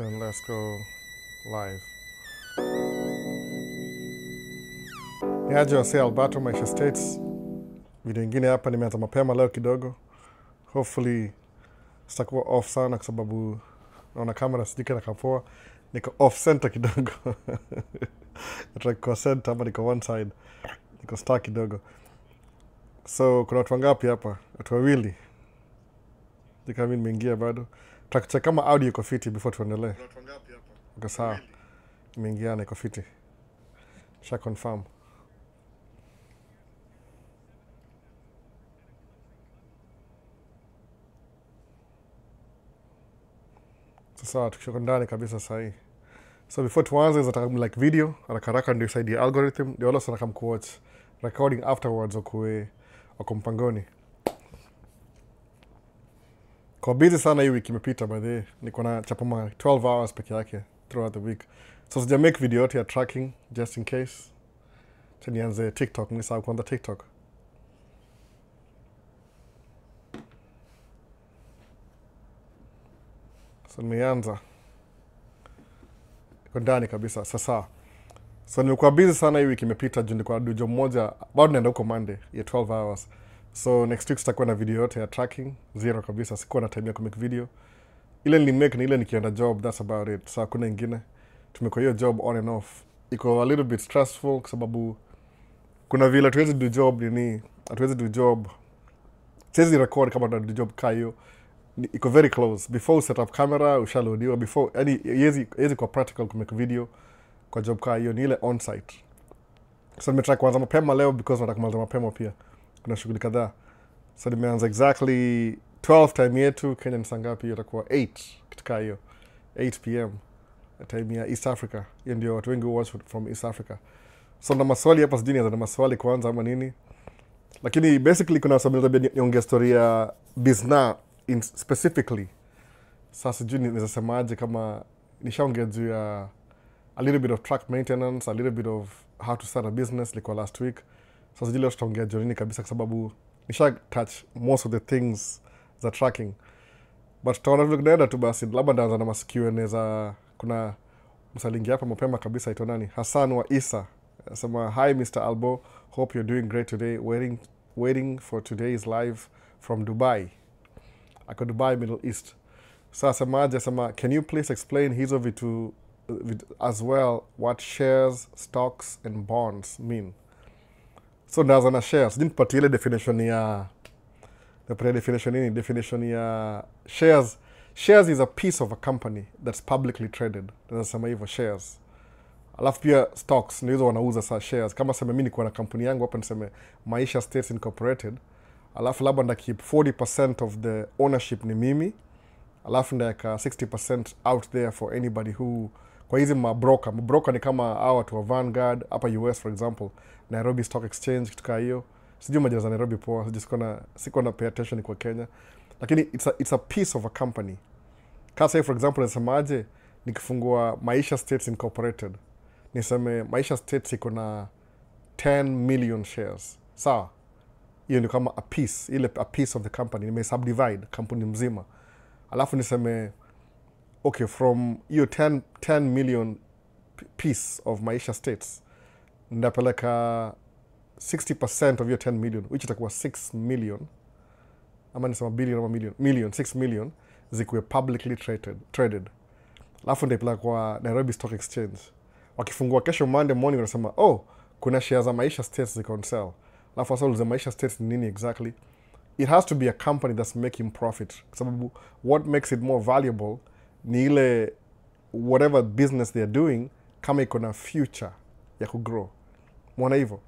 Then let's go live. Niaje wase Alberto Maisha States. Video ingine hapa nimeanza mapema leo kidogo. Hopefully sitakuwa off sana kwa sababu naona kamera sijike na kapoa. Niko off center kidogo. Niko center ama niko one side. Niko stuck kidogo. So kuna watu wangapi hapa? Watu wawili. Dika mimi nimeingia bado. Tutacheck kama audio iko fiti before tuendelee. Kuna watu wangapi hapa? Uko sawa. Nimeingia na iko fiti. Sha confirm. Sasa tukishoka ndani kabisa sahi. So before tuanze nataka like video, haraka ndio isaidie algorithm, ndio wala sana kama kuwatch recording afterwards wako mpangoni. Kwa busy sana hii wiki imepita by the way. Niko na chapa ma 12 hours peke yake throughout the week. So sija make video yote ya tracking just in case. Nianze TikTok, nisahau kuanza TikTok. So nimeanza kwa ndani kabisa sasa. So nilikuwa busy sana hii wiki imepita juu nilikuwa na job moja bado naenda huko Monday ya 12 hours. So next week sitakuwa na video yote ya tracking, zero kabisa. Sikuwa na time ya kumake video. Ile nilimake ni ile nikienda job, that's about it. So hakuna ingine. Tumekuwa hiyo job on and off. Iko a little bit stressful kwa sababu kuna vile hatuwezi do job hatuwezi do job. Siwezi record kama do job kaa hiyo. Iko very close. Before set up camera, ushaloadiwa. Before, yani yezi kwa practical kumake video kwa job kaa hiyo ni ile on site. So nimetry kuanza mapema leo because nataka kumaliza mapema pia. Kuna shughuli kadhaa. So nimeanza exactly 12 time yetu. Kenya ni saa ngapi? Itakuwa 8 kitu kaa hiyo. 8 p.m. time ya East Africa. Hiyo ndio watu wengi watch from East Africa. So na maswali hapa sijui na maswali kwanza ama nini. Lakini basically kuna sababu niongea story ya business specifically. Sasa sijui naweza semaje kama nishaongea juu ya a little bit of track maintenance, a little bit of how to start a business like last week. Sasa sijui leo tutaongea juu nini kabisa kwa sababu nisha touch most of the things za tracking. But tutaona vile kunaenda tu basi, labda ndaanza na masikio neza. Kuna msalingi hapa mapema kabisa ito nani? Hassan wa Isa. Sema, hi Mr. Albo, hope you're doing great today. Waiting for today's live from Dubai. Ako Dubai, Middle East. Sasa sema, can you please explain hizo vitu as well what shares, stocks and bonds mean? So ndaanza na shares. Nipatie ile definition ya definition ya shares. Shares is a piece of a company that's publicly traded. Nasema hivyo shares. Alafu pia stocks ndio hizo wanauza saa shares. Kama sema mimi niko na kampuni yangu hapa niseme Maisha States Incorporated. Alafu labda nda keep 40% of the ownership ni mimi. Alafu ndaweka 60% out there for anybody who kwa hizi mabroker. Mabroker ni kama hao watu wa Vanguard hapa US for example, Nairobi Stock Exchange kitu kaa hiyo. Sijui majina za Nairobi poa, siko na pay attention kwa Kenya. Lakini it's a piece of a company. Kasa for example nasemaje nikifungua Maisha States Incorporated. Niseme Maisha States iko na 10 million shares. Sawa? Hiyo ni kama a piece of the company. Nime subdivide kampuni mzima. Alafu niseme okay, from hiyo 10 million piece of Maisha States ndapeleka 60% of your 10 million, which itakuwa 6 million. Ama nisema billion ama million, 6 million zikuwe publicly traded. Alafu ndapeleka kwa Nairobi Stock Exchange. Wakifungua kesho Monday morning wanasema, oh, kuna shares za Maisha States ziko on sale. Alafu sasa za Maisha States ni nini exactly? It has to be a company that's making profit. Kwa sababu what makes it more valuable ni ile whatever business they are doing kama iko na future ya kugrow. Mwana hivyo.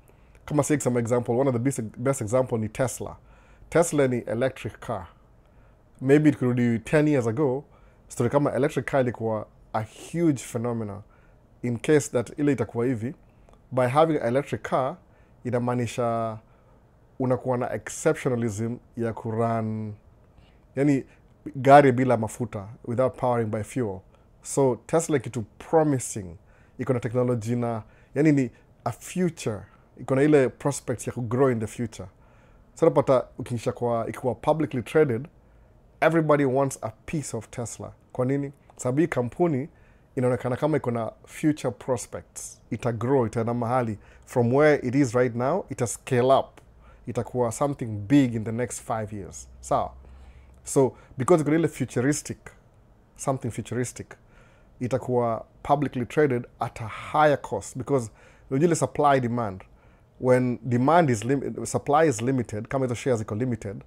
Kama say some example, one of the best example ni Tesla. Tesla ni electric car. Maybe it could be 10 years ago, story kama electric car ilikuwa a huge phenomenon. In case that ile itakuwa hivi, by having an electric car, inamaanisha unakuwa na exceptionalism ya kurun, yani gari bila mafuta, without powering by fuel. So Tesla kitu promising, iko na technology na, yani ni a future, iko na ile prospect ya kugrow in the future. So napata ukinisha kwa ikiwa publicly traded, everybody wants a piece of Tesla. Kwa nini? Sababu hii kampuni inaonekana kama iko na future prospects, itagrow, itaenda mahali from where it is right now, ita scale up, itakuwa something big in the next 5 years. Sawa? So because iko ile futuristic, something futuristic, itakuwa publicly traded at a higher cost because unajua supply demand. When demand is supply is limited, kama hizo shares iko limited,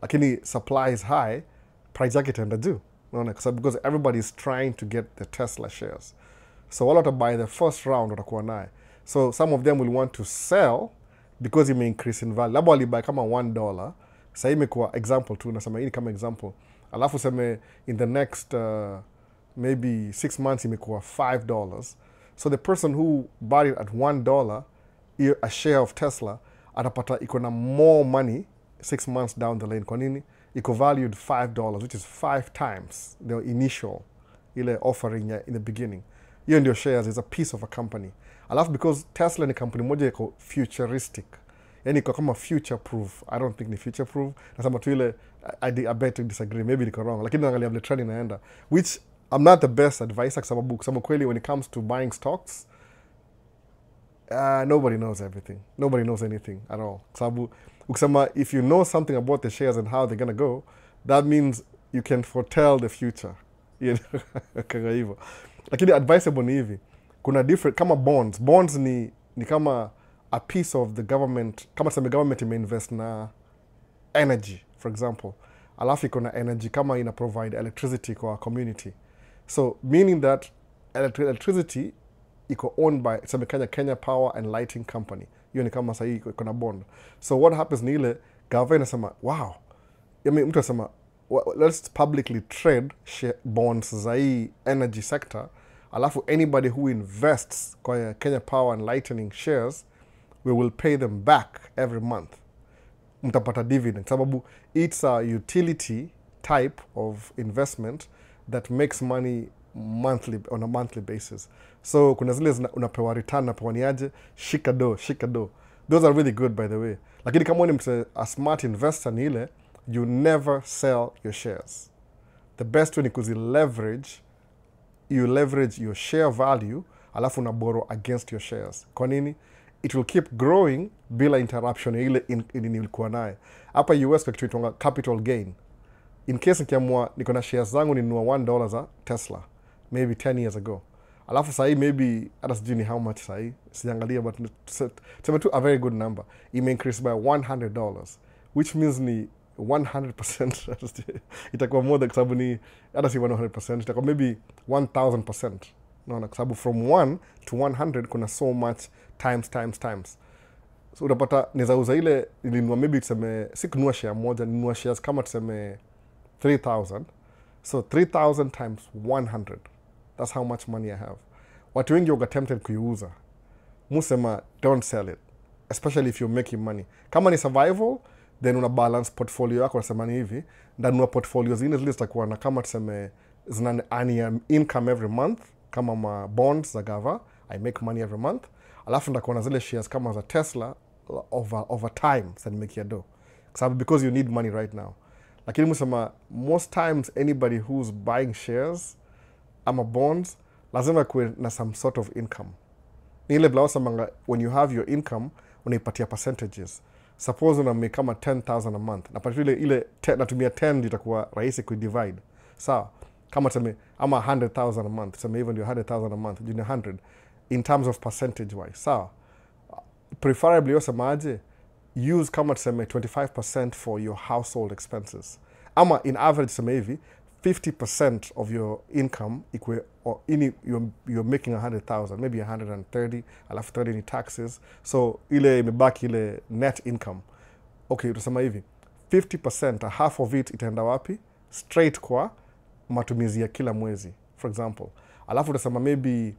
lakini supply is high, price yake itaenda juu. Unaona, because everybody is trying to get the Tesla shares. So wale watabuy the first round watakuwa naye. So some of them will want to sell because it may increase in value. Labda walibuy kama $1. Sasa hii imekuwa example tu, nasema hii kama example. Alafu seme in the next maybe 6 months imekuwa $5. So the person who bought it at $1, a share of Tesla, atapata iko na more money 6 months down the lane. Kwa nini? Iko valued $5, which is 5 times the initial ile offering in the beginning. Hiyo ndio shares is a piece of a company. Alafu because Tesla ni company moja iko futuristic, yani iko kama future proof. I don't think ni future proof. Nasema tu ile I bet to disagree, maybe niko wrong, lakini naangalia vile trend inaenda, which I'm not the best advisor kwa sababu kweli when it comes to buying stocks, nobody knows everything. Nobody knows anything at all. Sababu ukisema if you know something about the shares and how they're gonna go, that means you can foretell the future. Kama hivyo. Lakini advisable ni hivi. Kuna different kama bonds. Bonds ni kama a piece of the government. Kama tuseme government imeinvest na energy, for example. Alafu iko na energy kama ina provide electricity kwa community. So meaning that electricity iko owned by Kenya Power and Lighting Company. Hiyo ni kama sahi iko na bond. So what happens ni ile government inasema, wow, mtu anasema let's publicly trade bonds za hii energy sector, alafu anybody who invests kwa Kenya Power and Lighting shares, we will pay them back every month. Mtapata dividend sababu it's a utility type of investment that makes money on a monthly basis. So kuna zile unapewa return, napewa ni aje, shika do. Those are really good, by the way. Lakini kama ni a smart investor ni ile, you never sell your shares. The best way ni you leverage your share value, alafu na borrow against your shares. Kwa nini? It will keep growing bila interruption ile ilikuwa naye. Hapa US kwa kitu itonga capital gain. In case nikiamua niko na shares zangu ninunua $1 za Tesla, maybe 10 years ago. Alafu sahi maybe hata sijui ni how much sahi, sijangalia, but tuseme tu a very good number. It may increase by $100, which means ni 100%. Itakuwa more than, sababu ni hata si 100%, itakuwa maybe 1000%. Naona sababu from 1 to 100 kuna so much times. So utapata nizauza ile nilinunua, maybe tuseme si kununua share moja, ninunua shares kama tuseme 3,000. So 3,000 times 100. That's how much money I have. Watu wengi wako tempted kuiuza. Musema don't sell it, especially if you're making money. Kama ni survival, then una balance portfolio yako, unasema ni hivi, ndanunua portfolio zingine zile zitakuwa na kama tuseme zina earn income every month, kama ma bonds za gava, I make money every month. Alafu ndakuwa na zile shares kama za Tesla over time, sasa nimekia do. Sababu because you need money right now. Lakini musema most times anybody who's buying shares ama bonds lazima kuwe na some sort of income. Ni ile bila wasamanga, when you have your income unaipatia percentages. Suppose una make kama 10,000 a month, na pati ile natumia 10 itakuwa rahisi kuidivide. Sawa, kama tuseme ama 100,000 a month, tuseme even ndio 100,000 a month, juni 100 in terms of percentage wise. Sawa, preferably wasemaje, use kama tuseme 25% for your household expenses. Ama in average tuseme hivi 50% of your income you're making 100,000, maybe 130, alafu 30 ni taxes, so ile imebaki ile net income. Okay, tusema hivi 50%, half of it itaenda wapi? Straight kwa matumizi ya kila mwezi, for example. Alafu tusema maybe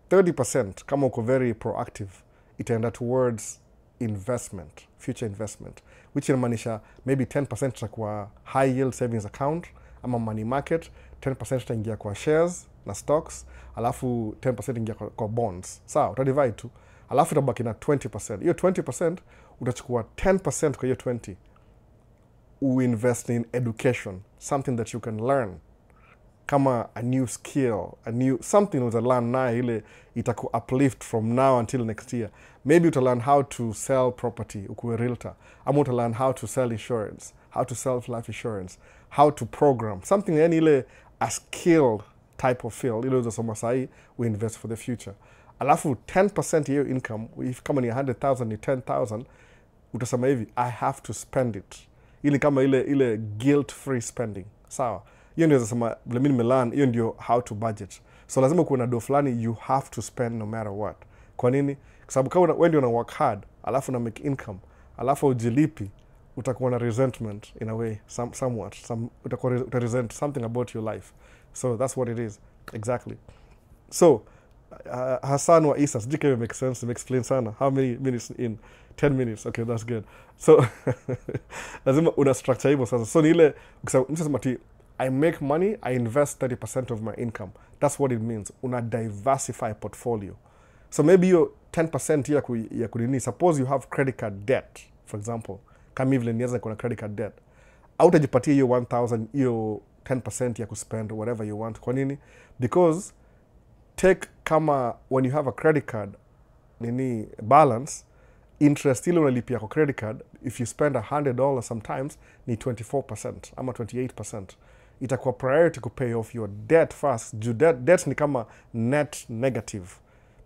30% kama uko very proactive itaenda towards investment, future investment, which inamaanisha maybe 10% itakuwa high yield savings account ama money market, 10% itaingia kwa shares na stocks, alafu 10% ingia kwa bonds. Sawa, utadivide tu. Alafu itabaki na 20%. Hiyo 20% utachukua 10% kwa hiyo 20. Uinvest in education, something that you can learn. kama a new skill, a new something uta learn nayo ile itaku uplift from now until next year. Maybe uta learn how to sell property, ukuwe realtor. Ama uta learn how to sell insurance, how to sell life insurance, how to program. Something yani ile a skilled type of field. Ile uzasoma sahi, we invest for the future. Alafu 10% your income, if kama ni 100,000 ni 10,000, utasema hivi, I have to spend it. Ili kama ile guilt-free spending. Sawa. Hiyo ndio zasema, vile mimi nimelearn, hiyo ndio how to budget. So lazima kuwe na do fulani, you have to spend no matter what. Kwa nini? Kwa sababu kama wewe ndio una work hard, alafu na make income, alafu ujilipi, utakuwa na resentment in a way, somewhat. Uta resent something about your life. So that's what it is. Exactly. So, Hassan wa Isa, sijui kama make sense, it explain sana. How many minutes in? 10 minutes. Okay, that's good. So, lazima una structure hivyo sasa. So, ni ile, ukisema I make money, I invest 30% of my income. That's what it means. Una diversify portfolio. So, maybe your 10% ya kunini. Suppose you have credit card debt, for example. Kama hivyo nianza kuna credit card debt. Au utajipatia hiyo 1,000, hiyo 10% ya kuspend whatever you want. Kwa nini? Because take kama when you have a credit card nini balance, interest ile unalipia kwa credit card, if you spend $100 sometimes ni 24% ama 28%. Itakuwa priority to pay off your debt first. Debt ni kama net negative.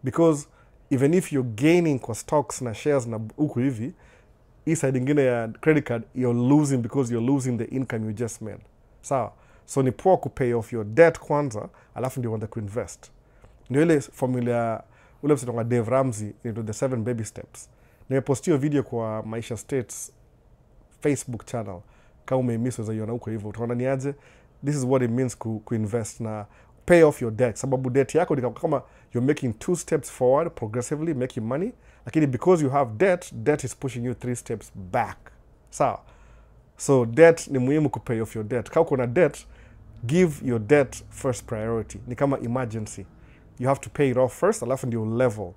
Because even if you're gaining kwa stocks na shares na huku hivi, hii side ingine ya credit card, you're losing because you're losing the income you just made. Sawa. So ni poor kupay off your debt kwanza, alafu ndio uanze kuinvest. Ndio ile formula ule msitonga Dave Ramsey into the 7 baby steps. Nimepostio video kwa Maisha States Facebook channel. Kama umemiss unaiona huko hivyo, utaona ni aje. This is what it means kuinvest na pay off your debt. Sababu debt yako ni kama you're making 2 steps forward progressively, making money. Lakini because you have debt is pushing you 3 steps back. Sawa. So debt ni muhimu kupay off your debt. Kama kuna debt, give your debt first priority. Ni kama emergency. You have to pay it off first, alafu ndio level.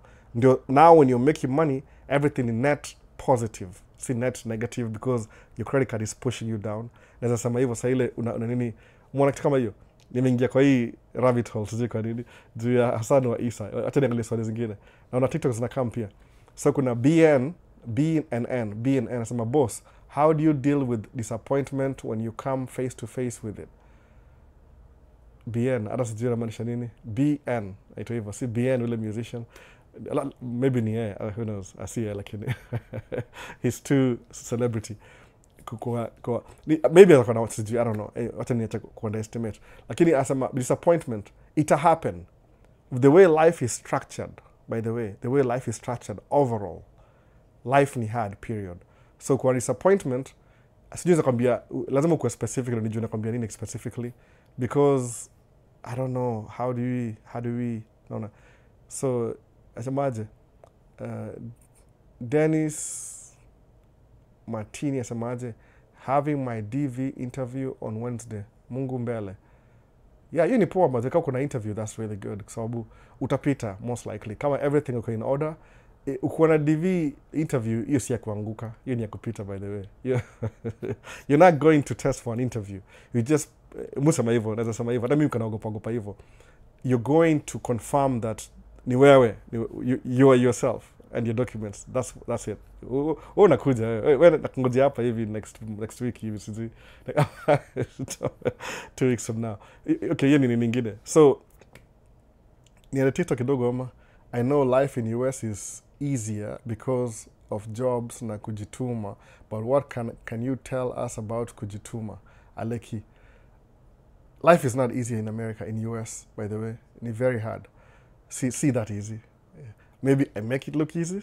Now when you're making money, everything is net positive. See net negative because your credit card is pushing you down. Naweza sema hivyo sasa ile una nini muona kitu kama hiyo. Nimeingia kwa hii rabbit hole sije kwa nini juu ya Hassan wa Isa. Acha niangalie swali zingine. Naona TikTok zinakam pia. So kuna BNN nasema boss, how do you deal with disappointment when you come face to face with it? BN, hata sijui inamaanisha nini? BN, aitwa hivyo. Si BN ule musician. Maybe ni yeye, who knows. I see lakini he's too celebrity. Maybe atakuwa na sijui, I don't know. Wacha niache kuunderestimate. Lakini asema disappointment, it'll happen. The way life is structured, by the way life is structured overall. Life ni hard, period. So kwa disappointment, sijui nakwambia, lazima kuwa specific, nijue nakwambia nini specifically. Because I don't know, how do we no. So asemaje, Dennis Martini asemaje, having my DV interview on Wednesday, Mungu mbele. Yeah, hiyo ni poa, but kama kuna interview, that's really good. Kwa sababu utapita most likely. Kama everything okay in order, ukiwa na DV interview, hiyo si ya kuanguka, hiyo ni ya kupita, by the way. You're not going to test for an interview. You just musema hivyo, naweza sema hivyo. Hata mimi kanaogopa hivyo. You're going to confirm that ni wewe, you are yourself and your documents. That's it. Unakuja wewe nakungojea hapa hivi next week hivi sisi. 2 weeks from now. Okay, hiyo ni nyingine. So ni TikTok kidogo ama I know life in US is easier because of jobs na kujituma, but what can you tell us about kujituma? Aleki, life is not easy in America, in US, by the way. It's very hard. See that easy. Yeah. Maybe I make it look easy.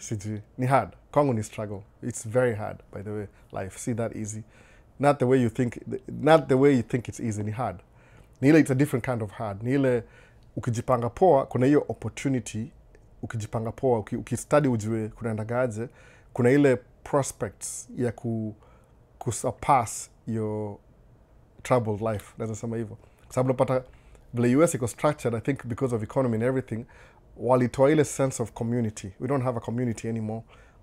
Ni hard. Kongo ni struggle. It's very hard, by the way. Life. See that easy. Not the way you think it's easy. Ni hard. Ni ile, it's a different kind of hard. Ni ile ukijipanga poa, kuna hiyo opportunity. Ukijipanga poa, ukistudy ujue kunaendagaje, kuna ile prospects ya kusurpass your troubled life. Naweza sema hivyo. Kwa sababu unapata vile US iko structured, I think because of economy and everything, walitoa ile sense of community. We don't have a community anymore.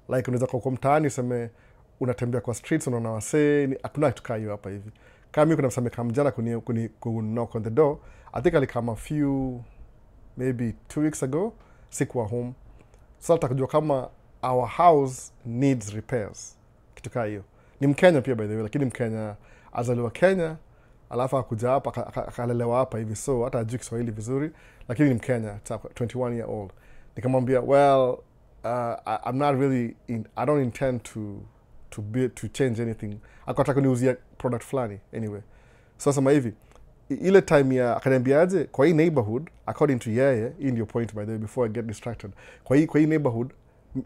Like unaweza kwa mtaani useme unatembea kwa streets unaona wasee, hakuna kitu kaa hiyo hapa hivi. kama mimi kuna msame kama jana kuni knock on the door. I think alikama a few maybe 2 weeks ago, sikuwa home. So atakujua kama our house needs repairs. Kitu kaa hiyo. Ni Mkenya pia by the way, lakini Mkenya azaliwa Kenya, alafu akuja hapa akalelewa hapa hivi, so hata hajui Kiswahili vizuri, lakini ni Mkenya, 21 year old. Nikamwambia, well, I'm not really I don't intend to change anything. Akataka niuzia product fulani anyway. So sema hivi, ile time ya akaniambiaje, kwa hii neighborhood, according to yeye, hii ndio point by the way before I get distracted. Kwa hii neighborhood,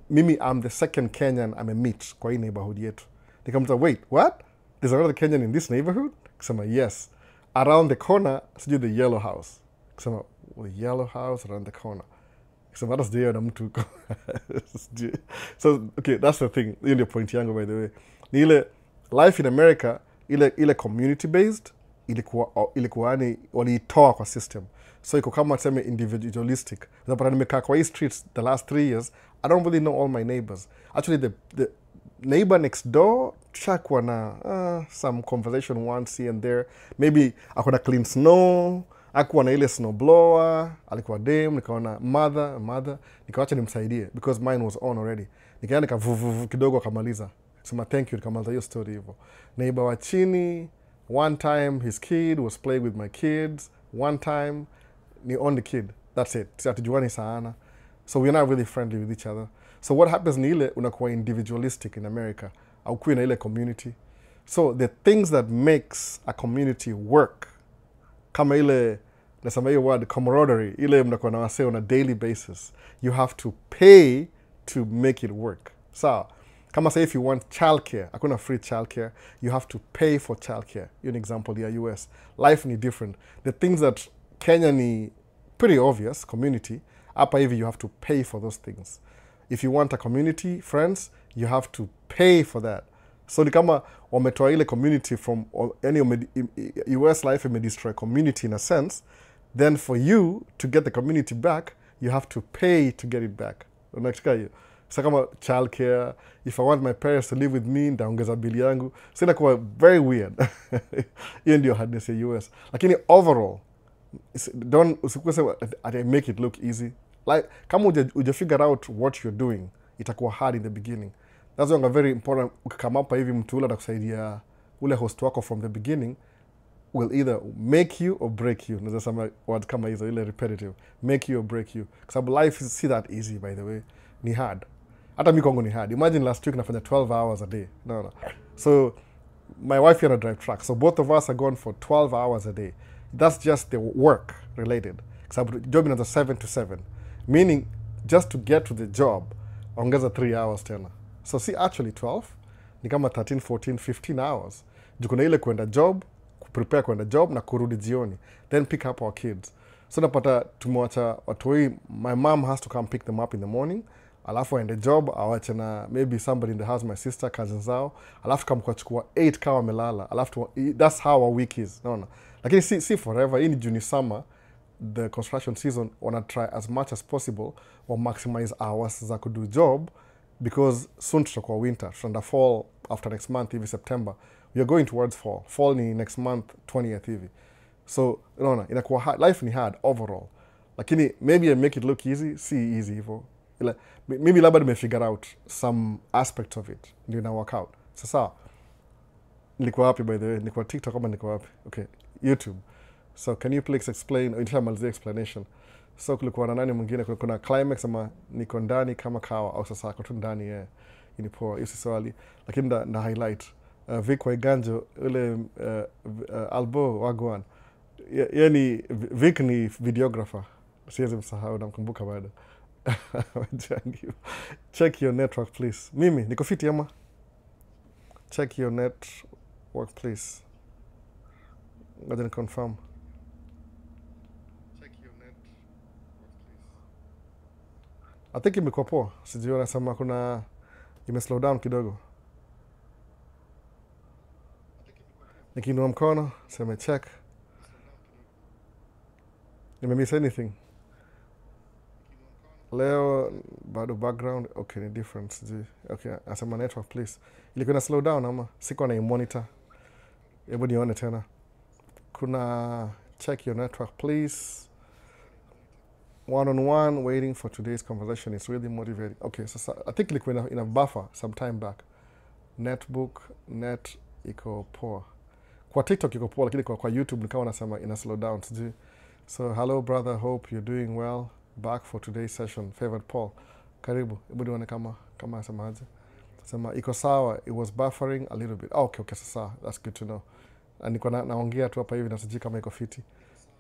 mimi I'm the second Kenyan amemeet kwa hii neighborhood yetu. Nikamwambia, wait, what? There's another Kenyan in this neighborhood? Kusema, yes. Around the corner, sijui the yellow house. Kusema, the yellow house around the corner. Kusema, hata sijui na mtu uko. So, okay, that's the thing. Hiyo ndio point yangu by the way. Ni ile life in America, ile community based, ilikuwa ni waliitoa kwa system. So iko kama tuseme individualistic. Unapata nimekaa kwa hii streets the last 3 years, I don't really know all my neighbors. Actually the neighbor next door tushakuwa na some conversation once here and there. Maybe akona clean snow, akuwa na ile snow blower, alikuwa dem, nikaona mother, nikawacha nimsaidie because mine was on already. Nikaenda nikavuvu kidogo akamaliza. Sema thank you, nikamaliza hiyo story hivyo. Neighbor wa chini, one time his kid was playing with my kids, one time ni on the kid. That's it. Hatujuani sana. So we're not really friendly with each other. So what happens ni ile unakuwa individualistic in America. Au kuwa na ile community. So the things that makes a community work, kama ile, nasema hiyo word, camaraderie, ile mnakuwa na wasee on a daily basis, you have to pay to make it work. So, kama say if you want childcare, hakuna free childcare, you have to pay for childcare. An example here, US. Life ni different. The things that Kenya ni pretty obvious, community, hapa hivi you have to pay for those things. If you want a community, friends, you have to pay for that. So ni kama wametoa ile community from any US life destroy community in a sense, then for you to get the community back, you have to pay to get it back. Unachika hiyo. So kama childcare, if I want my parents to live with me, ndaongeza bili yangu. So inakuwa very weird. Hiyo ndio hardness ya US. Lakini overall, usikuse I make it look easy. Like, kama uja figure out what you're doing, itakuwa hard in the beginning. That's why very important, ukikama hapa hivi mtu ule atakusaidia, ule host wako from the beginning will either make you or break you. Naweza sema words kama hizo, ile repetitive. Make you or break you. Kwa sababu life is that easy by the way. Ni hard. Hata mimi kwangu ni hard. Imagine last week nafanya 12 hours a day. No. So my wife and I drive truck. So both of us are gone for 12 hours a day. That's just the work related. Kwa sababu job inaanza 7 to 7. Meaning just to get to the job, ongeza 3 hours tena. So see, actually 12, ni kama 13, 14, 15 hours. Jukuna ile kuenda job, prepare kuenda job na kurudi jioni. Then pick up our kids. So napata tumewacha watoi, my mom has to come pick them up in the morning. Alafu aende job, awache na maybe somebody in the house, my sister, cousins zao. Alafu kama kuchukua 8 kama wamelala. Alafu that's how our week is. No. Lakini see forever, hii ni June summer, the construction season, wanna try as much as possible or maximize hours za kudu job, because soon tutakuwa winter, tutaenda fall after next month hivi September. We are going towards fall. Fall ni next month 20th hivi. So, inakuwa hard. Life ni hard overall. Lakini maybe I make it look easy, see easy hivyo. Maybe labda nimefigure out some aspect of it. Ndio ina work out. Sasa, nilikuwa wapi by the way? Nilikuwa TikTok ama nilikuwa wapi? Okay, YouTube. So, can you please explain, nitamalizia explanation. So, kulikuwa na nani mwingine, kuna climax ama niko ndani kama kawa, au sasa ako tu ndani inipoa, hiyo si swali. Lakini na highlight. Vic Waiganjo, ule Albo Wagwan. Yani, Vic ni videographer. Siwezi msahau, namkumbuka bado. Check your network please. Mimi, niko fiti ama? Check your network please. Ngoja ni confirm. Check your network please. I think imekuwa poa. Sijui nasema kuna slow down kidogo. Nikiinua mkono, sema check. Nimemiss anything? Leo bado background, okay, ni different. Okay, asema network please. Ilikuwa na slow down ama siko na monitor. Hebu nione tena. Kuna check your network please. One-on-one waiting for today's conversation is really motivating. Okay, so I think ilikuwa in a buffer some time back. Net iko poa. Kwa TikTok iko poa, lakini kwa YouTube nikawa nasema ina slow down sijui. So hello brother, hope you're doing well. Back for today's session. Favorite Paul. Karibu. Hebu nione kama asemaje. Sema iko sawa, it was buffering a little bit. Oh, okay, sawa. That's good to know. Niko naongea tu hapa hivi na sijui kama iko fiti.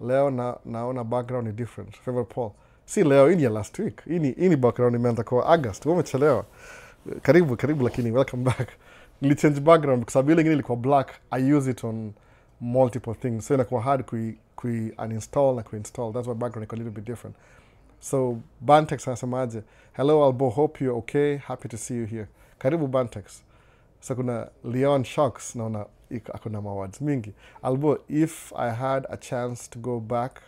Leo naona background ni different. Favorite Paul. Si leo, hii ni last week. Hii ni background imeanza kwa August. Umechelewa. Karibu lakini welcome back. Nili change background kwa sababu ile ingine ilikuwa black. I use it on multiple things. So inakuwa hard kui uninstall na kuinstall. That's why background iko a little bit different. So Bantex anasemaje? Hello Albo, hope you're okay. Happy to see you here. Karibu Bantex. So kuna Leon Shocks naona akuna mawards mingi. Albo, if you had a chance to go back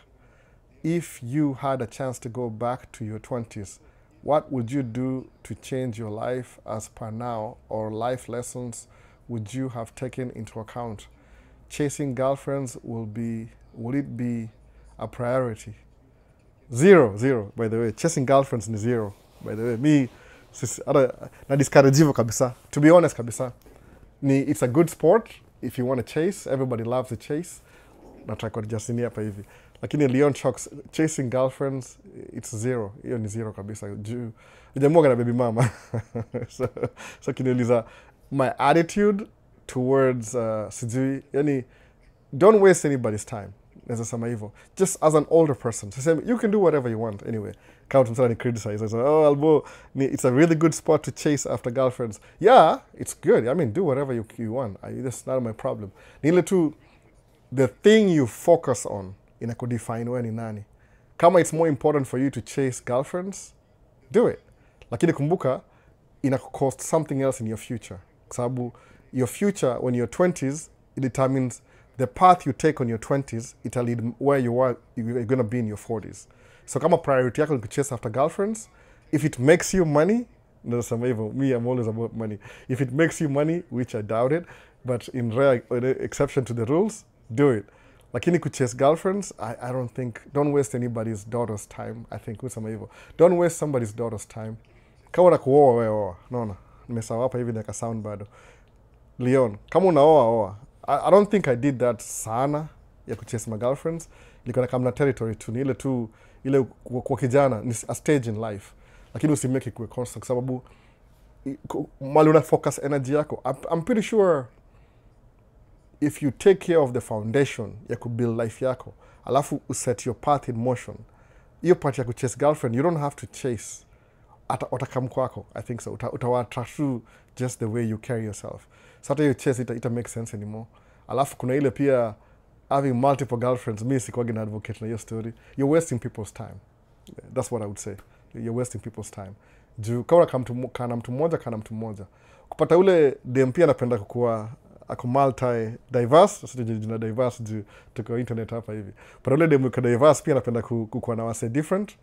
to your 20s, what would you do to change your life as per now, or life lessons would you have taken into account? Chasing girlfriends, would it be a priority? Zero, by the way. Chasing girlfriends ni zero, by the way. Me, na discourage hivyo kabisa. To be honest kabisa. It's a good sport if you want to chase. Everybody loves to chase. Nataka kujasinia hapa hivi. Lakini Leon Shocks, chasing girlfriends, it's zero. Hiyo ni zero kabisa. Ujamuaga na baby mama. So kiniuliza, my attitude towards sijui, yani, don't waste anybody's time. Naweza sema hivyo. Just as an older person. So you can do whatever you want anyway. Count msana ni criticize. I say, oh, Albo, it's a really good spot to chase after girlfriends. Yeah, it's good. I mean, do whatever you want. That's not my problem. Ni ile tu, the thing you focus on inakudefine wewe ni nani. Kama it's more important for you to chase girlfriends, do it. Lakini kumbuka, inakucost something else in your future. Kwa sababu your future, when you're 20s, it determines the path you take on your 20s, it'll lead where you're going to be in your 40s. So kama priority yako ni kuchase after girlfriends, if it makes you money, me, I'm always about money. If it makes you money, which I doubt it, but in rare exception to the rules, do it. Lakini kuchase girlfriends, I don't think, don't waste anybody's daughter's time, I think. Don't waste somebody's daughter's time. Kama unakuoa wewe, no. Nimesawa hapa hivi na sound bado. Leon, kama unaoa. I don't think I did that sana ya kuchase my girlfriends. Ilikuwa kama na territory tu, ni ile tu, ile kwa kijana, ni a stage in life. Lakini usimeke kuwe constant kwa sababu mali una focus energy yako. I'm pretty sure if you take care of the foundation ya kubuild life yako, alafu set your path in motion, hiyo part ya kuchase girlfriend, you don't have to chase. Watakam kwako, I think so. Utawaattract through just the way you carry yourself. So hata you chase, it make sense anymore. Alafu kuna ile pia, having multiple girlfriends, mi sikuwagi na advocate na hiyo story. You're wasting people's time. That's what I would say. You're wasting people's time. Juu kama kana mtu mmoja. Kupata ule dem pia anapenda kukua ako multi-diverse, sasa jina diverse juu tuko internet hapa hivi. But ule dem uko diverse pia anapenda kukua na wase different.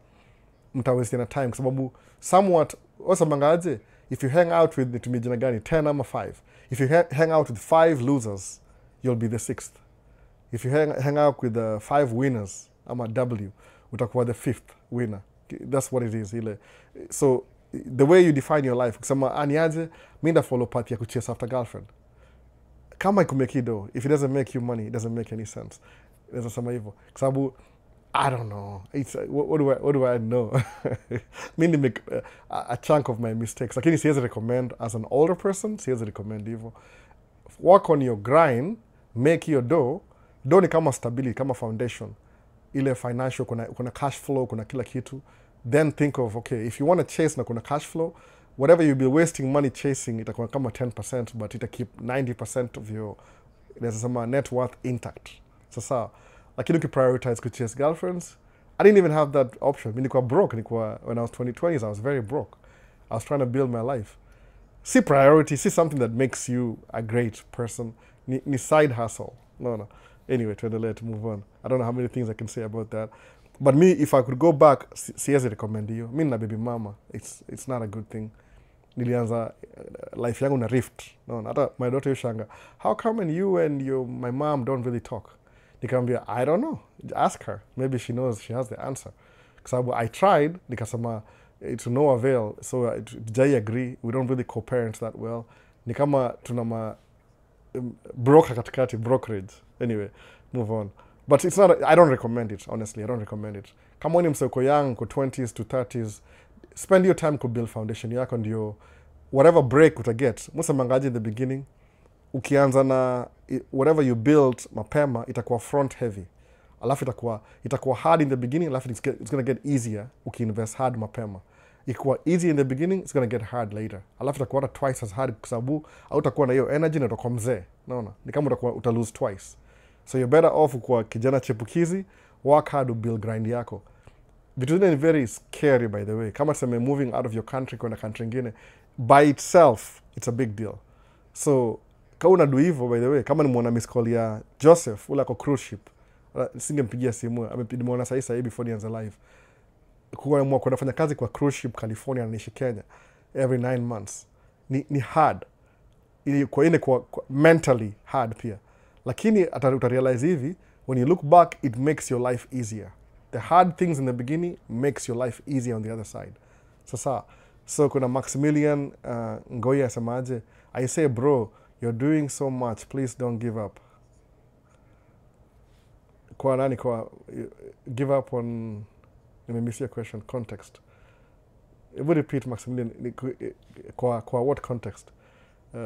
Mtawestiana time kwa sababu somewhat osamangaje, if you hang out with tumijina gani 10 ama 5, if you hang out with 5 losers, you'll be the 6th. If you hang out with 5 winners ama W, utakuwa the 5th winner. That's what it is ile. So the way you define your life, kusema aniaje mimi na follow path ya kuchase after girlfriend, kama ikumeki do, if it doesn't make you money, it doesn't make any sense. Naweza sema hivyo kwa sababu I don't know. It's what do I know? Mimi make a chunk of my mistakes. Lakini siwezi recommend as an older person, siwezi recommend hivyo. Work on your grind, make your dough. Dough ni kama stability, kama foundation. Ile financial, kuna cash flow, kuna kila kitu. Then think of, okay, if you want to chase na kuna cash flow, whatever you'll be wasting money chasing, itakuwa kama 10%, but it'll keep 90% of your net worth intact. Sasa, lakini ukiprioritize kuchase girlfriends, I didn't even have that option. Nilikuwa broke. When I was 20s, I was very broke. I was trying to build my life. See priority, see something that makes you a great person. Ni side hustle. No. Anyway, to move on. I don't know how many things I can say about that. But me, if I could go back, siwezi recommend you. Me na baby mama, it's not a good thing. nilianza life yangu na rift. No, hata my daughter yushanga, how come you and my mom don't really talk? Nikamwambia, I don't know. Ask her. Maybe she knows, she has the answer. Kwa sababu I tried, nikasema it's no avail. So DJI agree, we don't really co-parent that well. Ni kama tuna broker katikati, brokerage. Anyway, move on. But it's not, I don't recommend it, honestly. I don't recommend it. Kama ni mseko young, ko 20s to 30s, spend your time to build foundation yako ndio whatever break utaget. Musemangaji in the beginning, ukianza na whatever you build mapema, itakuwa front heavy. Alafu itakuwa hard in the beginning, alafu it's going to get easier ukiinvest hard mapema. Ikuwa easy in the beginning, it's going to get hard later. Alafu itakuwa hata twice as hard kwa sababu hautakuwa na hiyo energy na utakuwa mzee. Naona? Ni kama uta lose twice. So you're better off kwa kijana chipukizi, work hard to build grind yako. Vitu zingine ni very scary, by the way. Kama tuseme moving out of your country kwenda country ingine, by itself, it's a big deal. So, kama unadu hivyo, by the way, kama nimeona miss call ya Joseph, ule ako cruise ship, singempigia simu, nimeona sahi before nianze live. Kuwa kunafanya kazi kwa cruise ship California, anaishi Kenya, every 9 months. Ni hard. Kwa mentally hard pia. Lakini utarealize hivi, when you look back, it makes your life easier. The hard things in the beginning makes your life easier on the other side. Sasa, so kuna Maximilian Ngoya asemaje, I say bro, you're doing so much, please don't give up. Kwa nani kwa give up on, nimemiss your question, context. It would repeat Maximilian, kwa what context?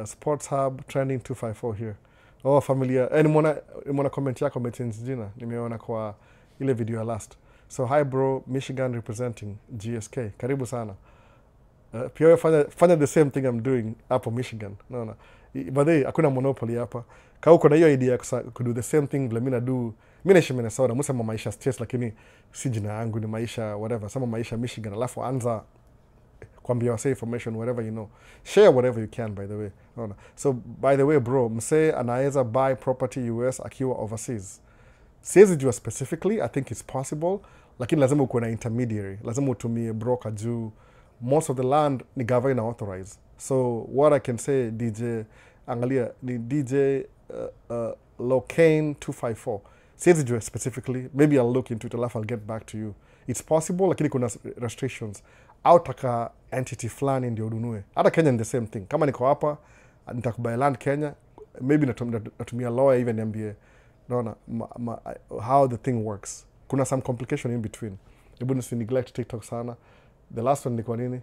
Sports Hub, trending 254 here. Oh, familia. Nimeona comment yako umechange jina. Nimeona kwa ile video ya last. So, hi bro, Michigan representing GSK. Karibu sana. Pia fanya the same thing I'm doing hapo Michigan. No. But hey, hakuna monopoly hapa. Kama uko na hiyo idea ya kudo the same thing vile mimi na do. Mimi naishi Minnesota, msema Maisha States, lakini si jina yangu ni Maisha whatever. Sema Maisha Michigan. Alafu anza kwambia wase information whatever you know. Share whatever you can, by the way. No. So, by the way bro, mse anaweza buy property US akiwa overseas. Siwezi jua specifically, I think it's possible, lakini lazima ukuwe na intermediary. Lazima utumie broker juu most of the land ni government authorize. So, what I can say, angalia, ni DJ Locane 254. Siwezi jua specifically, maybe I'll look into it, alafu I'll get back to you. It's possible, lakini kuna restrictions. Au taka entity fulani ndio ununue. Hata Kenya ni the same thing. Kama niko hapa, nitakubuy land Kenya, maybe natumia lawyer even niambie, naona how the thing works. Kuna some complication in between. Hebu nisi neglect TikTok sana. The last one ni kwa nini?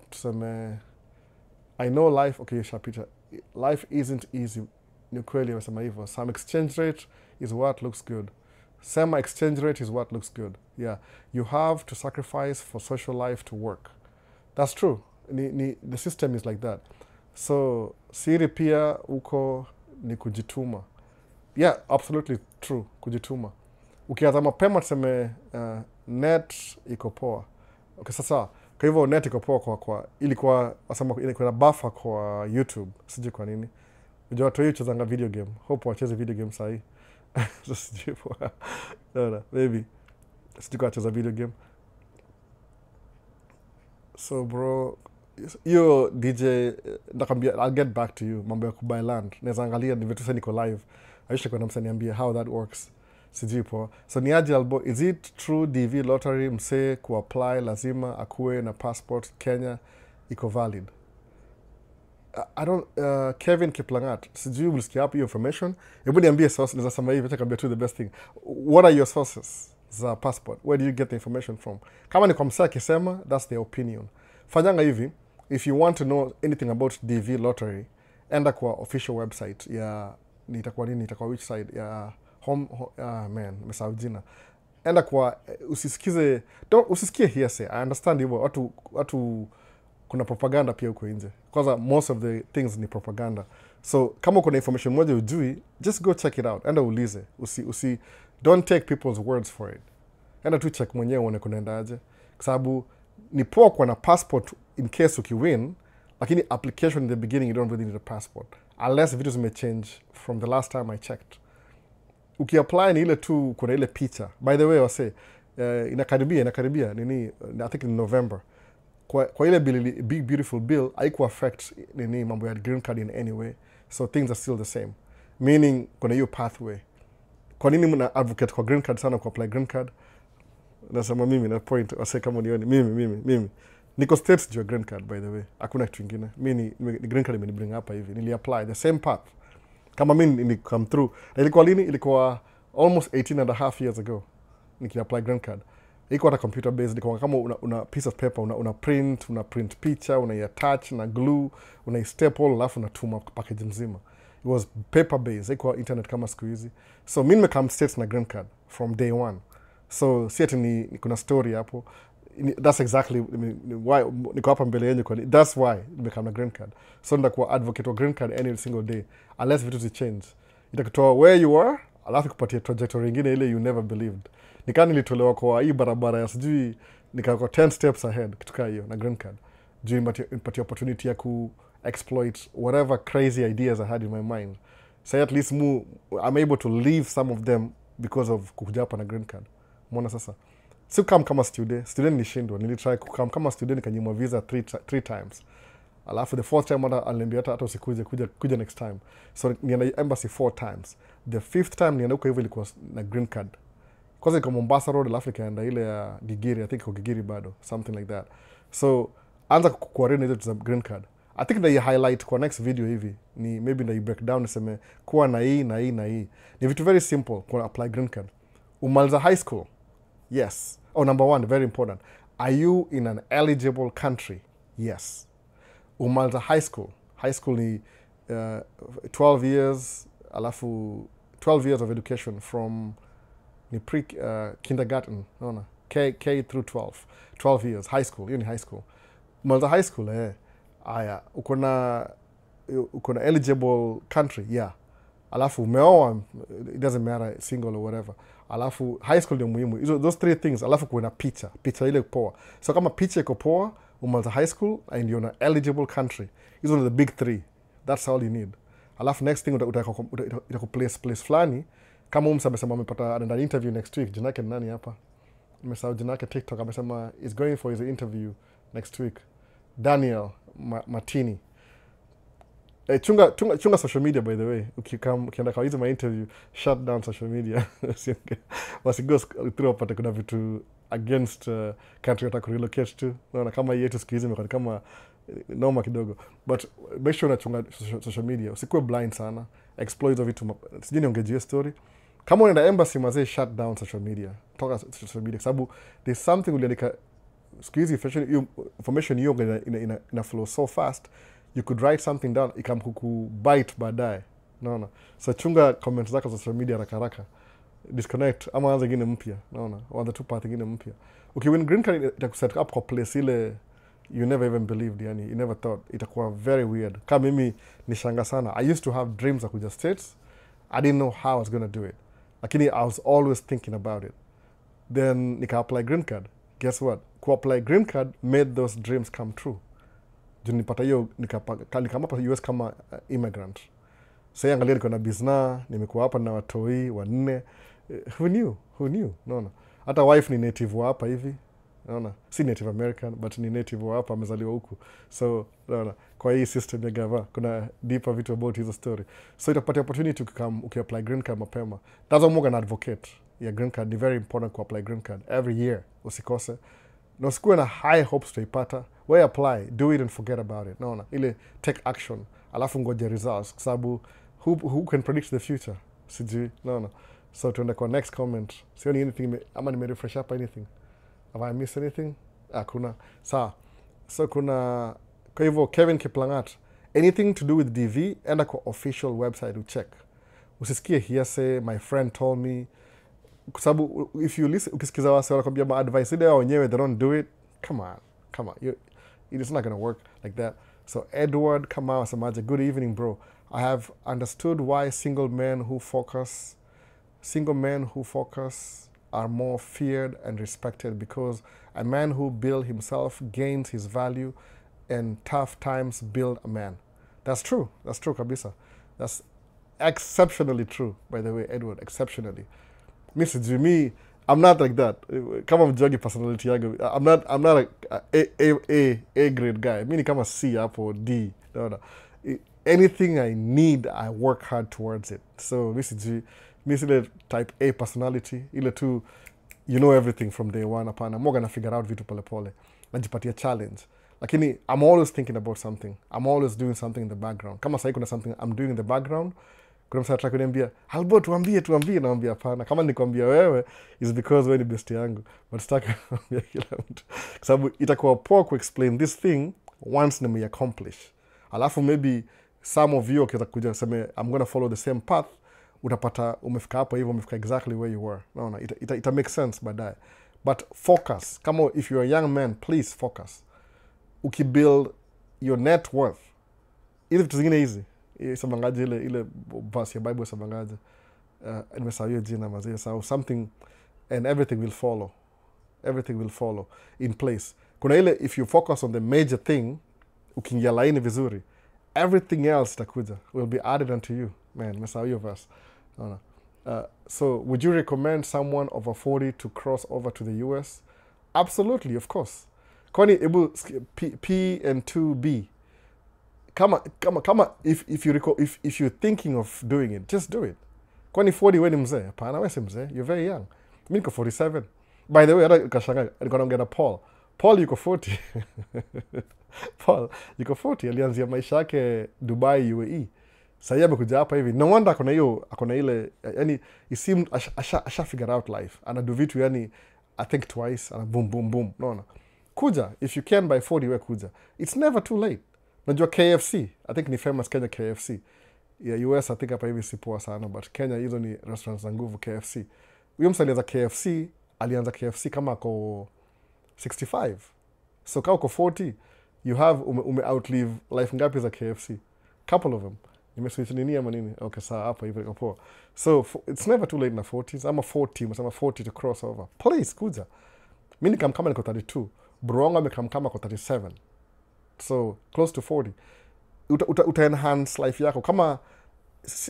Tuseme, I know life, okay, Shapita, life isn't easy. Ni kweli wamesema hivyo. Some exchange rate is what looks good. Sema exchange rate is what looks good. Yeah. You have to sacrifice for social life to work. That's true. The system is like that. So, siri pia uko ni kujituma. Yeah, absolutely true. Kujituma. Ukianza mapema tuseme net iko poa. Okay, sasa kwa hivyo net iko poa kwa ilikuwa asema ilikuwa na buffer kwa YouTube. Sijui kwa nini. Unajua watu hiyo chezanga video game. Hope wacheze video game sahi. Sijui poa. No, maybe. Sijui kwa cheza video game. So bro, yo DJ, nakambia, I'll get back to you. Mambo ya kubuy land. Naweza angalia ni vitu niko live. I wish I could niambie how that works. Sijui poa. So ni aje albo, is it true DV lottery mse kuapply lazima akuwe na passport Kenya iko valid? I don't, Kevin Kiplangat, sijui ulisikia hapo hiyo information. Hebu niambie source, naweza sema hivi, nitakambia tu the best thing. What are your sources za passport? Where do you get the information from? Kama ni kwa msee akisema, that's their opinion. Fanyanga hivi, if you want to know anything about DV lottery, enda kwa official website ya, itakuwa which side ya mesahau jina. Enda kwa, usisikie hearsay. I understand hivyo, watu kuna propaganda pia huko nje. Kwanza most of the things ni propaganda. So kama kuna information moja ujui, just go check it out. Enda ulize. Don't take people's words for it. Enda tu check mwenyewe uone kunaenda aje. Kwa sababu ni poa kuwa na passport in case ukiwin, lakini application in the beginning you don't really need a passport. Unless vitu zimechange from the last time I checked. Ukiapply ni ile tu kuna ile picha. By the way, wase, inakaribia, nini, I think in November. kwa ile bill, big beautiful bill haiku affect nini mambo ya green card in any way, so things are still the same, meaning kuna hiyo pathway. Kwa nini mna advocate kwa green card sana, kwa apply green card? Nasema mimi na point wase kama unioni mimi niko states juu ya green card, by the way, hakuna kitu kingine. Mimi ni green card imenibring hapa hivi, nili apply the same path kama mimi ni come through. Na ilikuwa lini? Ilikuwa almost 18.5 years ago niki apply green card. Iko hata computer based, kwa kama una piece of paper una print picture, una attach na glue, una staple, alafu unatuma package nzima. It was paper based, iko internet kama siku hizi. So mimi nimekam states na green card from day one. So si ati ni kuna story hapo. That's exactly why niko hapa mbele yenu, kwa that's why nimekam na green card. So ndakuwa advocate wa green card any single day unless vitu change. Itakutoa where you are, alafu kupatia trajectory nyingine ile you never believed. Nikani nilitolewa kwa hii barabara ya sijui nikako 10 steps ahead kutoka hiyo na green card. Juu nipatia opportunity ya ku exploit whatever crazy ideas I had in my mind. So at least I'm able to leave some of them because of kukuja hapa na green card. Mbona sasa? Si kama student nilishindwa. Nilitry kama student nikanyimwa visa 3 times. Alafu the fourth time aliniambia hata usikuje, kuja next time. So nienda embassy 4 times. The 5th time nienda huko hivyo ilikuwa na green card. Kwanza iko Mombasa Road, alafu ikaenda ile ya Gigiri, I think iko Gigiri bado, something like that. So anza kukuarena hizo za green card. I think that you highlight kwa next video hivi ni maybe na you break down niseme kuwa na hii. Ni vitu very simple kwa apply green card. Umaliza high school? Yes. Oh, number 1, very important. Are you in an eligible country? Yes. Umaliza high school. High school ni 12 years, alafu 12 years of education from ni kindergarten, naona K through 12 years high school. Hiyo ni high school. Umaliza high school aya uko na eligible country, yeah. Alafu umeoa, it doesn't matter, single or whatever. Alafu high school ndio muhimu. Those 3 things. Alafu kuna picha ile poa. So kama picha iko poa, umaliza high school and you're in an eligible country. These are the big 3. That's all you need. Alafu next thing place flani. Kama amesema amepata an interview next week. Jina yake nani hapa? Nimesahau jina yake TikTok. Amesema is going for his interview next week. Daniel Martini. Chunga social media, by the way. Ukienda kwa hizo my interview, shut down social media. Wasigo through apate kuna vitu against country yata relocate to. Naona kama yetu siku hizi imekuwa kama noma kidogo. But make sure unachunga social media. Usikuwe blind sana. Explore hizo vitu. Sijui niongejee story. Kama unaenda embassy mazee, shut down social media. Toka social media sababu there's something uliandika siku hizi information hiyo ina flow so fast. You could write something down, ikamkukubite baadaye. Naona. So chunga comments zako za social media haraka. Disconnect ama anza ingine mpya. Naona. Anza tu path ingine mpya. Ukiwin green card itakuset up kwa place ile you never even believed, yani you never thought. Itakuwa very weird. Kama mimi nishanga sana. I used to have dreams za kuja States. I didn't know how I was going to do it. Lakini I was always thinking about it. Then nika apply green card. Guess what? Ku-apply green card made those dreams come true. Juu nipata hiyo nikama hapa US kama immigrant. Sasa angalia niko na business, nimekuwa hapa na watoi 4. Who knew? Naona. Hata wife ni native wa hapa hivi. Naona. Si native American but ni native wa hapa, amezaliwa huku. So naona kwa hii system ya gava kuna deeper vitu about hizo story. So itapatia opportunity to come ukiapply green card mapema. That's why I'm an advocate. Yeah, green card ni very important ku apply green card every year. Usikose. Na usikuwe na high hopes to ipata. Why apply? Do it and forget about it. Naona. Ile take action. Alafu ngoje results. Kwa sababu who can predict the future? Sijui. Naona. So tuende kwa next comment. Sioni anything ama nimerefresh up anything. Have I missed anything? Kuna. Sawa. So kuna kwa hivyo Kevin Kiplangat. Anything to do with DV, enda kwa official website ucheck. Usisikie hearsay, my friend told me. Kwa sababu if you listen, ukisikiza wase wanakwambia ma advice ile wenyewe they don't do it. Come on. It's not going to work like that. So Edward Kamau Samaja, good evening, bro. I have understood why single men who focus are more feared and respected, because a man who builds himself gains his value and tough times build a man. That's true kabisa. That's exceptionally true, by the way, Edward, exceptionally. Me I'm not like that. Kama mjuagi personality yangu, I'm not a grade guy. Mimi ni kama C hapo D. No. Anything I need, I work hard towards it. So this is the type A personality. Ile tu, you know everything from day one. Hapana, I'm gonna figure out vitu pole pole. Najipatia challenge. Lakini I'm always thinking about something. I'm always doing something in the background. Kama sahi kuna something I'm doing in the background, kuna msa ataka kuniambia, Albo tuambie, naambia hapana. Kama nikwambia wewe, is because wewe ni best yangu. But sitaki kuambia kila mtu. Kwa sababu itakuwa poa ku-explain this thing once nime-accomplish. Alafu maybe some of you wakiweza kuja seme, I'm gonna follow the same path, utapata umefika hapo hivyo, umefika exactly where you were. No, ita make sense baadaye. But focus. Kama if you're a young man, please focus. Ukibuild your net worth, ile vitu zingine hizi samangaje ile verse ya Bible samangaje, nimesahau jina mazee, so something and everything will follow in place. Kuna ile if you focus on the major thing, ukiingia laini vizuri, everything else itakuja, will be added unto you. Man, nimesahau hiyo verse. So would you recommend someone over 40 to cross over to the US? Absolutely, of course. Kwani P and 2B. Kama if you're thinking of doing it, just do it. Kwani 40 wewe ni mzee? Hapana, wewe si mzee. You're very young. Mimi niko 47. By the way, hata kashangaa alikuwa anaongea na Paul. Paul yuko 40. Paul yuko 40, alianzia maisha yake Dubai, UAE. Sasa amekuja hapa hivi. No wonder akona ile, yani he seemed asha figure out life. Anadu vitu yani I think twice, ana boom boom boom. No. Kuja, if you can by 40 we kuja. It's never too late. Najua KFC, I think ni famous Kenya KFC. Yeah, US I think hapa hivi si poa sana, but Kenya hizo ni restaurants za nguvu KFC. Huyo msa alianza KFC kama ako 65. So kama uko 40, you have outlive life ngapi za KFC? Couple of them. Nimeswitch nini ama nini? Okay, sawa hapa hivi iko poa. So it's never too late na 40s. I'm a 40 to cross over. Please kuja. Mimi kama niko 32. Bronga amekamkama kwa 37. So close to 40. Uta enhance life yako. Kama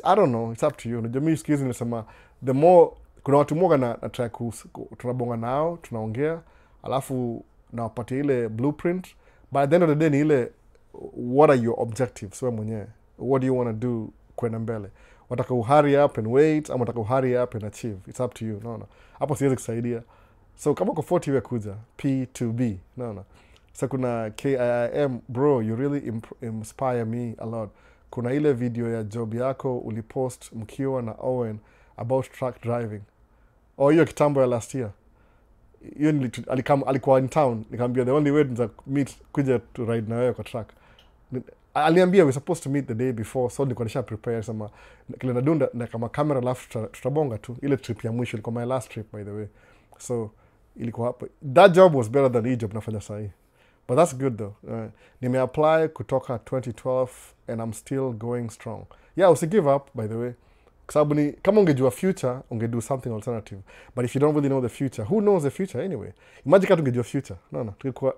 I don't know, it's up to you. Unajua mimi sikizi nimesema the more kuna watu moga na try tunabonga nao, tunaongea, alafu nawapatia ile blueprint. By the end of the day ni ile what are your objectives wewe mwenyewe? What do you want to do kwenda mbele? Wataka hurry up and wait ama wataka hurry up and achieve? It's up to you. No. Hapo siwezi kusaidia. So kama uko 40 wewe kuja P2B. No. So kuna KIM, bro, you really inspire me a lot. Kuna ile video ya job yako ulipost mkiwa na Owen about truck driving. Hiyo kitambo ya last year. Hiyo alikuwa in town, nikamwambia the only way to meet kuja to ride na wewe kwa truck. Aliambia we supposed to meet the day before, so nilikuwa nisha prepare sama kile nadunda na kama camera alafu tutabonga tu. Ile trip ya mwisho ilikuwa my last trip by the way. So ilikuwa hapo. That job was better than hii job nafanya sahi. But that's good though. Nime-apply kutoka 2012 and I'm still going strong. Yeah, usi give up by the way. Sababu kama ungejua future, ungedo something alternative. But if you don't really know the future, who knows the future anyway? Imagine kama ungejua future. No. Tukikuwa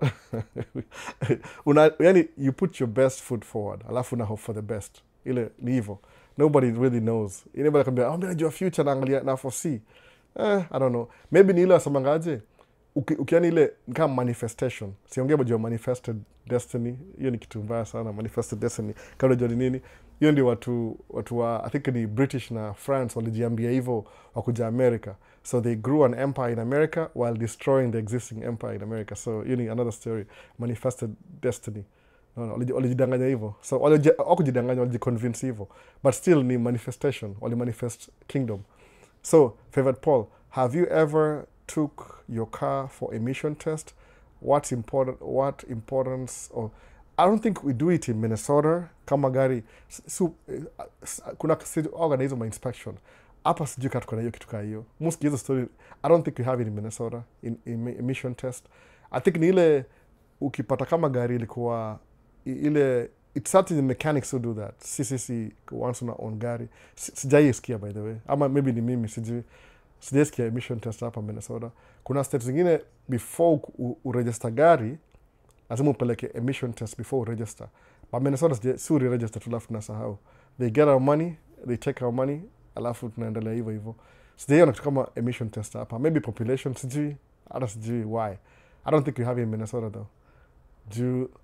yani you put your best foot forward. Alafu na hope for the best. Ile ni hivyo. Nobody really knows. Anybody can be, mimi najua future naangalia na foresee. I don't know. Maybe ni ile wasamangaje. Ukiani ile kama manifestation. Siongea bado manifested destiny. Hiyo ni kitu mbaya sana, manifested destiny. Kama unajua ni nini? Hiyo ndio watu wa I think ni British na France walijiambia hivyo wakuja America. So they grew an empire in America while destroying the existing empire in America. So you need another story, manifested destiny. No, walijidanganya hivyo. So wakujidanganya walijiconvince hivyo. But still ni manifestation, wali manifest kingdom. So, favorite Paul, have you ever took your car for emission test? What importance or I don't think we do it in Minnesota. Kama gari kuna organize my inspection. Hapa sijui kama tuko na hiyo kitu kama hiyo. Most hizo story I don't think we have it in Minnesota in emission test. I think ni ile ukipata kama gari ilikuwa ile it's certain the mechanics who do that. Sisi once una own gari. Sijaisikia by the way. Ama maybe ni mimi sijaisikia emission test hapa Minnesota. Kuna states zingine before uregister gari lazima upeleke emission test before uregister. But Minnesota suri register tu alafu tunasahau. They get our money, they take our money, alafu tunaendelea hivyo. Sijaiona kitu kama emission tester hapa. Maybe population, sijui. Hata sijui why. I don't think we have it in Minnesota though.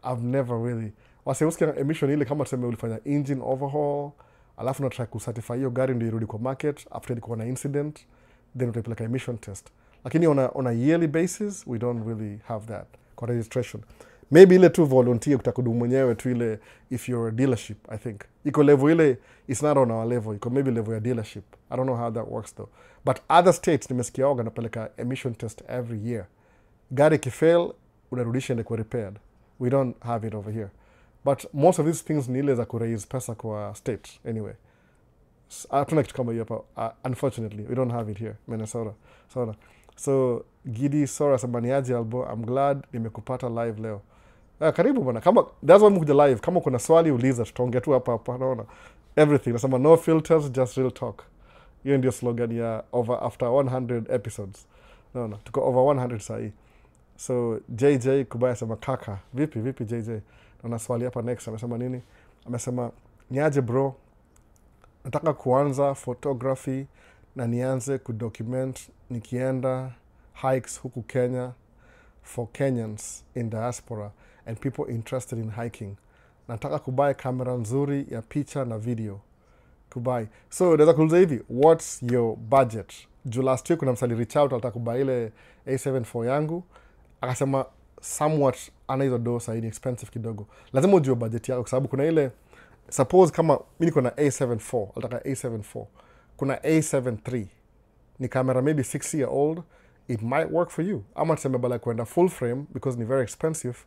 I've never really. Wasiusikia emission ile kama tuseme ulifanya engine overhaul, alafu na try kucertify hiyo gari ndio irudi kwa market after ilikuwa na incident, then utapeleka emission test. Lakini on a yearly basis, we don't really have that kwa registration. Maybe ile tu volunteer kutakudu mwenyewe tu ile if you're a dealership, I think. Iko level ile, it's not on our level. Iko maybe level ya dealership. I don't know how that works though. But other states, nimesikia oga napeleka emission test every year. Gari kifail, unarudisha ende kwa repaired. We don't have it over here. But most of these things ni ile za kuraise pesa kwa state anyway. Hatuna kitu kama hiyo hapa. Unfortunately, we don't have it here, Minnesota. So Gidi Sora Sabaniaji Albo, I'm glad nimekupata live leo. Karibu bwana. Kama that's why mkuja live. Kama kuna swali uliza, tutaongea tu hapa naona. Everything. Nasema no filters, just real talk. Hiyo ndio slogan ya after 100 episodes. Naona tuko over 100 sahi. So JJ Kubaya sema kaka. Vipi JJ? Na swali hapa next amesema nini? Amesema niaje bro? Nataka kuanza photography na nianze kudocument nikienda hikes huku Kenya for Kenyans in diaspora and people interested in hiking. Nataka kubuy kamera nzuri ya picha na video. Kubuy. So naweza kuuliza hivi, what's your budget? Juu last week kuna msali reach out alitaka kubuy ile A74 yangu. Akasema somewhat ana hizo do saidi expensive kidogo. Lazima ujue budget yako kwa sababu kuna ile, suppose kama mimi niko na A74, alitaka A74. Kuna A73. Ni camera maybe 6 year old, it might work for you. Ama tuseme bala kwenda full frame because ni very expensive.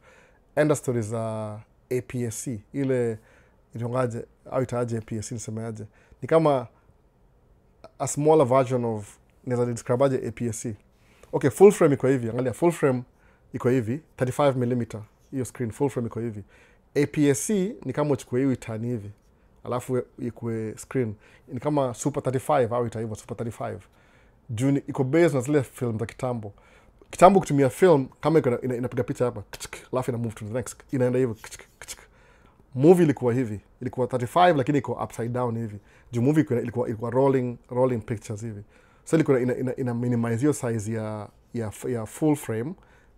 Enda stories za APS-C. Ile itongaje au itaaje APS-C nisemeaje. Ni kama a smaller version of, naweza describe aje APS-C. Okay, full frame iko hivi. Angalia full frame iko hivi, 35mm. Hiyo screen full frame iko hivi. APS-C ni kama uchukue hiyo itani hivi. Alafu ikue screen. Ni kama Super 35 au itaiva Super 35. Juu iko based na zile film za kitambo. Kitambo kutumia film kama inapiga picha hapa, alafu ina move to the next. Inaenda hivyo. Movie ilikuwa hivi. Ilikuwa 35 lakini iko upside down hivi. Juu movie ilikuwa rolling pictures hivi. So ilikuwa ina minimize hiyo size ya full frame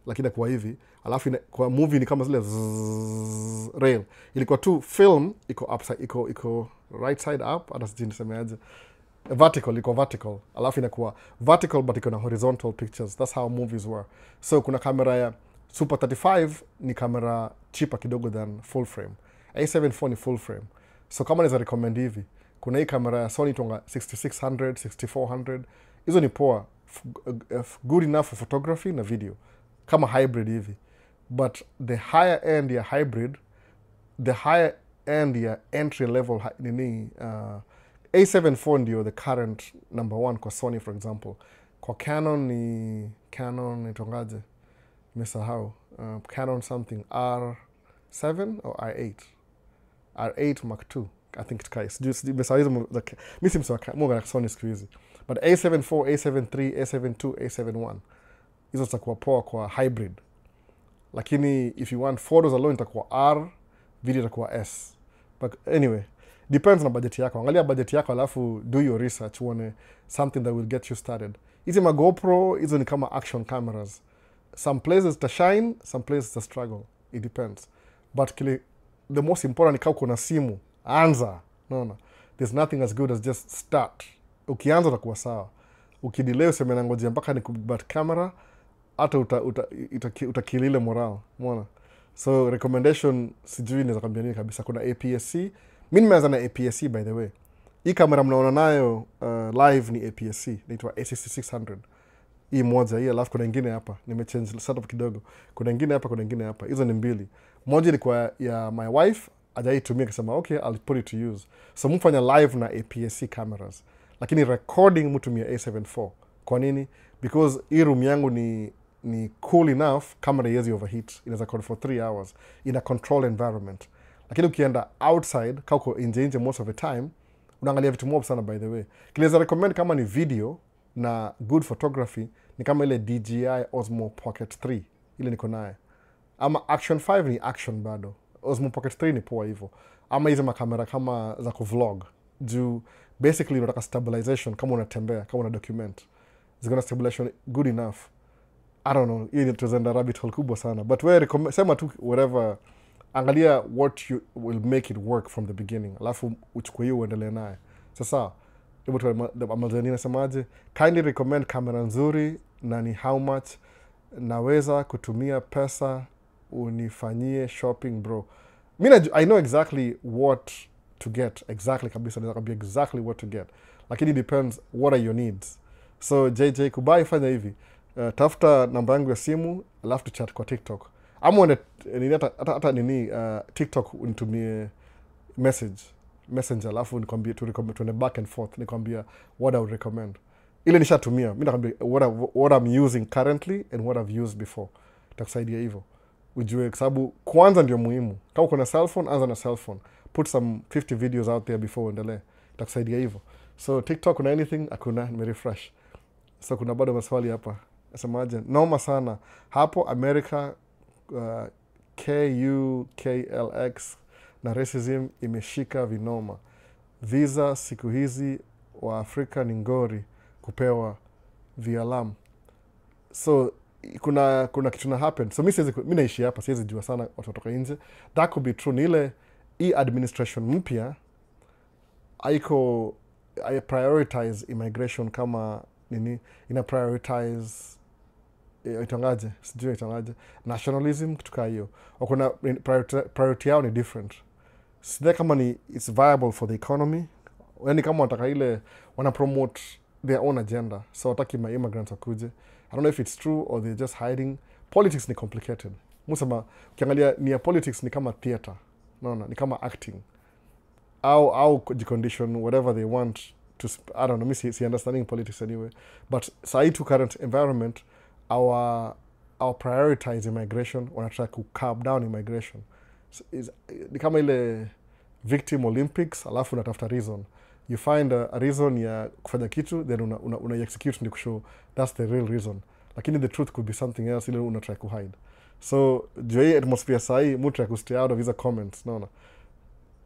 lakini kwa hivi. Alafu kwa movie ni kama zile rail. Ilikuwa tu film iko upside iko right side up, hata sijui nisemeaje. Vertical. Alafu inakuwa vertical but iko na horizontal pictures. That's how movies were. So kuna kamera ya Super 35 ni kamera cheaper kidogo than full frame. A74 ni full frame. So kama naweza recommend hivi, kuna hii kamera ya Sony tonga 6600, 6400. Hizo ni poa, good enough for photography na video. Kama hybrid hivi. But the higher end ya hybrid, the higher end ya entry level nini, A74 ndio the current number one kwa Sony for example. Kwa Canon itongaje? Nimesahau. Canon something R7 or R8. R8 Mark II. I think it's Kai. Nimesahau mimi simsema moga na Sony siku hizi. But A74, A73, A72, A71. Hizo zitakuwa poa kwa hybrid. Lakini if you want photos alone itakuwa R, video itakuwa S. But anyway, depends na budget yako. Angalia budget yako alafu do your research, uone something that will get you started. Hizi ma GoPro, hizo ni kama action cameras. Some places to shine, some places to struggle. It depends. But the most important ni kama kuna simu. Anza. No. There's nothing as good as just start. Ukianza utakuwa sawa. Ukidelay useme nangojea mpaka ni kubat camera, hata utakilile moral. Umeona? So recommendation sijui naweza kwambia nini kabisa. Kuna APS-C. Mimi nimeanza na APS-C by the way. Hii kamera mnaona nayo live ni APS-C. Inaitwa A6600. Hii moja hii, alafu kuna nyingine hapa. Nimechange setup kidogo. Kuna nyingine hapa. Hizo ni mbili. Moja ilikuwa ya my wife, ajaitumia akasema okay, I'll put it to use. So mfanya live na APS-C cameras. Lakini recording mtumia A74. Kwa nini? Because hii room yangu ni cool enough, camera haiwezi overheat. Inaweza record for 3 hours in a controlled environment. Lakini ukienda outside, kama uko nje most of the time, unaangalia vitu mob sana by the way. Kinaweza recommend kama ni video na good photography, ni kama ile DJI Osmo Pocket 3. Ile niko naye. Ama Action 5 ni action bado. Osmo Pocket 3 ni poa hivyo. Ama hizo makamera kama za kuvlog. juu basically unataka stabilization kama unatembea, kama una document. Ziko na stabilization good enough. I don't know, hii tuzaenda rabbit hole kubwa sana, but wewe sema tu whatever, angalia what you will make it work from the beginning, alafu uchukue hiyo uendelee naye. Sasa hivyo tu amazani nasemaje, kindly recommend kamera nzuri na ni how much naweza kutumia pesa unifanyie shopping bro. I know exactly what to get, exactly kabisa, naweza kwambia exactly what to get, lakini it depends what are your needs. So JJ kubai, fanya hivi, tafuta namba yangu ya simu alafu tuchat kwa TikTok, ama uende hata nini TikTok unitumie messenger alafu nikwambie tuende back and forth, nikwambia what I would recommend. Ile nishatumia mimi, nakwambia what I'm using currently and what I've used before. Itakusaidia hivyo ujue, kwa sababu kwanza ndio muhimu. Kama uko na cell phone, anza na cell phone, put some 50 videos out there before uendelee. Itakusaidia hivyo. So TikTok kuna anything? Hakuna, nimefresh. So kuna bado maswali hapa. Nasemaje? Noma sana hapo America, KUKLX na racism imeshika vinoma. Visa siku hizi wa Afrika ni ngori kupewa vialam. So kuna kitu na happen. So mimi naishi hapa, siwezi jua sana watu kutoka nje. That could be true. Ni ile administration mpya I prioritize immigration kama nini, ina prioritize itangaje, sijui itangaje, nationalism, kitu kama hiyo. Kuna priority yao ni different. Side kama ni it's viable for the economy, yani kama wataka ile wana promote their own agenda, so wataki my immigrants wakuje. I don't know if it's true or they're just hiding. Politics ni complicated. Musema ukiangalia ni politics ni kama theater, naona ni kama acting, au condition whatever they want to, I don't know, me see understanding politics anyway. But sai to current environment, our prioritize immigration, wana try to curb down immigration. So ni kama ile victim Olympics, alafu unatafuta reason. You find a reason ya kufanya kitu, then una execute ni kushow that's the real reason. Lakini the truth could be something else, ile una try to hide. So juu atmosphere sai mu try to stay out of his comments, naona.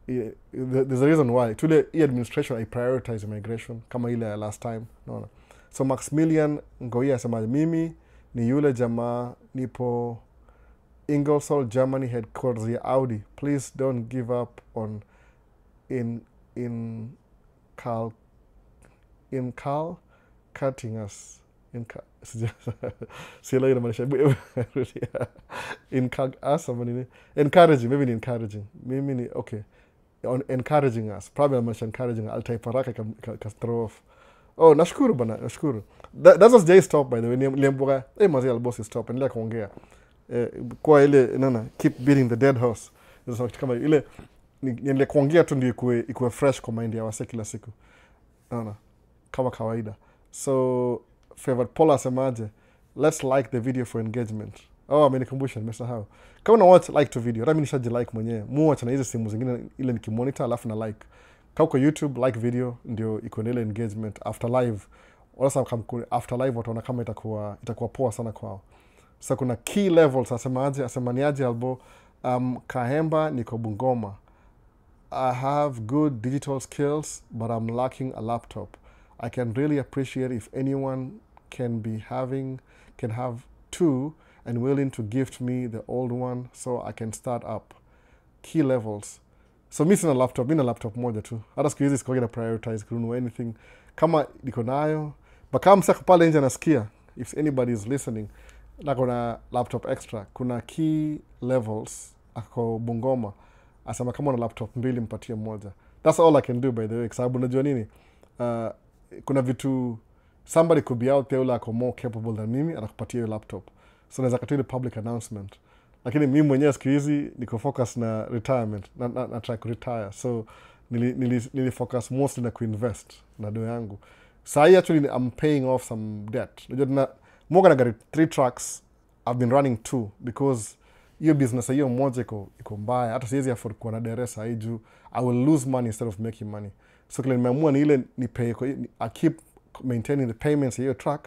There's a reason why. Today, administration I prioritize immigration kama ile last time, naona. So Maximilian Ngoia asema mimi ni yule jamaa nipo Ingersoll, Germany, headquarters ya Audi. Please don't give up on cutting us. Encouraging. Mimi ni okay. On encouraging us. Probably I'm encouraging. I'll type haraka ka throw off. Oh, nashukuru bana, nashukuru. That was Jay stop by the way. Niamboga, mazi albosi stop. Nila kuongea. Kwa ile nana keep beating the dead horse. Ndio kama ile niendelee kuongea tu ndio ikuwe fresh kwa mind ya wase kila siku. Naona kama kawaida. So favorite Paula asemaje, let's like the video for engagement. Oh, amenikumbusha, nimesahau. Kama una watch like to video, mimi nishaji like mwenyewe. Muacha na hizo simu zingine ile nikimonitor alafu na like. Kama kwa YouTube like video ndio iko ile engagement after live. Also kama after live wataona kama itakuwa poa sana kwao. Sasa kuna key levels asemaniaje albo Kahemba niko Bungoma. I have good digital skills but I'm lacking a laptop. I can really appreciate if anyone can have two and willing to gift me the old one so I can start up. Key levels. So mimi sina laptop, mimi na laptop moja tu. Hata siku hizi sikoge na prioritize kununua anything kama niko nayo. But kama msako pale nje nasikia, if anybody is listening, na kuna laptop extra, kuna key levels ako Bungoma. Asema kama una laptop mbili mpatie moja. That's all I can do by the way, kwa sababu unajua nini? Kuna vitu somebody could be out there like more capable than mimi atakupatia laptop. So naweza katoa ile public announcement. Lakini mimi mwenyewe siku hizi niko focus na retirement, na try to retire. So nili focus mostly na kuinvest na do yangu. So actually I'm paying off some debt. Unajua moga na gari 3 trucks, I've been running 2 because hiyo business hiyo moja iko mbaya. Hata siwezi afford kuwa na deresa hiju. I will lose money instead of making money. So kile nimeamua ni ile ni pay, I keep maintaining the payments hiyo truck,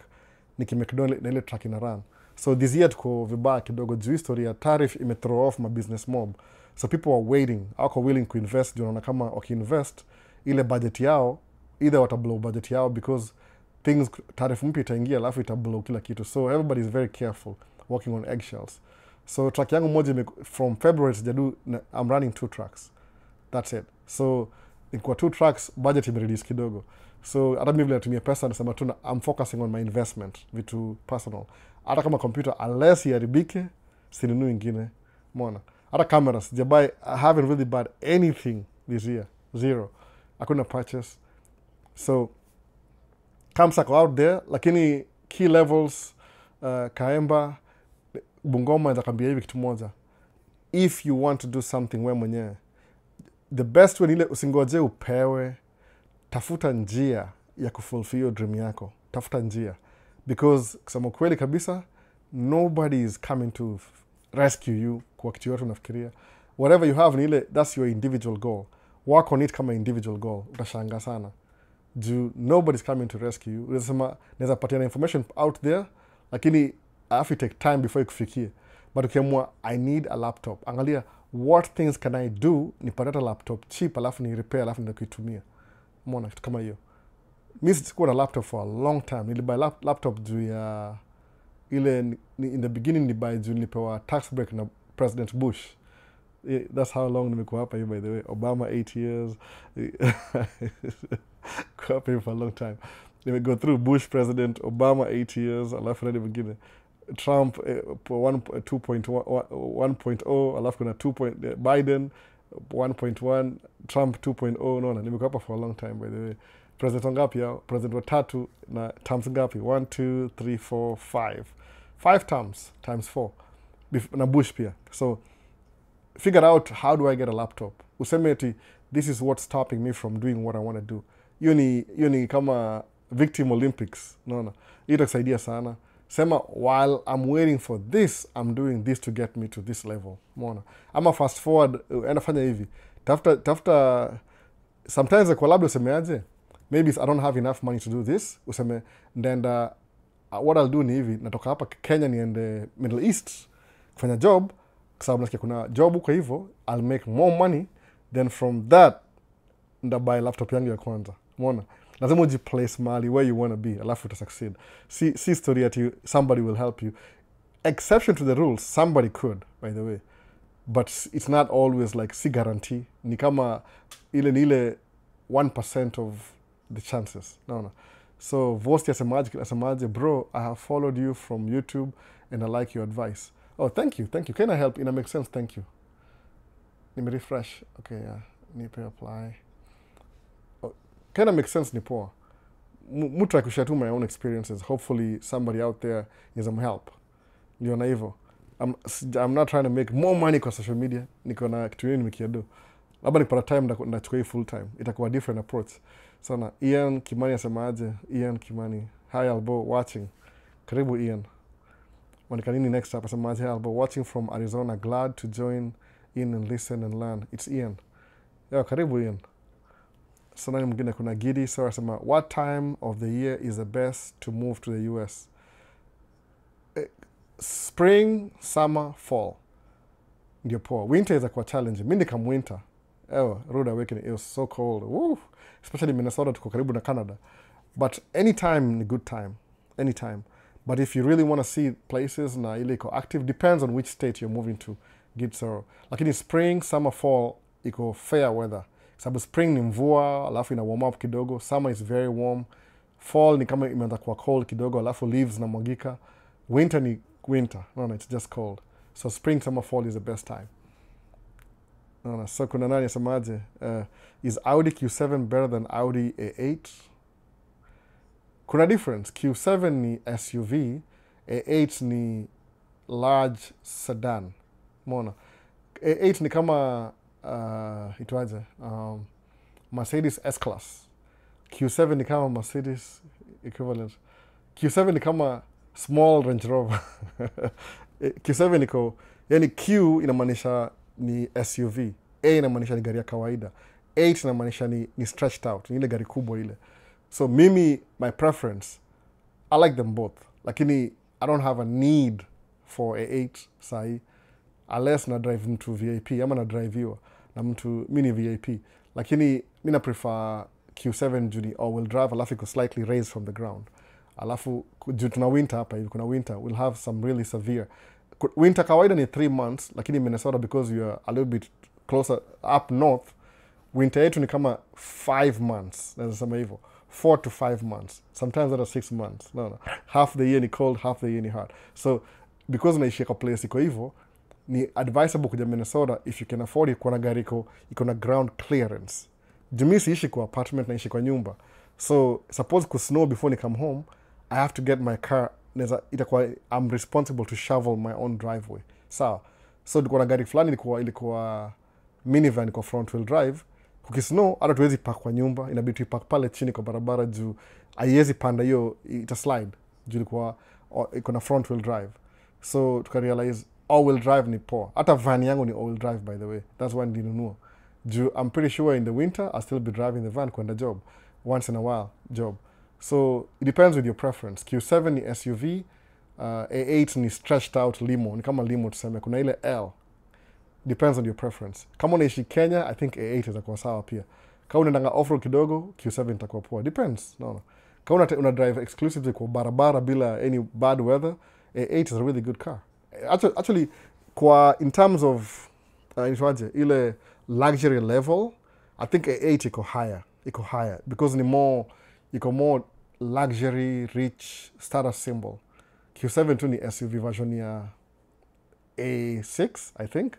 nikimake down na ile truck ina run. So this year tuko vibaya kidogo juu history ya tariff ime throw off my business mob. So people are waiting, wako willing to invest, unaona kama wakiinvest ile budget yao, either watablow budget yao because things, tarifu mpya itaingia alafu itablow kila kitu. So everybody is very careful walking on eggshells. So track yangu moja from February sijadu, I'm running 2 tracks. That's it. So kwa 2 tracks budget imereduce kidogo. So hata mimi vile natumia pesa nasema tu I'm focusing on my investment, vitu personal. Hata kama computer unless iharibike sinunui ingine. Umeona? Hata cameras sijabuy, I haven't really bought anything this year. Zero. Hakuna purchase. So Kamsa out there, lakini key levels, Kaemba, Bungoma nitakwambia hivi kitu moja. If you want to do something wewe mwenyewe, the best way ile usingoje upewe, tafuta njia ya kufulfill dream yako. Tafuta njia. Because kusema kweli kabisa, nobody is coming to rescue you kwa kitu yote unafikiria. Whatever you have ni ile, that's your individual goal. Work on it kama individual goal. Utashangaa sana. Nobody's coming to rescue you. Unasema naweza patiana information out there, lakini I have to take time before ikufikie. But ukiamua I need a laptop, angalia what things can I do nipate laptop cheap alafu ni repair alafu ndio kuitumia. Umeona kitu kama hiyo. Mimi sikuwa na laptop for a long time. Nilibuy laptop juu ya ile in the beginning nilibuy juu nilipewa tax break na President Bush. That's how long nimekuwa hapa hiyo, by the way. Obama 8 years. Kwa hapa for a long time. Go through Bush president, Obama 8 years, alafu nani mwingine. Trump 1.0, alafu kuna Biden 1.1, Trump 2.0. No, nimekuwa hapa for a long time, by the way. President ngapi yao? President watatu na terms ngapi? 1, 2, 3, 4, 5. 5 terms times 4. Na Bush pia. So figure out how do I get a laptop. Useme eti this is what's stopping me from doing what I want to do. Hiyo ni kama victim Olympics. Naona. Hiyo itakusaidia sana. Sema while I'm waiting for this, I'm doing this to get me to this level. Umeona? Ama fast forward, anafanya hivi. Tafuta sometimes kwa labda usemeaje? Maybe I don't have enough money to do this. Useme ndenda what I'll do ni hivi, natoka hapa Kenya niende Middle East kufanya job, kwa sababu nasikia kuna job huko hivyo, I'll make more money, then from that ndabuy laptop yangu ya kwanza. Umeona? Lazima ujiplace mahali where you want to be, alafu uta succeed. See story at you, somebody will help you. Exception to the rules, somebody could, by the way. But it's not always like si guarantee. Ni kama ile 1% of the chances. No. So Vosti asemaje, bro, I have followed you from YouTube and I like your advice. Oh, thank you. Can I help? It makes sense, thank you. Let me refresh. Okay, yeah. Nipe apply. Oh, kind of makes sense ni poa. Mutu akushare tu my own experiences. Hopefully somebody out there is some help. Liona hivyo. I'm not trying to make more money kwa social media. Niko na kitu yenu nimekiado. Labda nikipata time ndachukua hii full time. Itakuwa different approach. Sana Ian Kimani asemaje? Ian Kimani. Hi Albo, watching. Karibu Ian. Wanikanini next up asemaje? Hi Albo, watching from Arizona. Glad to join in and listen and learn. It's Ian. Yeah, karibu Ian. Sana mwingine kuna Gidi. So asema, what time of the year is the best to move to the US? Spring, summer, fall. Ndio poa. Winter is a challenge. Mimi nikam winter. Rude awakening. It was so cold. Woo! Especially Minnesota, tuko karibu na Canada. But anytime ni good time. Anytime. But if you really want to see places na ile iko active, depends on which state you're moving to. Gitsoro. Lakini spring, summer, fall iko fair weather. Sababu spring ni mvua, alafu ina warm up kidogo. Summer is very warm. Fall ni kama imeanza kuwa cold kidogo, alafu leaves na mwagika. Winter ni winter. No, it's just cold. So spring, summer, fall is the best time. No. So kuna nani asemaje? Is Audi Q7 better than Audi A8? Kuna difference. Q7 ni SUV, A8 ni large sedan. Mona. A8 ni kama itwaje? Mercedes S-Class. Q7 ni kama Mercedes equivalent. Q7 ni kama small Range Rover. Q7 niko, yani Q inamaanisha ni SUV. A inamaanisha ni gari ya kawaida. 8 inamaanisha ni stretched out. Ni ile gari kubwa ile. So mimi, my preference, I like them both. Lakini I don't have a need for A8 sahi. Unless na drive mtu VIP. Ama na drive hiyo. Na mtu mini VIP. Lakini mi na prefer Q7 juu ni all-wheel drive, alafu iko slightly raised from the ground. Alafu juu tuna winter hapa hivi, kuna winter, we'll have some really severe winter. Kawaida ni 3 months, lakini Minnesota because you are a little bit closer up north, winter yetu ni kama 5 months, naweza sema hivyo, 4 to 5 months, sometimes that are 6 months. No. Half the year ni cold, half the year ni hot. So because naishi kwa place iko hivyo, ni advisable kuja Minnesota if you can afford it, kuna gari iko na ground clearance. Jumi siishi kwa apartment, naishi kwa nyumba. So suppose ku snow before ni come home, I have to get my car, itakuwa I'm responsible to shovel my own driveway. Sawa. So kuna gari fulani ilikuwa minivan kwa front wheel drive. Kukisnow hata tuwezi park kwa nyumba, inabidi tuipark pale chini kwa barabara juu haiwezi panda hiyo, ita slide juu ilikuwa iko na front wheel drive. So tukarealize all wheel drive ni poa. Hata van yangu ni all wheel drive, by the way. That's why nilinunua. I'm pretty sure in the winter I'll still be driving the van kwenda job once in a while job. So it depends with your preference. Q7 ni SUV, A8 ni stretched out limo, ni kama limo tuseme, kuna ile L. Depends on your preference. Kama unaishi Kenya, I think A8 itakuwa sawa pia. Kama unaendanga off-road kidogo, Q7 itakuwa poa. Depends. No. Kama una drive exclusively kwa barabara bila any bad weather, A8 is a really good car. Actually in terms of ile luxury level, I think A8 iko higher because iko more luxury, rich, status symbol. Q7 tu ni SUV version ya A6, I think.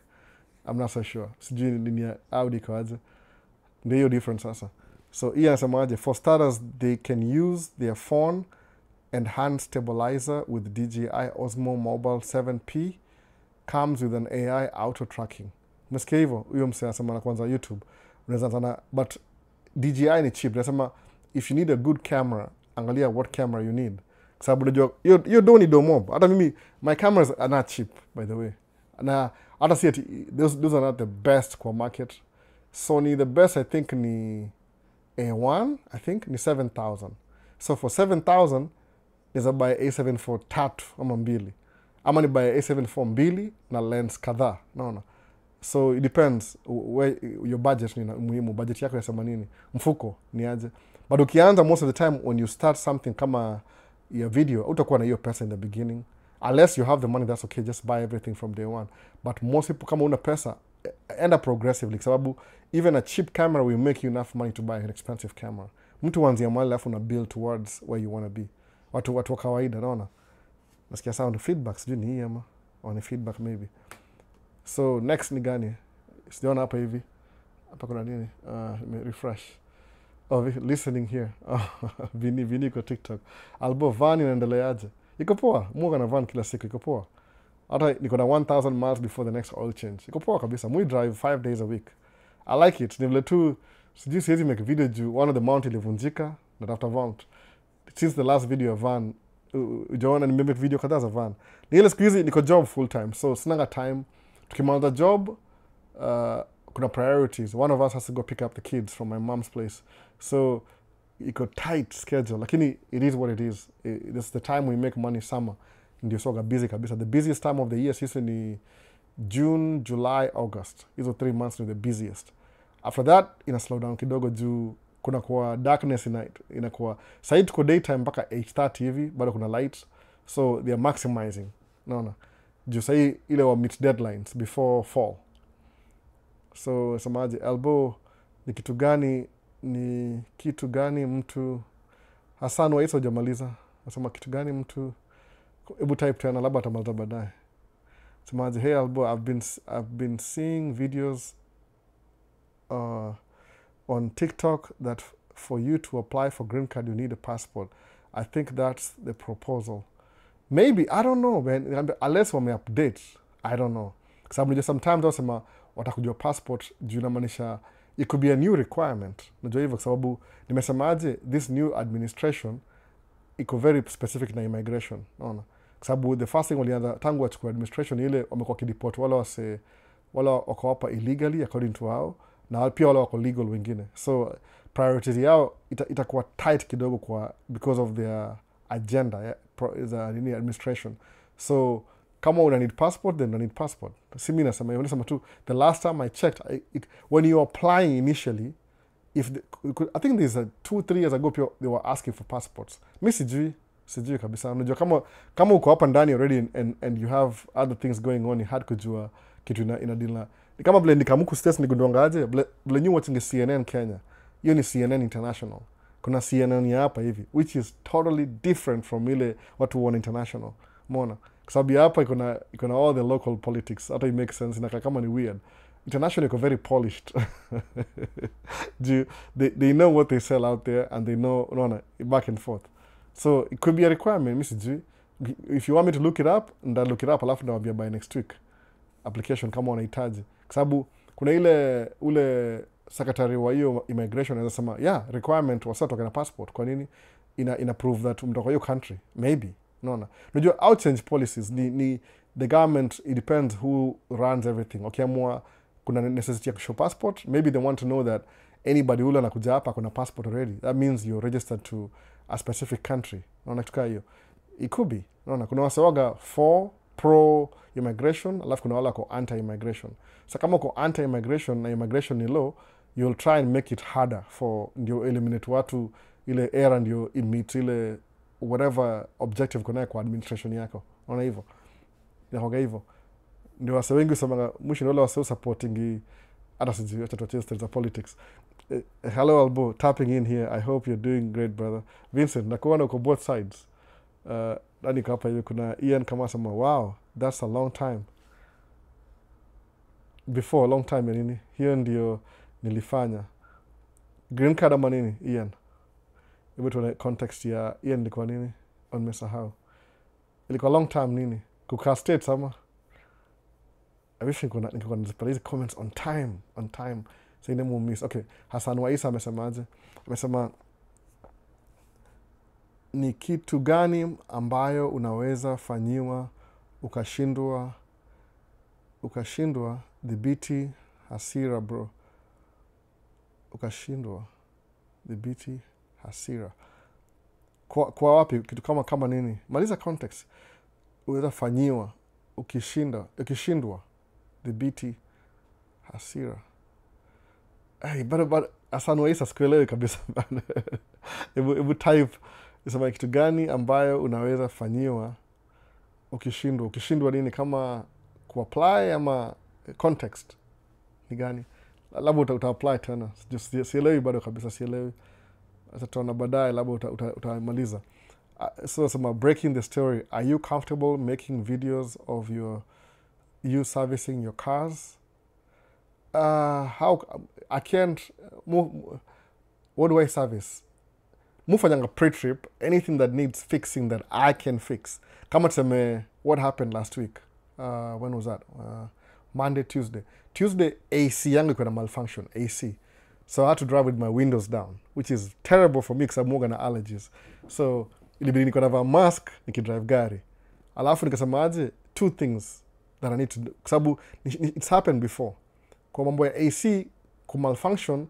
I'm not so sure. Sijui ni ya Audi kwa aje. Ndio hiyo difference sasa. So hii anasemaje, for starters they can use their phone and hand stabilizer with DJI Osmo Mobile 7P, comes with an AI auto tracking. Mesikia hivyo? Huyo msee anasema na kwanza YouTube. Unaweza sana, but DJI ni cheap. Anasema if you need a good camera, angalia what camera you need. Kwa sababu unajua you don't need mob. Hata mimi my cameras are not cheap, by the way. Na hata si those are not the best kwa market. Sony the best I think ni A1, I think ni 7,000. So for 7,000 is a buy A7 IV tatu ama mbili. Ama ni buy A7 IV mbili na lens kadhaa. Naona. So it depends where your budget ni muhimu. Budget yako yasema nini? Mfuko ni aje. But ukianza most of the time when you start something kama your video, utakuwa na hiyo pesa in the beginning. Unless you have the money, that's okay. Just buy everything from day one. But most people kama una pesa, end up progressively. Kwa sababu even a cheap camera will make you enough money to buy an expensive camera. Mtu wanzia mahali alafu una build towards where you want to be. Watu wa kawaida, naona. Nasikia sound feedback, sijui ni hii ama. Or ni feedback maybe. So next ni gani? Sijaona hapa hivi. Hapa kuna nini? Refresh. Oh, listening here. Vini kwa TikTok. Albo van inaendeleaje? Iko poa. Muga na van kila siku iko poa. Hata niko na 1,000 miles before the next oil change. Iko poa kabisa. We drive 5 days a week. I like it. Ni vile tu sijui siwezi make video juu one of the mount ilivunjika na tafuta mount. Since the last video ya van, ujaona nimemake video kadhaa za van. Ni ile siku hizi niko job full time. So sinanga time. Tukimaliza job, kuna priorities. One of us has to go pick up the kids from my mom's place. So iko tight schedule. Lakini it is what it is. This is the time we make money, summer. Ndio soga busy kabisa. The busiest time of the year sisi ni June, July, August. Hizo 3 months ni the busiest. After that, ina slow down kidogo juu kuna kwa darkness inakuwa. Sasa tuko daytime mpaka 8:30 hivi, bado kuna light. So they are maximizing. Naona. Juu sasa ile wa meet deadlines before fall. So samaje, elbow ni kitu gani mtu Hassan wa Isa hujamaliza. Nasema kitu gani mtu, hebu type tena labda atamaliza baadaye. Samaje, hey elbow, I've been seeing videos on TikTok that for you to apply for green card you need a passport. I think that's the proposal. Maybe, I don't know, man. Unless wame update, I don't know. Kwa sababu sometimes wasema watakujua passport juu inamaanisha it could be a new requirement. Najua hivyo kwa sababu nimesemaje, this new administration iko very specific na immigration. Naona. Kwa sababu the first thing walianza tangu wachukua administration ile wamekuwa kideport wala wako hapa illegally according to hao na pia wala wako legal wengine. So priority yao itakuwa tight kidogo kwa because of their agenda is administration. So kama una need passport, then you need passport. Si mimi nasema tu the last time I checked when you are applying initially if I think there's 2-3 years ago they were asking for passports. Mi sijui kabisa. Unajua kama uko hapa ndani already and you have other things going on, you had kujua kitu ina deal na. Ni kama vile nikamuku states nigundongaje vile new watching CNN Kenya. Hiyo ni CNN International. Kuna CNN ya hapa hivi, which is totally different from ile watu wana international. Umeona? Kwa sababu ya hapa iko all the local politics. Hata it makes sense, inakaa kama ni weird. International iko very polished. They know what they sell out there and they know back and forth. So it could be a requirement, Mr. G. If you want me to look it up, nda look it up, alafu nawambia by next week. Application kama unahitaji. Kwa sababu kuna ule secretary wa hiyo immigration anaweza sema, yeah, requirement wasatoka na passport. Kwa nini? Ina prove that umetoka hiyo country. Maybe. Unaona. Unajua out change policies ni the government, it depends who runs everything. Ukiamua kuna necessity ya show passport, maybe they want to know that anybody ule anakuja hapa kuna passport already. That means you're registered to a specific country. Unaona kitu hiyo. It could be. Unaona kuna wasewaga for pro immigration, alafu kuna wala ko anti immigration. So kama uko anti immigration na immigration ni low, you'll try and make it harder for ndio eliminate watu ile era ndio meet ile whatever objective kuna kwa administration yako. Unaona hivyo. Inahoga hivyo. Ndio wase wengi usemaga mwisho wale wase supporting hata sijui hata tuacheze za politics. Hello Albo, tapping in here. I hope you're doing great, brother. Vincent, nakuona uko both sides. Nani hapa hivi kuna Ian kama sema, wow, that's a long time. Before a long time ya nini? Hiyo ndio nilifanya. Green card ama nini, Ian? Hebu tuone context ya Ian ilikuwa nini? Nimesahau. Ilikuwa long time nini? Kukaa States ama? I wish ningekuwa nazipata comments on time. Saying them will miss. Okay, Hassan Waisa amesemaje? Amesema ni kitu gani ambayo unaweza fanyiwa ukashindwa dhibiti hasira bro. Ukashindwa dhibiti hasira. Kwa wapi? Kitu kama nini? Maliza context. Unaweza fanyiwa ukishindwa dhibiti hasira. Hey, but Hassan Waisa sikuelewi kabisa bana. Ebu type isema kitu gani ambayo unaweza fanyiwa ukishindwa nini, kama kuapply ama context ni gani? Labda uta-apply tena. Sielewi bado kabisa, sielewi. Sasa tuona baadaye labda utamaliza. So sema breaking the story. Are you comfortable making videos of you servicing your cars? How I can't what do I service? Mufanyanga pre-trip, anything that needs fixing that I can fix. Kama tuseme what happened last week. When was that? Monday, Tuesday AC yangu iko na malfunction, AC. So I had to drive with my windows down, which is terrible for me because I'm more na allergies. So ilibidi niko na mask nikidrive gari. Alafu nikasema aje, two things that I need to do. Kwa sababu it's happened before. Kwa mambo ya AC kumalfunction,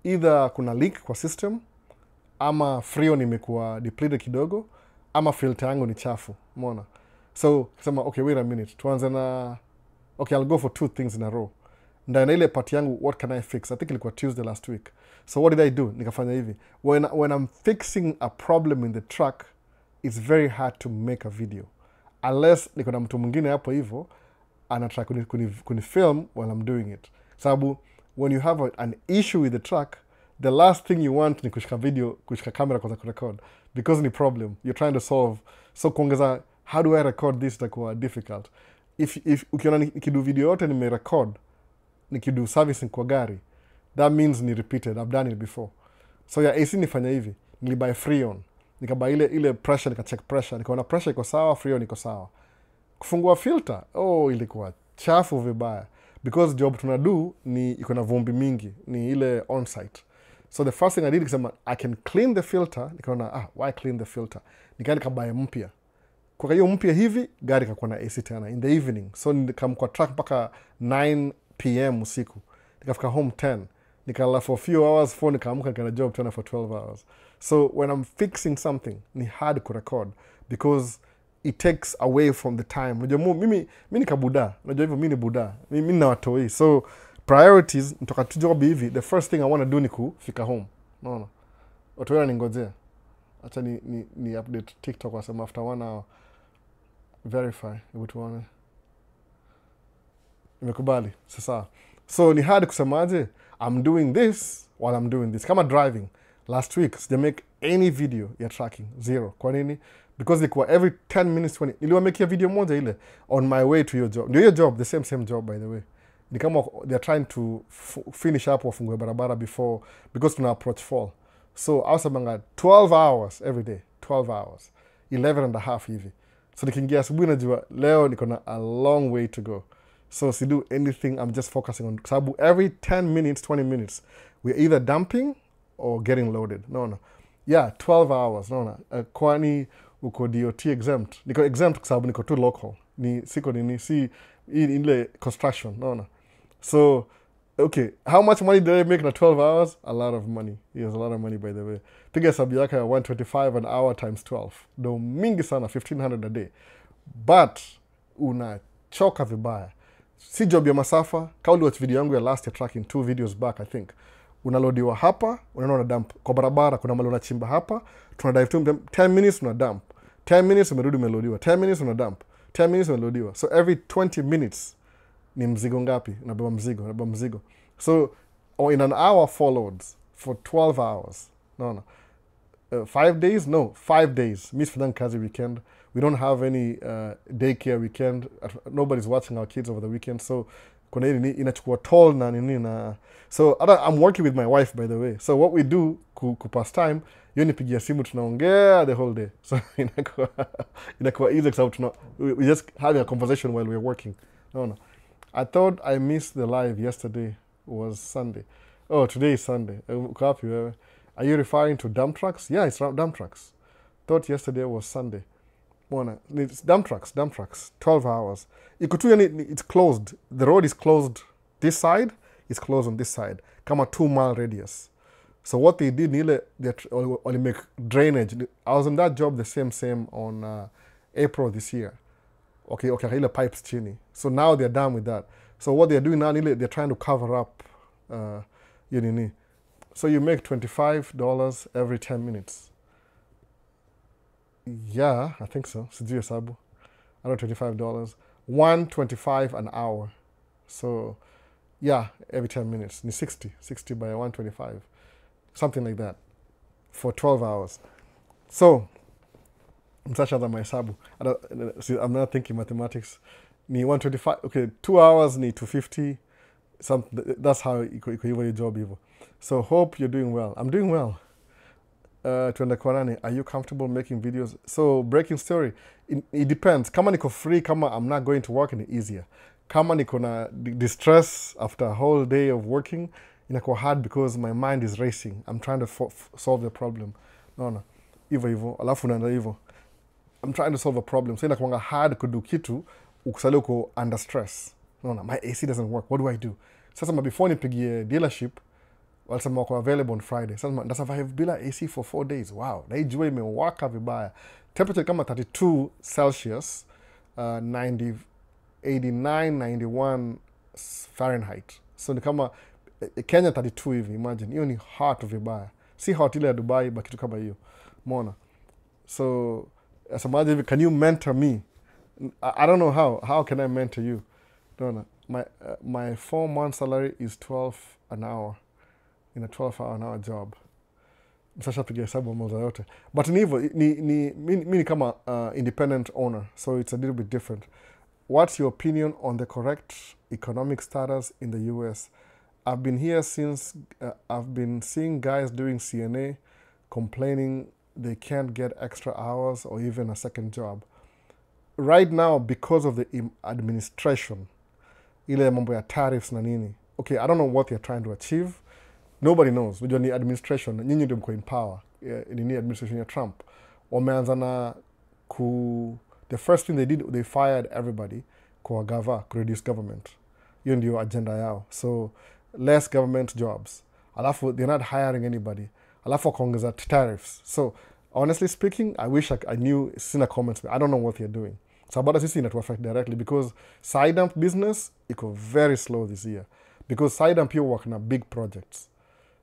either kuna leak kwa system, ama freon imekuwa depleted kidogo, ama filter yangu ni chafu. Umeona? So kasema okay, wait a minute, tuanze na okay, I'll go for two things in a row. Ndani ile part yangu, what can I fix? I think ilikuwa Tuesday last week. So what did I do? Nikafanya hivi. When I'm fixing a problem in the truck, it's very hard to make a video. Unless niko na mtu mwingine hapo hivyo anataka kunifilm while I'm doing it. Sababu when you have an issue with the truck, the last thing you want ni kushika camera kwa kurecord, because ni problem you're trying to solve. So kuongeza how do I record this itakuwa difficult. If ukiona nikidu video yote nimerecord nikidu servicing kwa gari, that means ni repeated, I've done it before. So ya AC nifanya hivi, nilibuy freon, nikabuy ile pressure, nikacheck pressure, nikaona pressure iko sawa, freon iko sawa. Kufungua filter, ilikuwa chafu vibaya, because job tunadu ni iko na vumbi mingi, ni ile on site. So the first thing I did is I can clean the filter. Nikaona why clean the filter? Nikabuy mpya. Kwa hiyo mpya hivi gari kakuwa na AC tena in the evening. So nikamkwa truck mpaka 9 PM usiku. Nikafika home 10. Nikalala for a few hours, phone nikaamka nikana job tena for 12 hours. So when I'm fixing something, ni hard to record because it takes away from the time. Unajua mimi nikabuda. Unajua hivyo mimi ni buda. Mimi na watoi. So priorities, nitoka tu job hivi, the first thing I want to do ni kufika home. Naona. Watu wana ningojea. Acha ni update TikTok wasema after 1 hour verify hebu tuone. Imekubali. Sasa. So ni hard kusemaje? I'm doing this while I'm doing this. Kama driving. Last week, sija make any video ya tracking. 0. Kwa nini? Because ilikuwa every 10 minutes, niliwamekia video moja ile on my way to your job. Ndio your job, the same job by the way. Ni kama they're trying to finish up wafungue barabara because tuna approach fall. So I was about 12 hours every day. 12 hours. 11 and a half hivi. So nikiingia asubuhi najua leo niko na a long way to go. So si do anything, I'm just focusing on sababu every 10 minutes, 20 minutes, we're either dumping or getting loaded. No. Yeah, 12 hours. No. Kwani uko DOT exempt. Niko exempt kwa sababu niko too local. Si ile construction. No. So, okay, how much money did I make in 12 hours? A lot of money. Yes, a lot of money by the way. Piga hesabu yake ya 125 an hour times 12. Do mingi sana, 1,500 a day. But, unachoka vibaya. Si job ya masafa. Kauli watch video yangu ya last year tracking 2 videos back, I think. Unalodiwa hapa, unaona dump. Kwa barabara, kuna mahali unachimba hapa. Tunadive to 10 minutes, unadump. 10 minutes, umerudi umelodiwa. 10 minutes, unadump. 10 minutes, umelodiwa. So, every 20 minutes, ni mzigo ngapi? Unabeba mzigo. So, in an hour 4 loads for 12 hours. No. 5 days? No, 5 days. Miss Fidan Kazi weekend. We don't have any daycare weekend. Nobody's watching our kids over the weekend. So, kuna inachukua toll na nini. So, I'm working with my wife, by the way. So, what we do, pass time, yun nipigia simu tunaongea the whole day. So, inakuwa easy sababu we just having a conversation while we're working. No. I thought I missed the live yesterday. Was Sunday. Oh, today is Sunday. Are you referring to dump trucks? Yeah, it's dump trucks. Thought yesterday was Sunday. It's dump trucks. 12 hours. It's closed. The road is closed this side. It's closed on this side. Come a 2-mile radius. So what they did, they only make drainage. I was on that job the same on April this year. Okay, ile pipes chini. So now they're done with that. So what they're doing now, they're trying to cover up So you make $25 every 10 minutes. Yeah, I think so. Sijui hesabu. I know $25. $125 an hour. So yeah, every 10 minutes. Ni 60 by 125. Something like that. For 12 hours. So msasha za mahesabu. I'm not thinking mathematics. Ni 125. Okay, 2 hours ni 250. That's how iko hivyo your job hivyo. So hope you're doing well. I'm doing well. Tuende kwa nani? Are you comfortable making videos? So breaking story. It depends. Kama niko free, kama I'm not going to work, ni easier. Kama niko na distress after a whole day of working, inakuwa hard because my mind is racing. I'm trying to solve the problem. No. Hivyo. Alafu naenda hivyo. I'm trying to solve a problem. So inakuanga hard kudu kitu ukisali uko under stress. No, my AC doesn't work. What do I do? Sasa before nipigie dealership, walisema wako available on Friday. Sasa ndasurvive bila AC for 4 days. Wow. Na hii jua imewaka vibaya. Temperature kama 32 Celsius, 89, 91 Fahrenheit. So ni kama Kenya 32 hivi, imagine. Hiyo ni hot vibaya. Si hot ile ya Dubai, but kitu kama hiyo. Mona. So, as a mother, can you mentor me? I don't know how. How can I mentor you? No. My 4-month salary is 12 an hour in a 12-hour an hour job. Msasha pigia hesabu mauza yote. But ni hivyo, ni kama independent owner, so it's a little bit different. What's your opinion on the correct economic status in the US? I've been here since, I've been seeing guys doing CNA complaining they can't get extra hours or even a second job. Right now, because of the administration, ile mambo ya tariffs na nini. Okay, I don't know what they're trying to achieve. Nobody knows. Unajua ni administration, nyinyi ndio mko in power. Ni administration ya Trump. Wameanza na the first thing they did, they fired everybody kwa reduce government. Hiyo ndio agenda yao. So, less government jobs. Alafu, they're not hiring anybody. Alafu wakaongeza tariffs. So, honestly speaking, I wish I knew, sina comments. I don't know what they're doing. So, about sisi inatu affect directly because side dump business iko very slow this year. because side pia work na big projects,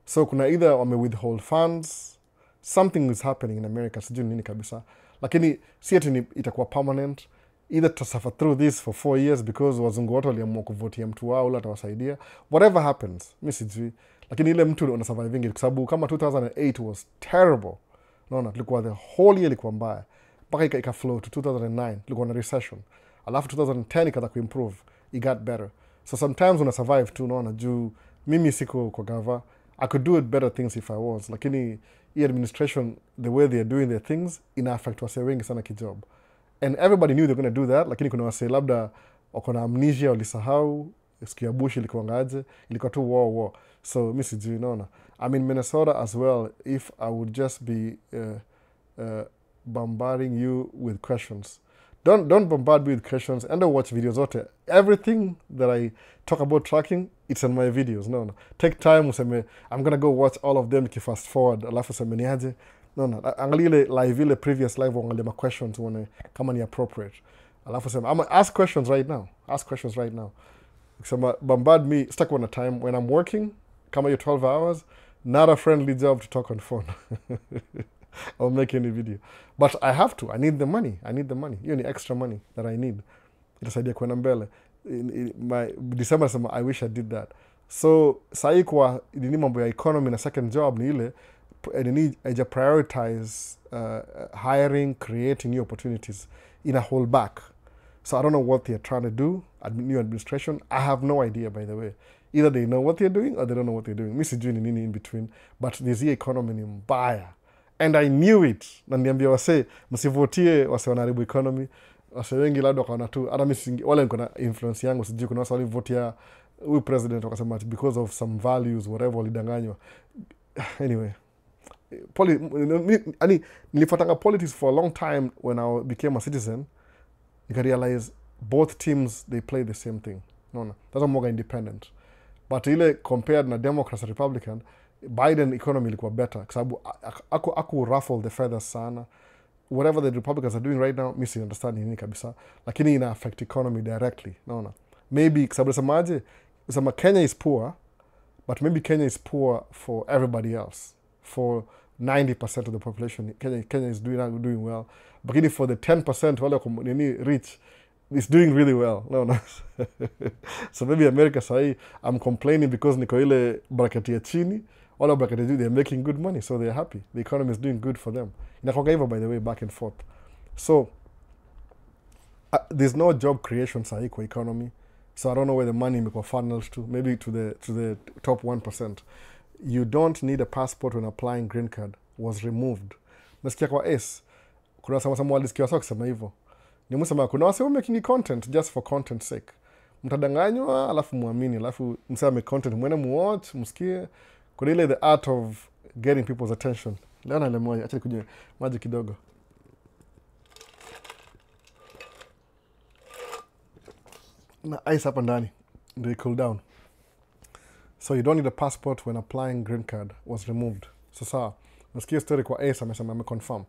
so kuna either wame withhold funds, something is happening in America, sijui nini kabisa, lakini si ati itakuwa permanent. Either tutasuffer through this for 4 years because wazungu wote waliamua kuvotia mtu wao ule atawasaidia, whatever happens, mi sijui, lakini ile mtu una surviving, kwa sababu kama 2008 was terrible, naona tulikuwa the whole year ilikuwa mbaya mpaka ika flow to 2009, tulikuwa na recession, alafu 2010 ikaanza kuimprove, it got better. So sometimes una survive tu, naona juu mimi siko kwa gava, I could do it better things if I was, lakini hii administration, the way they are doing their things, ina affect wase wengi sana kijob, and everybody knew they're going to do that, lakini kuna wase labda wako na amnesia, walisahau siku ya Bush ilikuwa ngaje, ilikuwa tu war. So mi sijui, naona I'm in Minnesota as well. If I would just be bombarding you with questions, don't bombard me with questions, and don't watch videos zote. Everything that I talk about tracking, it's in my videos. No, take time, useme I'm gonna go watch all of them, fast forward, alafu useme niaje. No, angalia ile live, ile previous live, angalia ma questions uone kama ni appropriate, alafu useme I'm ask questions right now. Ukisema bombard me, stuck on a time when I'm working, kama you're 12 hours, not a friendly job to talk on phone or make any video. But I have to. I need the money. Hiyo ni extra money that I need. Itasaidia kwenda mbele. My December sema, I wish I did that. So sahi kwa ni mambo ya economy na second job ni ile, I prioritize hiring, creating new opportunities in a whole back. So I don't know what they're trying to do, new administration. I have no idea, by the way. Either they know what they're doing or they don't know what they're doing. Mi sijui ni nini in between. But this economy ni mbaya. And I knew it. Na niambia wase, msivotie wase wanaribu economy. Wase wengi labda wakaona tu, hata mimi wale niko na influence yangu, sijui kuna wase walivotia huyu president wakasema because of some values, whatever, walidanganywa. Anyway, nilifuatanga politics for a long time. When I became a citizen, you can realize both teams, they play the same thing. No, that's more independent. But ile compared na Democrats and Republican, Biden economy ilikuwa better kwa sababu aku ruffle the feathers sana. Whatever the Republicans are doing right now, mi si understand nini kabisa, lakini ina affect economy directly. Naona maybe kwa sababu sema Kenya is poor, but maybe Kenya is poor for everybody else. For 90% of the population, Kenya is doing well. But for the 10% wale rich, it's doing really well. No. So maybe America sahi, I'm complaining because niko ile bracket ya chini, all of bracket they're making good money, so they're happy. The economy is doing good for them. Inakwanga hivyo, by the way, back and forth. So there's no job creation sahi kwa economy. So I don't know where the money imekuwa funnels to. Maybe to the top 1%. You don't need a passport when applying green card was removed. Nasikia kwa S, kuna sama walisikia wasa kusema hivyo. Ni msema kuna wase making content just for content sake. Mtadanganywa alafu muamini, alafu msema content mwene muwatch, msikie. Kuna ile the art of getting people's attention. Leo na ile moja, acha nikunywe maji kidogo. Na ice hapa ndani ndio cool down. So you don't need a passport when applying green card was removed. Sasa nasikia story kwa Ace amesema ameconfirm.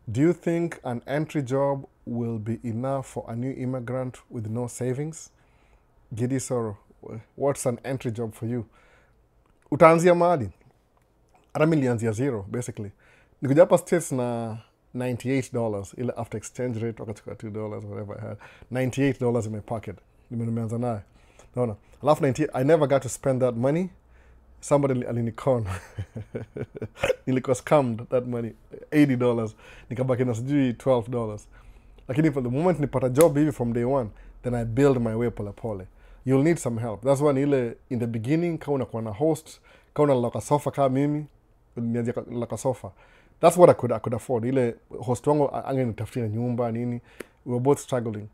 Do you think an entry job will be enough for a new immigrant with no savings? Gidi Soro, what's an entry job for you? Utaanzia mahali? Hata mimi nilianzia zero basically. Nikuja hapa States na $98 ile after exchange rate wakachukua $2 whatever I had. $98 in my pocket. Nimeanza naye. Naona. Alafu 90, I never got to spend that money. Somebody alinicon. Nilikuwa scammed that money. $80. Nikabaki na sijui $12. Lakini for the moment nipata job hivi from day one, then I build my way pole pole. You'll need some help. That's why ile in the beginning kama unakuwa na host, kama unalala sofa kama mimi, nianze kulala sofa. That's what I could afford. Ile host wangu angenitafutia nyumba nini. We were both struggling.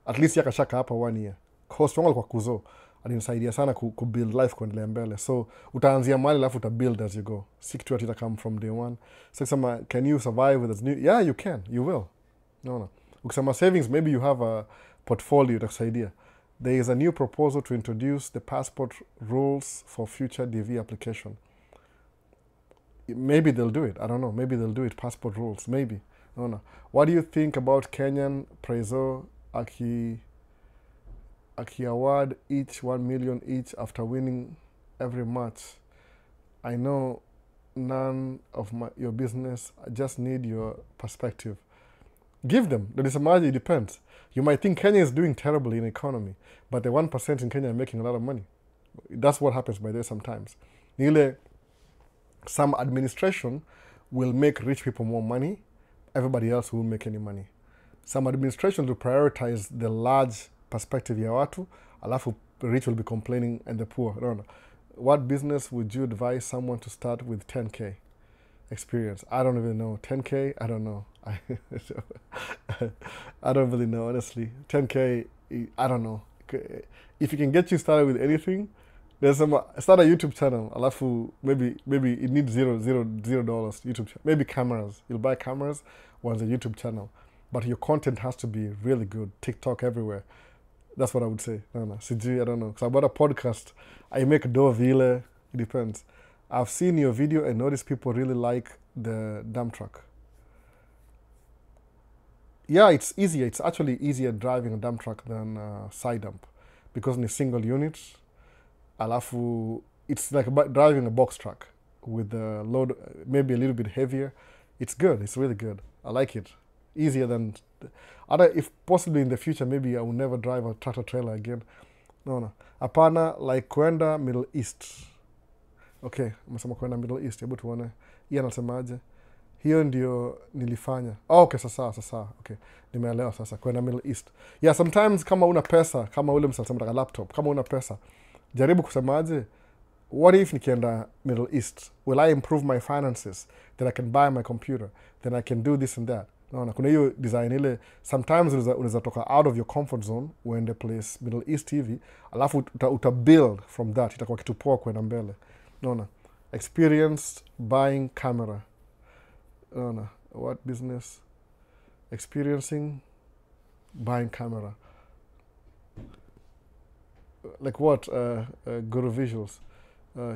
At least yakashaka hapa 1 year. Host wangu alikuwa kuzo. Alinisaidia sana ku build life kuendelea mbele. So utaanzia mahali alafu uta build as you go. Si kitu ati come from day one. So ukisema can you survive with this new? Yeah, you can. You will. No. Ukisema savings, maybe you have a portfolio itakusaidia. There is a new proposal to introduce the passport rules for future DV application. Maybe they'll do it. I don't know. Maybe they'll do it. Passport rules. Maybe. No. What do you think about Kenyan Prezo award each 1 million each after winning every match. I know none of your business. I just need your perspective. Give them. There is a margin. It depends. You might think Kenya is doing terribly in economy, but the 1% in Kenya are making a lot of money. That's what happens by there sometimes. Some administration will make rich people more money. Everybody else won't make any money. Some administration will prioritize the large perspective ya watu, alafu the rich will be complaining and the poor. No. What business would you advise someone to start with 10K experience? I don't even know. 10K? I don't know. I don't really know, honestly. 10K, I don't know. If you can get you started with anything, start a YouTube channel. Alafu, maybe it needs $0 YouTube channel. Maybe cameras. You'll buy cameras once a YouTube channel. But your content has to be really good. TikTok everywhere. That's what I would say. No. CG, I don't know. Because I bought a podcast. I make dough vile. It depends. I've seen your video and noticed people really like the dump truck. Yeah, it's easier. It's actually easier driving a dump truck than a side dump. Because it's single unit. Alafu, it's like driving a box truck with the load maybe a little bit heavier. It's good. It's really good. I like it. Easier than if possibly in the future, maybe I will never drive a tractor trailer again. No. Apana, like kwenda Middle East. Okay, umesema kwenda Middle East. Hebu tuone. Yeye anasemaje? Hiyo ndio nilifanya. Okay, sasa. Okay. Nimeelewa sasa. Kwenda Middle East. Yeah, sometimes kama una pesa, kama ule msema laptop, kama una pesa, jaribu kusemaje? What if nikienda Middle East? Will I improve my finances? Then I can buy my computer. Then I can do this and that. No, kuna hiyo design ile, sometimes unaweza toka out of your comfort zone uende place Middle East hivi, alafu uta-build from that, itakuwa kitu poa kwenda mbele. No. Experienced buying camera. No. What business? Experiencing buying camera. Like what? Guru visuals.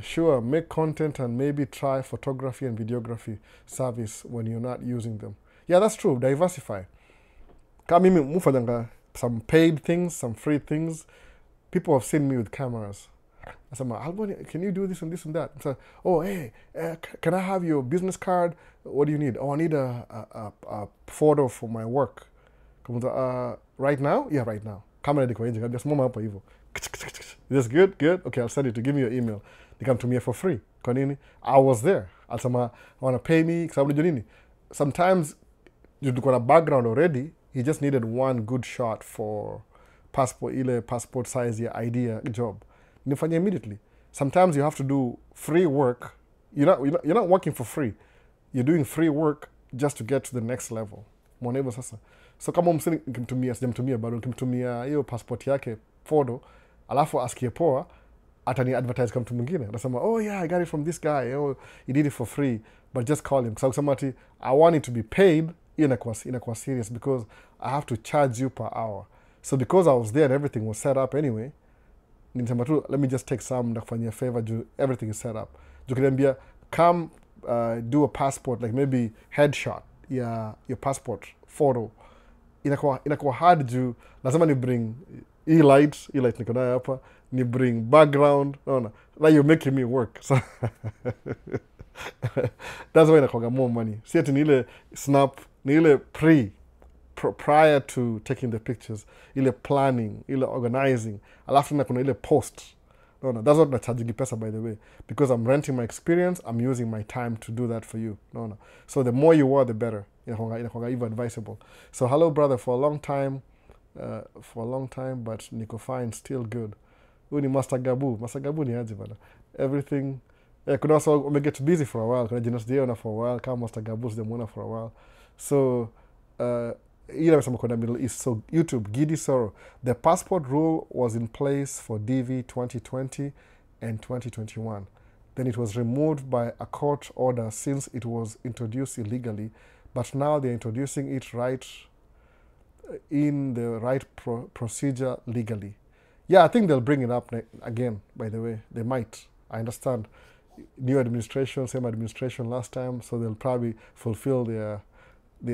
Sure, make content and maybe try photography and videography service when you're not using them. Yeah, that's true. Diversify. Kama mimi mufanyanga some paid things, some free things. People have seen me with cameras. I said, Albany, can you do this and this and that? So, oh, hey, can I have your business card? What do you need? Oh, I need a photo for my work. Right now? Yeah, right now. Camera diko nje. Just mama hapo hivyo. Is this good? Good? Okay, I'll send it to give me your email. They come to me for free. Kwa nini? I was there. Alisema, wanna pay me? Kwa sababu nini? Sometimes you've got a background already. He just needed one good shot for passport size your idea job. Nifanya immediately. Sometimes you have to do free work. You're not working for free. You're doing free work just to get to the next level. Mwanevo sasa. So kama msini sijamtumia bado nikimtumia hiyo passport yake photo, alafu asikie poa, atani advertise kama mtu mwingine. Anasema, oh yeah, I got it from this guy. Oh, he did it for free. But just call him. Kwa sababu I want it to be paid. Inakuwa serious because I have to charge you per hour. So because I was there and everything was set up anyway, nilisema tu, let me just take some na kufanyia favor juu everything is set up. Juu kiniambia, come do a passport, like maybe headshot, your passport photo. Inakuwa hard juu, lazima ni bring e-light niko nayo hapa, ni bring background, no. Now you're making me work. So that's why inakuwa more money. Si ati ni ile snap, ni ile prior to taking the pictures, ile planning, ile organizing, alafu na kuna ile post. No, that's what nacharging pesa, by the way, because I'm renting my experience, I'm using my time to do that for you. No. So the more you are, the better. Inakuwa even advisable. So hello brother, for a long time, but niko fine, still good. Huyu ni Master Gabu. Master Gabu ni aje bana. Everything. Kuna also get busy for a while. Kuna Jonas Diona for a while. Kama Master Gabu sijamuona for a while. So amesema kwenda Middle East. So YouTube, Giddy Sorrow. The passport rule was in place for DV 2020 and 2021. Then it was removed by a court order since it was introduced illegally. But now they're introducing it right in the right procedure legally. Yeah, I think they'll bring it up again, by the way. They might. I understand. New administration, same administration last time, so they'll probably fulfill their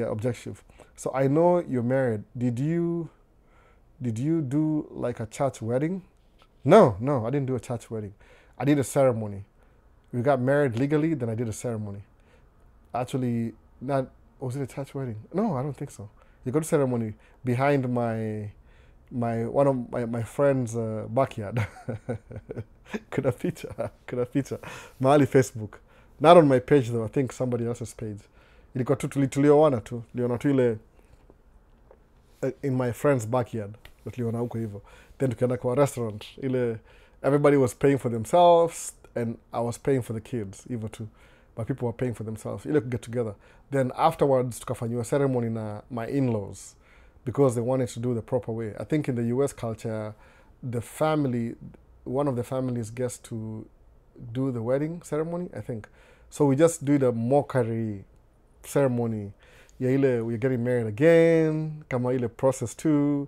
objective. So I know you're married. Did did you do like a church wedding? No, I didn't do a church wedding. I did a ceremony. We got married legally, then I did a ceremony. Actually, not, was it a church wedding? No, I don't think so. You go to ceremony behind one of my friend's backyard. Kuna picha. Mahali Facebook. Not on my page though, I think somebody else's page. Ilikuwa tu tulioana tu. Tuliona tu ile in my friend's backyard. Tuliona huko hivyo. Then tukaenda kwa restaurant. Ile everybody was paying for themselves and I was paying for the kids, hivyo tu. But people were paying for themselves. Ile get together. Then afterwards tukafanyiwa ceremony na my in-laws because they wanted to do the proper way. I think in the US culture, one of the families gets to do the wedding ceremony, I think. So we just do the mockery ceremony. Yeah, we're getting married again, kama ile process too,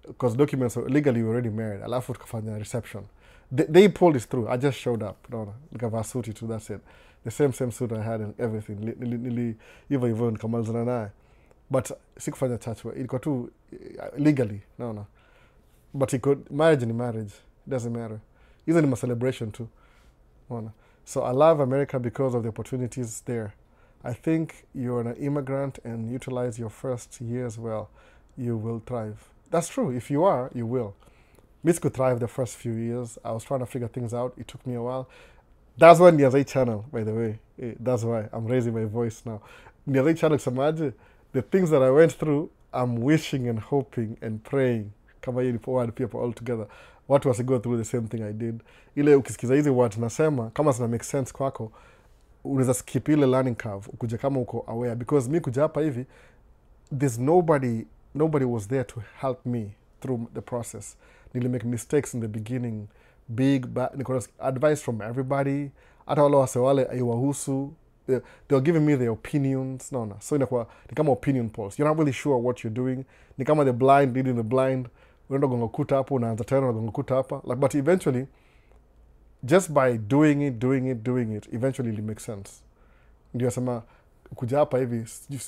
because documents are legally we're already married. Alafu tukafanya reception. They pulled it through. I just showed up. No, nikavaa suti too, that's it. The same suit I had and everything. Hivyo nikamalizana naye. But sikufanya church wedding. Ilikuwa tu legally. No. But marriage ni marriage. It doesn't matter. Even in a celebration too. So I love America because of the opportunities there. I think you're an immigrant and utilize your first years well, you will thrive. That's true. If you are, you will. Miss could thrive the first few years. I was trying to figure things out. It took me a while. That's why DJI channel, by the way. That's why I'm raising my voice now. DJI channel, samaje, the things that I went through, I'm wishing and hoping and praying. Kama hii forward people all together. Watu wasi go through the same thing I did. Ile ukisikiza hizi watu nasema, kama zina make sense kwako, unaweza skip ile learning curve, ukuje kama uko aware. Because mi kuja hapa hivi, there's nobody was there to help me through the process. Nili make mistakes in the beginning, niko advice from everybody. Hata wale wase wale aiwahusu. They were giving me their opinions. No. So inakuwa, ni kama opinion polls. You're not really sure what you're doing. Ni kama the blind leading the blind. Unaenda gonga kuta hapo, unaanza tena unagonga kuta hapa. Like, but eventually, just by doing it, eventually it makes sense. Ndio sema, kuja hapa hivi,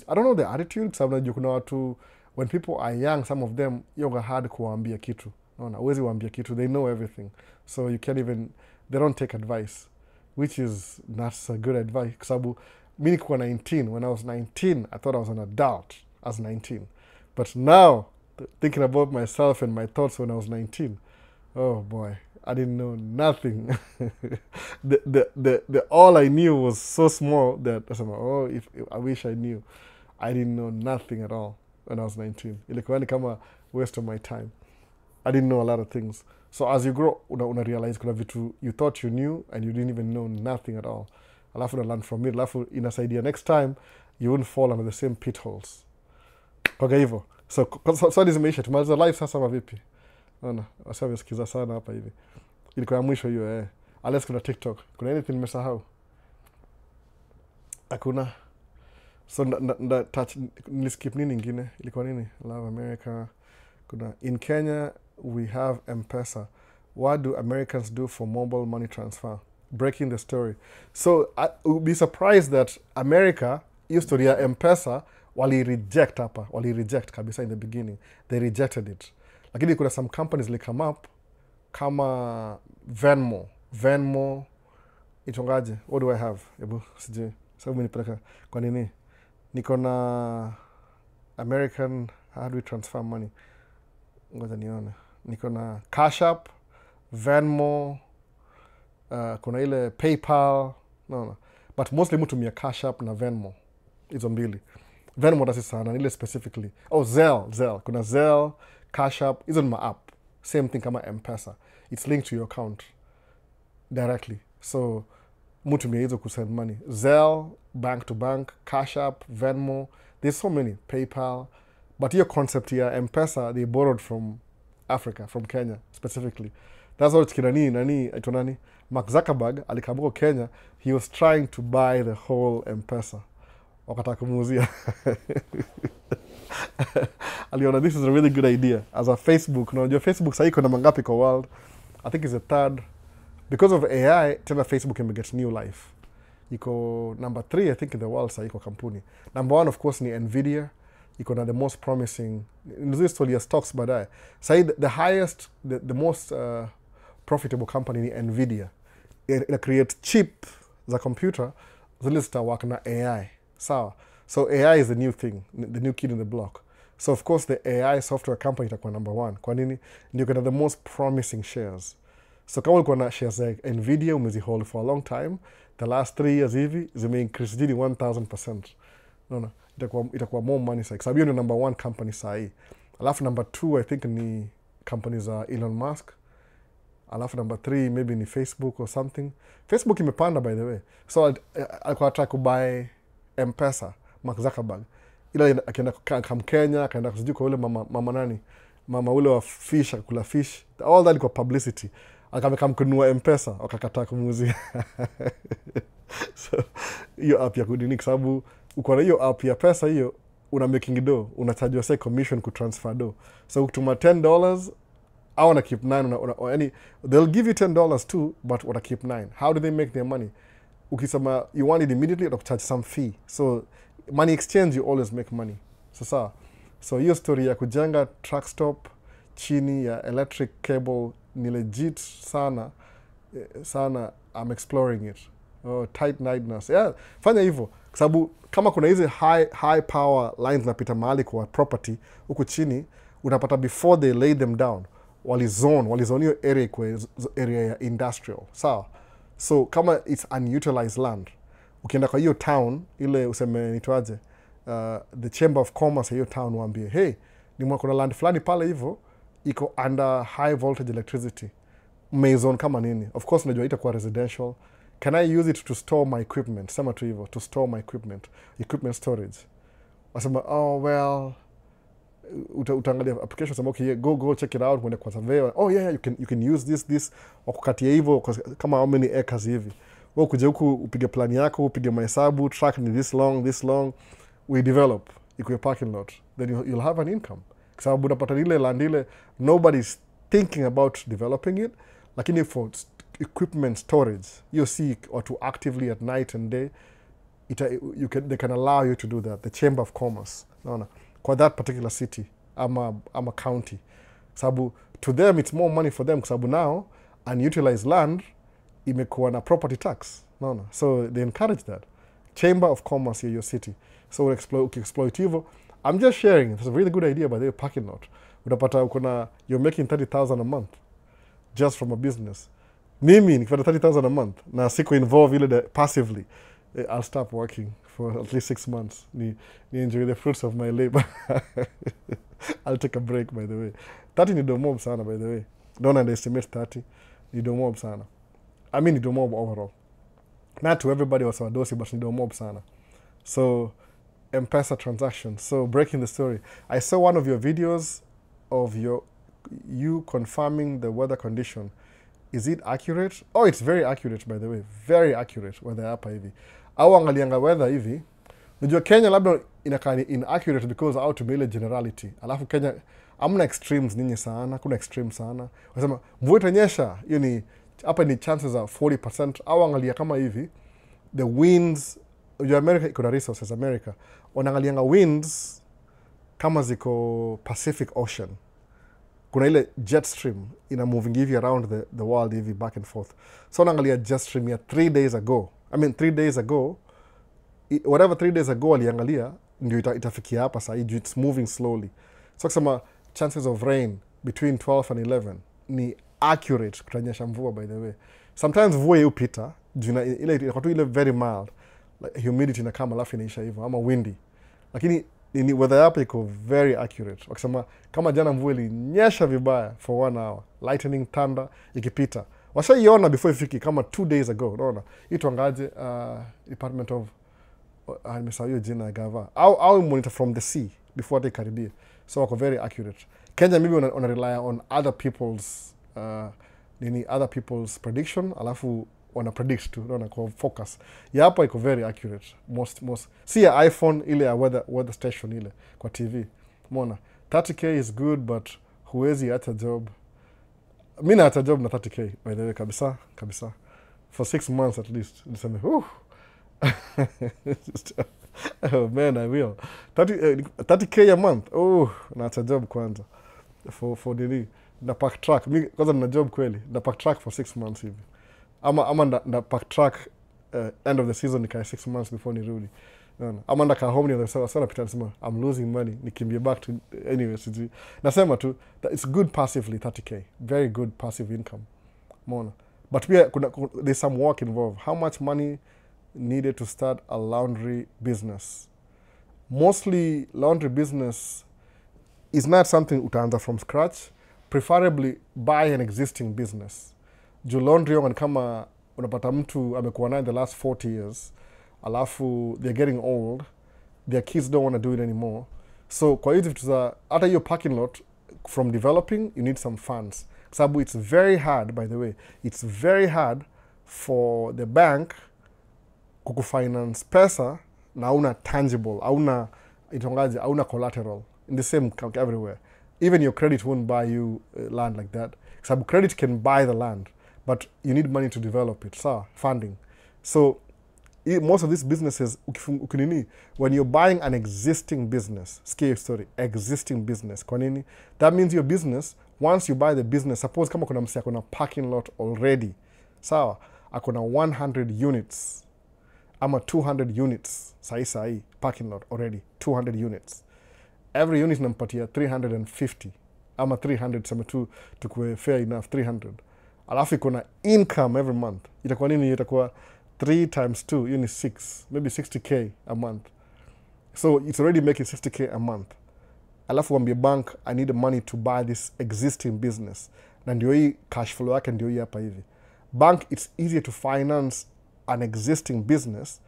I don't know the attitude. Sababu najua kuna watu, when people are young, some of them, yoga hard kuwaambia kitu. No, huwezi waambia kitu. They know everything. So you can't even, they don't take advice. Which is not a good advice. Sababu, mi nikuwa 19. When I was 19, I thought I was an adult as 19. But now, thinking about myself and my thoughts when I was 19, oh boy, I didn't know nothing. the all I knew was so small that I said, oh, if I wish I knew. I didn't know nothing at all when I was 19. Ilikuwa ni kama waste of my time. I didn't know a lot of things. So as you grow, una realize kuna vitu you thought you knew and you didn't even know nothing at all. Alafu una learn from it. Alafu inasaidia next time you won't fall under the same pit holes. Kwa hivyo. So this Maisha, tumaliza live sasa ama vipi? Naona, wasa wasikiza sana hapa hivi. Ilikuwa ya mwisho hiyo Unless kuna TikTok. Kuna anything nimesahau? Hakuna. So niliskip nini ingine? Ilikuwa nini? Love America. Kuna in Kenya we have M-Pesa. What do Americans do for mobile money transfer? Breaking the story. So I would be surprised that America used to ria M-Pesa wali reject kabisa in the beginning. They rejected it. Lakini kuna some companies like come up kama Venmo itongaje? What do I have? Ebu sijui. Sababu nipeleka kwa nini? Niko na American, how do we transfer money? Ngoja nione. Niko na Cash App, Venmo, kuna ile PayPal. No. But mostly mtu tumia Cash App na Venmo. Hizo mbili. Venmo dasi sana, ile specifically. Oh, Zelle. Kuna Zelle, Cash App. Hizo ni ma-app. Same thing kama M-Pesa. It's linked to your account directly. So, mtu tumia hizo kusend money. Zelle, bank to bank, Cash App, Venmo. There's so many. PayPal. But your concept here, M-Pesa, they borrowed from Africa, from Kenya specifically. That's what nani, Mark Zuckerberg, alikabuko Kenya, he was trying to buy the whole M-Pesa. Wakataka kumuuzia. Aliona, this is a really good idea. As a Facebook, your Facebook sasa iko na mangapi kwa world? I think it's the third. Because of AI, tena Facebook can get new life. Iko number 3, I think, in the world sasa iko kampuni. Number 1, of course, ni Nvidia. iko na the most promising, nizuri story ya stocks baadaye. Sahi the highest, the most profitable company ni Nvidia. Ina create chip za computer zile zitawak na AI. Sawa. So AI is the new thing, the new kid in the block. So of course the AI software company itakuwa number 1. Kwa nini? Ndio kuna the most promising shares. So kama ulikuwa na shares like Nvidia umezihold for a long time, the last 3 years hivi zime increase jini 1000%. No. Itakuwa more money side. Sababu hiyo ndio number 1 company sahi. Alafu number 2 I think ni companies za Elon Musk. Alafu number 3 maybe ni Facebook or something. Facebook imepanda by the way. So alikuwa try to buy M-Pesa, Mark Zuckerberg. Ila akienda kam Kenya, akaenda kujua kwa ule mama nani? Mama ule wa fish, akula fish. All that ilikuwa publicity. Akameka kununua M-Pesa, wakakataa kumuuzia. So hiyo app ya kudini kwa sababu uko na hiyo app ya pesa hiyo una making do, unacharge say commission ku transfer do. So ukituma $10 au wana keep 9 yani they'll give you $10 too but wana keep 9. How do they make their money? Ukisema you want it immediately they'll charge some fee. So money exchange you always make money. So hiyo story ya kujenga truck stop chini ya electric cable ni legit sana. I'm exploring it. Tight nightness. Yeah, fanya hivyo. Kwa sababu kama kuna hizi high power lines napita mahali kwa property huku chini, unapata before they lay them down, walizone hiyo area kwa area ya industrial. Sawa? So kama it's unutilized land, ukienda kwa hiyo town, ile useme nitwaje, the chamber of commerce hiyo town waambie, hey, ni kuna land fulani pale hivyo, iko under high voltage electricity. Maison kama nini? Of course najua itakuwa residential. Can I use it to store my equipment? Sema tu hivyo, to store my equipment storage. Wasema, oh well, utaangalia application, sema okay, go check it out, mwende kwa surveyor. Oh yeah, you can use this, wakukatia hivyo, kama how many acres hivi. Wewe kuja huku upige plan yako, upige mahesabu, track ni this long, we develop, iko your parking lot. Then you'll have an income. Kwa sababu unapata ile land ile, nobody's thinking about developing it, lakini for equipment storage, you see watu actively at night and day, they can allow you to do that. The chamber of commerce, naona, kwa that particular city ama county. Sababu to them it's more money for them, sababu now unutilized land imekuwa na property tax, naona. So they encourage that. Chamber of commerce in your city. So exploit hivyo. I'm just sharing. It's a really good idea by the way, parking lot. Unapata you're making 30,000 a month just from a business. Mimi nikipata 30,000 a month na siko involved ile passively, I'll stop working for at least 6 months. Ni enjoy the fruits of my labor. I'll take a break by the way. 30 ni domob sana by the way. Don't underestimate 30. Ni domob sana. I mean ni domob overall. Not to everybody was wadosi, but ni domob sana. So M-Pesa transactions. So breaking the story. I saw one of your videos of you confirming the weather condition. Is it accurate? Oh, it's very accurate by the way. Very accurate weather hapa hivi. Au angalianga weather hivi. Unajua Kenya labda inakaa inaccurate because au tumele generality. Alafu Kenya amna extremes ninyi sana, kuna extreme sana. Wanasema mvua itanyesha, hiyo ni hapa ni chances za 40%. Au angalia kama hivi, the winds, unajua America iko na resources America. Wanaangalianga winds kama ziko Pacific Ocean. Kuna ile jet stream ina moving hivi around the world hivi back and forth. So naangalia jet stream ya 3 days ago. I mean 3 days ago, whatever 3 days ago aliangalia ndio itafikia hapa sasa hivi, it's moving slowly. So kusema chances of rain between 12 and 11 ni accurate kutanyesha mvua by the way. Sometimes mvua hupita ile inakuwa tu ile very mild, like humidity na kama alafu inaisha hivyo ama windy. Lakini ni weather hapa iko very accurate. Wakisema kama jana mvua ilinyesha vibaya for 1 hour, lightning, thunder ikipita. Washaiona before ifiki kama 2 days ago, unaona. Hii tuangaje Department of nimesahau jina gava. Au monitor from the sea before they karibia. So wako very accurate. Kenya maybe on rely on other people's prediction, alafu wana predict tu, unaona, kwa focus. Ya hapa iko very accurate. Most see ya iPhone ile ya weather station ile kwa TV. Umeona? 30k is good but huwezi hata job. Mimi na hata job na 30k by the way kabisa. For 6 months at least. Niseme Oh man, I will. 30K a month. Oh, naacha job kwanza. For nini? Na pack track. Mi kwanza nina job kweli. Na pack track for 6 months hivi. Ama na pack track end of the season nikae 6 months before nirudi. Ama ndaka home ni sana pita nasema I'm losing money. Nikimbie back to anyway sijui. Nasema tu that it's good passively 30K. Very good passive income. Mona. But there's some work involved. How much money needed to start a laundry business? Mostly laundry business is not something utaanza from scratch. Preferably buy an existing business. Juu laundry ni kama unapata mtu amekuwa nayo in the last 40 years. Alafu they're getting old. Their kids don't want to do it anymore. So kwa hizi vitu za hata hiyo parking lot from developing you need some funds. Sababu it's very hard, by the way, it's very hard for the bank kukufinance pesa na hauna tangible, hauna collateral in the same count everywhere. Even your credit won't buy you land like that. Sababu credit can buy the land, but you need money to develop it, funding. So most of these businesses, when you're buying an existing business, scale story, existing business, kwa nini? That means your business, once you buy the business, suppose kama kuna msi akona parking lot already, sawa, akona 100 units, ama 200 units, sahi, parking lot already, 200 units. Every unit nampatia 350, ama 300, sema tu, tukue fair enough, 300. Alafu ikona income every month. Itakuwa nini? Itakuwa 3 times 2, you need 6, maybe 60K a month. So it's already making 60K a month. Alafu wambie bank, I need the money to buy this existing business. Na ndio hii cash flow yake ndio hii hapa hivi. Bank, it's easier to finance an existing business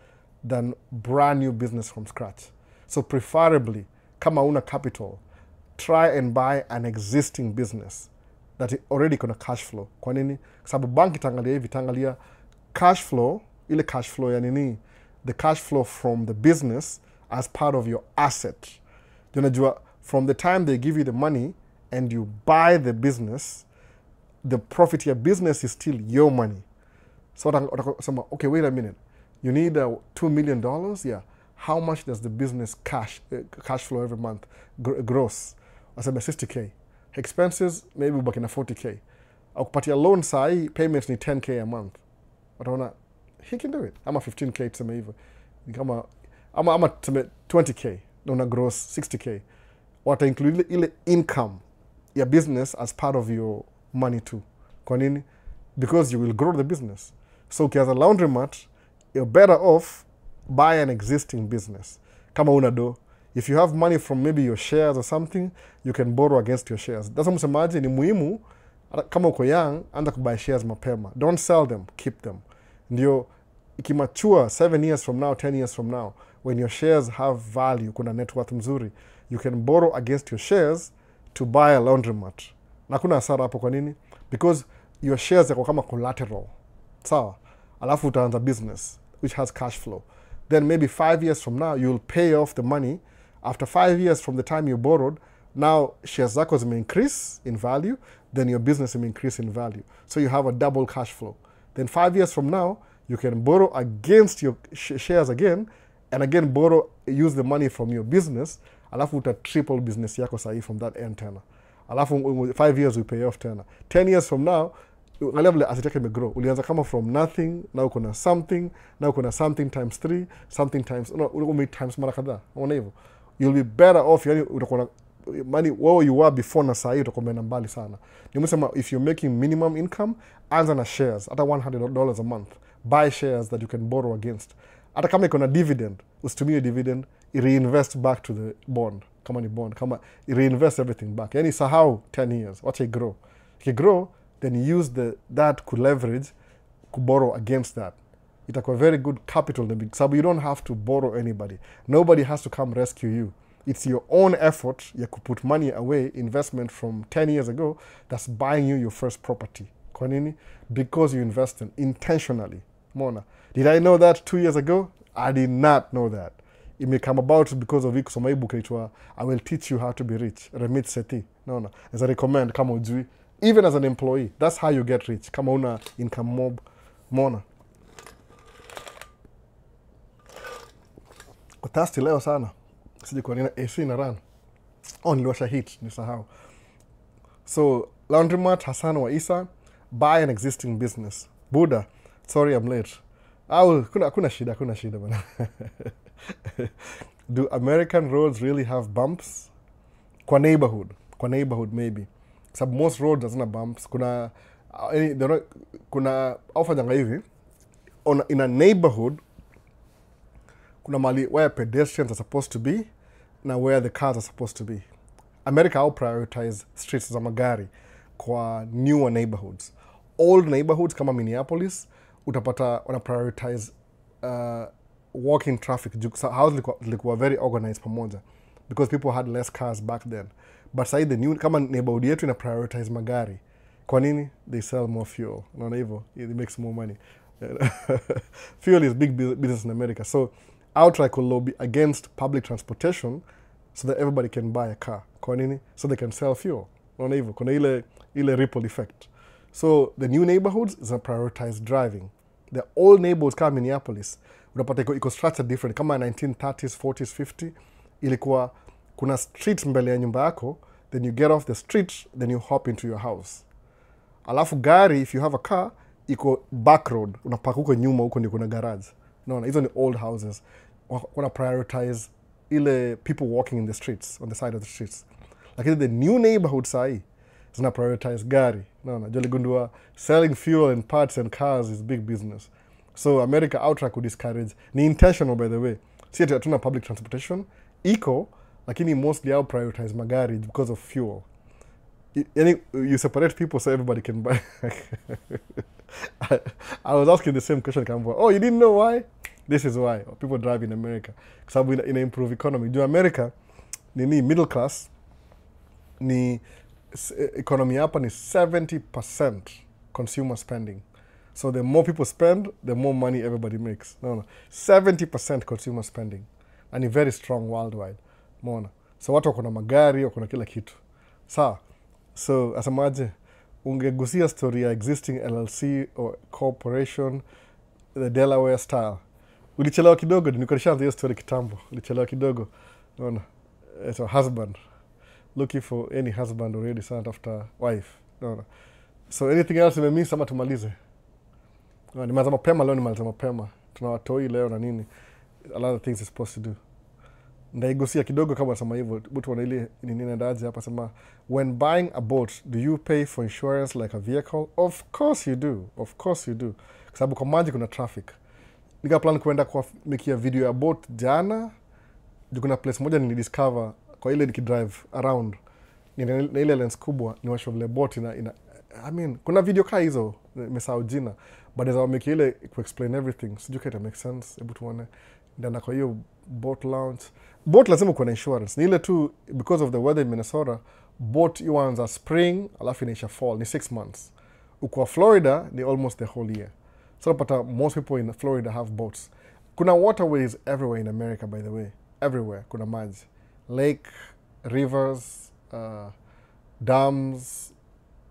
than brand new business from scratch. So preferably, kama una capital, try and buy an existing business that already kuna cash flow. Kwa nini? Sababu bank itangalia hivi, itangalia cash flow, ile cash flow ya nini? The cash flow from the business as part of your asset. Unajua, from the time they give you the money and you buy the business, the profit of your business is still your money. So okay, wait a minute. You need $2 million? Yeah. How much does the business cash flow every month? Gross. I said 60K. Expenses, maybe ubaki na 40K. Akupatia loan sahi, payments ni 10K a month. Wataona, he can do it. Ama 15K tuseme hivyo. Ama tuseme 20K. Na una gross 60K. Wata include ile income ya business as part of your money too. Kwa nini? Because you will grow the business. So as a laundromat, you're better off buy an existing business. Kama una do. If you have money from maybe your shares or something, you can borrow against your shares. That's what msemaji ni muhimu. Kama uko young, anza kubuy shares mapema. Don't sell them, keep them. Ndio, ikimature 7 years from now, 10 years from now, when your shares have value, kuna net worth mzuri, you can borrow against your shares to buy a laundromat. Na kuna hasara hapo kwa nini? Because your shares yako kama collateral. Sawa? Alafu utaanza business, which has cash flow. Then maybe 5 years from now, you'll pay off the money. After 5 years from the time you borrowed, now shares zako may increase in value, then your business will increase in value. So you have a double cash flow. Then 5 years from now, you can borrow against your shares again, and again use the money from your business, alafu uta triple business yako sahi from that end tena. Alafu 5 years we pay off tena. 10 years from now, asset yake imegrow. Ulianza kama from nothing, now kuna something, now kuna something times 3, something times, times mara kadhaa. Unaona hivyo? You'll be better off, yani utakuwa money where you were before na sahi utakuwa mbali sana. Nimesema if you're making minimum income, anza na shares, hata $100 a month. Buy shares that you can borrow against. Hata kama iko na dividend, usitumie dividend, reinvest back to the bond. Kama ni bond, kama reinvest everything back. Yani sahau 10 years, watch it grow. If it grow, then you use that could leverage to borrow against that. Itakuwa very good capital. So you don't have to borrow anybody. Nobody has to come rescue you. It's your own effort. You could put money away, investment from 10 years ago, that's buying you your first property. Kwa nini? Because you invested intentionally. Mona, did I know that 2 years ago? I did not know that. It may come about because of kusoma hii book inaitwa I Will Teach You How to Be Rich. Remit Sethi. No. As I recommend, kama ujui. Even as an employee, that's how you get rich. Kama una income mob. Mona. thirsty leo sana. Sije kwa nina AC na run. Niliwasha heat, nisahau. So, Laundromat Hassan wa Isa, buy an existing business. Buddha, sorry I'm late. Kuna shida bana. Do American roads really have bumps? Kwa neighborhood maybe. Sababu most roads hazina bumps. Kuna aufanyanga hivi. In a neighborhood, kuna mali where pedestrians are supposed to be na where the cars are supposed to be. America au prioritize streets za magari kwa newer neighborhoods. Old neighborhoods kama Minneapolis, utapata wana prioritize walking traffic. Houses zilikuwa very organized pamoja because people had less cars back then. But sasa the new kama neighborhood yetu ina prioritize magari. Kwa nini? They sell more fuel. Unaona hivyo? It makes more money. Fuel is big business in America. So outright could lobby against public transportation so that everybody can buy a car. Kwa nini? So they can sell fuel. Unaona hivyo? Kuna ile ripple effect. So the new neighborhoods is a prioritized driving. The old neighborhoods kama Minneapolis, unapata iko structured different. Kama 1930s, 40s, 50, ilikuwa kuna street mbele ya nyumba yako, then you get off the street, then you hop into your house. Alafu gari, if you have a car, iko back road. Unapaka huko nyuma, huko ndio kuna garage. No, these are the old houses. Wana prioritize ile people walking in the streets, on the side of the streets. Lakini the new neighborhood sahi, zina prioritize gari. Jolly gundua, selling fuel and parts and cars is big business. So America outright could discourage. Ni intentional, by the way. Si ati hatuna public transportation. Iko, lakini mostly out prioritize magari because of fuel. You separate people so everybody can buy. I was asking the same question. Oh, you didn't know why? This is why. People drive in America. Because in an improved economy. Do America, ni middle class, ni economy hapa ni 70% consumer spending. So the more people spend, the more money everybody makes. 70% consumer spending. And it's very strong worldwide. Mona. So watu wako na magari, wako na kila kitu. Sawa. So asemaje, ungegusia story ya existing LLC or corporation, the Delaware style. Ulichelewa kidogo, nikulishaanza hiyo story kitambo. Ulichelewa kidogo. Unaona, it's a husband. Looking for any husband already sent after wife. Unaona. So anything else imemiss ama tumalize? Nimaliza mapema leo, nimaliza mapema. Tuna watoi leo na nini. A lot of things is supposed to do. Ndaigusia kidogo kama nasema hivyo. Butu wana ile nini ndaje hapa sema, when buying a boat, do you pay for insurance like a vehicle? Of course you do. Of course you do. Kwa sababu kwa maji kuna traffic. Nika plan kuenda kwa mikia video ya boat jana. Kuna place moja nilidiscover kwa ile nikidrive around. Na ile lens kubwa ni washo vile boat I mean, kuna video kaa hizo nimesahau jina. But as I make ile to explain everything, sijui kama it makes sense. Hebu tuone. Ndana kwa hiyo boat launch. Boat lazima kuwa na insurance. Ni ile tu because of the weather in Minnesota, boat iwanza spring alafu inaisha fall. Ni 6 months. Ukwa Florida ni almost the whole year. So napata most people in Florida have boats. Kuna waterways everywhere in America, by the way. Everywhere kuna maji. Lake, rivers, dams.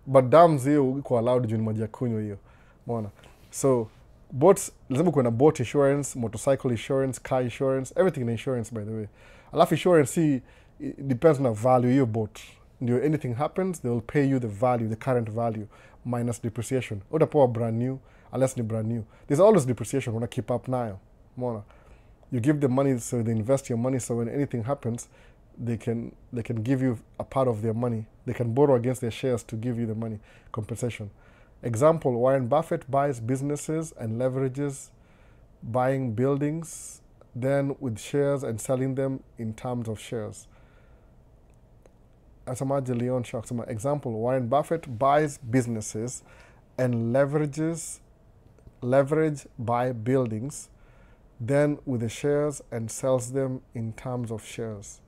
But dams hiyo iko allowed juu ni maji ya kunywa hiyo. Umeona? So boats, lazima kuwa na boat insurance, motorcycle insurance, car insurance, everything in insurance, by the way. Alafu insurance, it depends on the value of your boat. Anything happens, they will pay you the value, the current value, minus depreciation. Utapoa brand new, unless ni brand new. There's always depreciation, wanna keep up nayo. Mona. You give them money, so they invest your money, so when anything happens, they can give you a part of their money. They can borrow against their shares to give you the money, compensation. Example, Warren Buffett buys businesses and leverages buying buildings, then with shares and selling them in terms of shares. Asamaje Leon Shark. Example, Warren Buffett buys businesses and leverage buy buildings, then with the shares and sells them in terms of shares.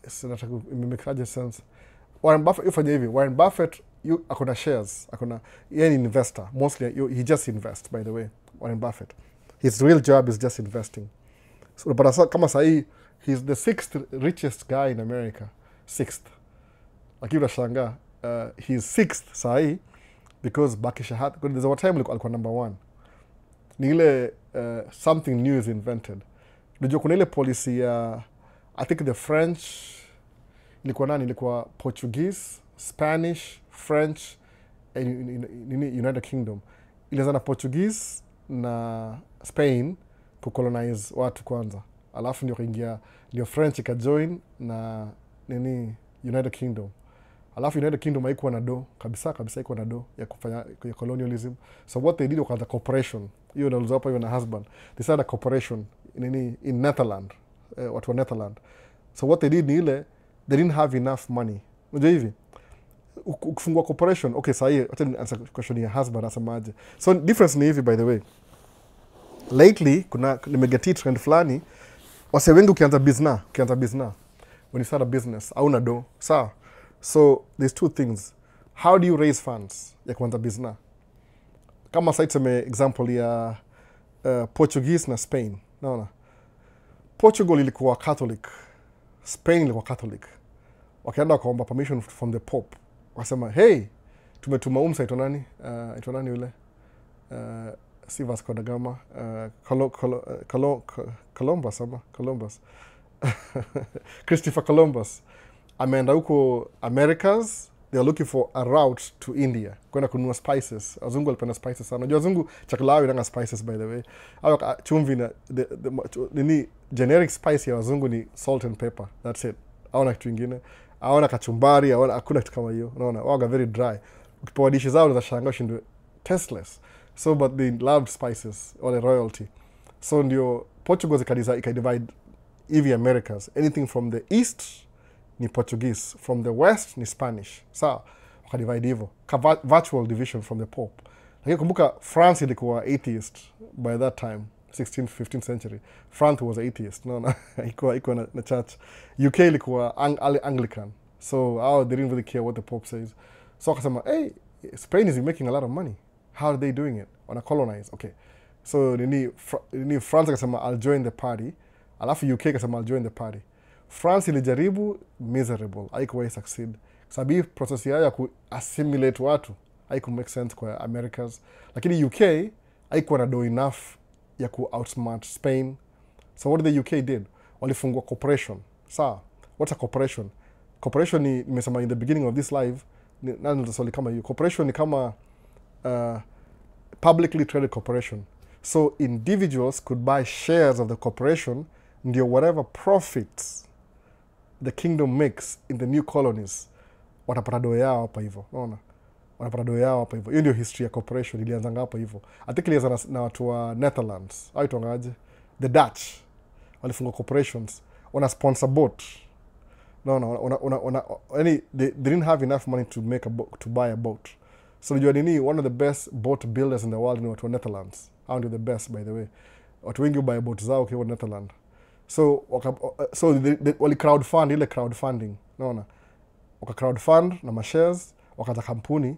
So that makes sense. Warren Buffett, akona shares, yeye ni investor. Mostly, he just invests, by the way, Warren Buffett. His real job is just investing. So, but kama sahi, he's the 6th richest guy in America. 6th. Lakini unashangaa, he's 6th sahi because there's a time alikuwa number 1. Ni ile something new is invented. Unajua kuna ile policy ya I think the French ilikuwa nani, ilikuwa Portuguese, Spanish, French and United Kingdom. Ilianza na Portuguese na Spain kucolonize watu kwanza, alafu ndio kaingia, ndio French ikajoin na United Kingdom. Alafu United Kingdom haikuwa na do kabisa haikuwa na do ya kufanya ya colonialism. So what they did was a cooperation. Hiyo ndio hapa hiyo na husband. They started a cooperation in Netherlands. Watu wa Netherlands. So what they did ni ile, they didn't have enough money. Unajua hivi, ukifungua cooperation, okay, sasa hii acha answer question ya husband asemaje. So difference ni hivi, by the way. Lately kuna nimegetia trend fulani, wase wengi ukianza business, when you start a business, hauna do. Sawa? So there's two things. How do you raise funds ya kuanza business? Kama sasa tuseme example ya Portuguese na Spain. Naona Portugal ilikuwa Catholic, Spain ilikuwa Catholic. Wakaenda wakaomba permission from the Pope. Wakasema, hey, tumetuma ito nani? Ito nani yule? Si Vasco da Gama. Columbus. Christopher Columbus. Ameenda huko Americas. They are looking for a route to India. Kwenda kununua spices. Wazungu walipenda spices sana. Unajua wazungu chakula yao inanga spices, by the way. Au chumvi na generic spice ya wazungu ni salt and pepper. That's it. Hawana kitu kingine. Hawana kachumbari, hakuna kitu kama hiyo. Unaona, waga very dry. Ukipewa dishes zao za shangaa shindwe tasteless. So but they loved spices, or the royalty. So ndio Portugal ikadivide hivi Americas. Anything from the east ni Portuguese, from the west ni Spanish. Sawa, wakadivide hivyo. Virtual division from the Pope. Lakini kumbuka France ilikuwa atheist by that time, 16th, 15th century. France was atheist. No, iko na church. UK ilikuwa Anglican. So they didn't really care what the Pope says. So wakasema, hey, Spain is making a lot of money. How are they doing it? Wana colonize. Okay. So France kasema, I'll join the party. Alafu UK kasema, I'll join the party. France ilijaribu, miserable. Haikuwahi succeed. Sabi process ya ku-assimilate watu haiku make sense kwa Americas. Lakini UK haikuwa na do enough ya ku-outsmart Spain. So what the UK did? Walifungua cooperation. Sawa. What's a cooperation? Cooperation ni, nimesema in the beginning of this live, nani nitasoli kama hiyo. Cooperation ni kama publicly traded corporation. So individuals could buy shares of the corporation, ndio whatever profits the kingdom makes in the new colonies, watapata do yao hapa hivyo. Unaona? Watapata do yao hapa hivyo. Hiyo ndio history ya corporation, ilianza hapa hivyo. I think ilianza na watu wa Netherlands. Au tuangaje? The Dutch walifungua corporations, wana sponsor boat. They didn't have enough money to buy a boat. So unajua nini, one of the best boat builders in the world ni watu wa Netherlands. Hao ndio the best, by the way. Watu wengi buy boat zao kwa Netherlands. So wali crowdfund, ile crowdfunding. Unaona? Waka crowdfund na mashares, wakaza kampuni,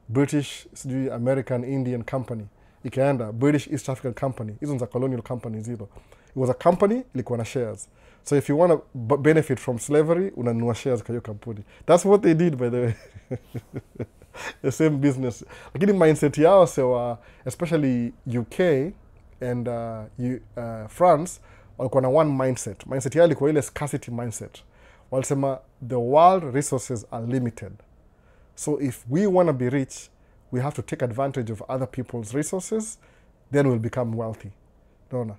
British, American, Indian company. Ikaenda British East African Company. Hizo za colonial companies hizo. It was a company, ilikuwa na shares. So if you want to benefit from slavery, unanunua shares kwa hiyo kampuni. That's what they did, by the way. The same business. Lakini mindset yao sewa, especially UK and France, walikuwa na one mindset. Mindset yao ilikuwa ile scarcity mindset. Walisema the world resources are limited. So if we want to be rich, we have to take advantage of other people's resources, then we'll become wealthy. No.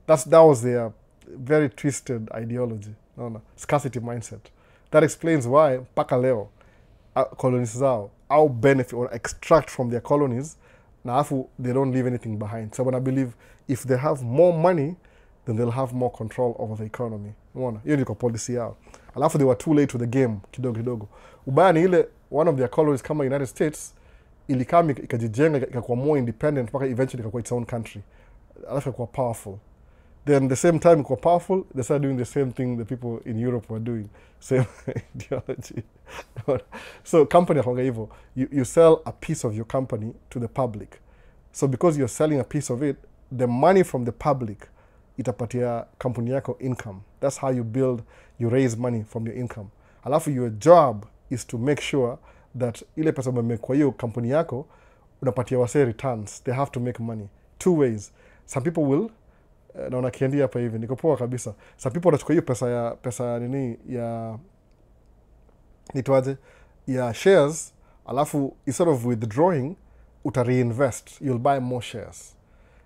That was their very twisted ideology. No. Scarcity mindset. That explains why mpaka leo colonies zao au benefit or extract from their colonies na afu they don't leave anything behind. So when I believe if they have more money, then they'll have more control over the economy. Unaona? Hiyo ndio policy yao. Alafu they were too late to the game kidogo. Ubaya ni ile one of their colonies kama United States ilikama ikajijenga ikakuwa more independent mpaka eventually ikakuwa its own country. Alafu ikakuwa powerful. Then the same time ikakuwa powerful, they started doing the same thing the people in Europe were doing. Same ideology. So company akonga hivyo, you sell a piece of your company to the public. So because you're selling a piece of it, the money from the public itapatia kampuni yako income. That's how you raise money from your income. Alafu your job is to make sure that ile pesa umemake kwa hiyo kampuni yako unapatia wase returns. They have to make money. Two ways. Some people will naona kiendia hapa hivi, niko poa kabisa. Some people wanachukua hiyo pesa nini ya nitwaje ya shares, alafu instead of withdrawing uta reinvest, you'll buy more shares.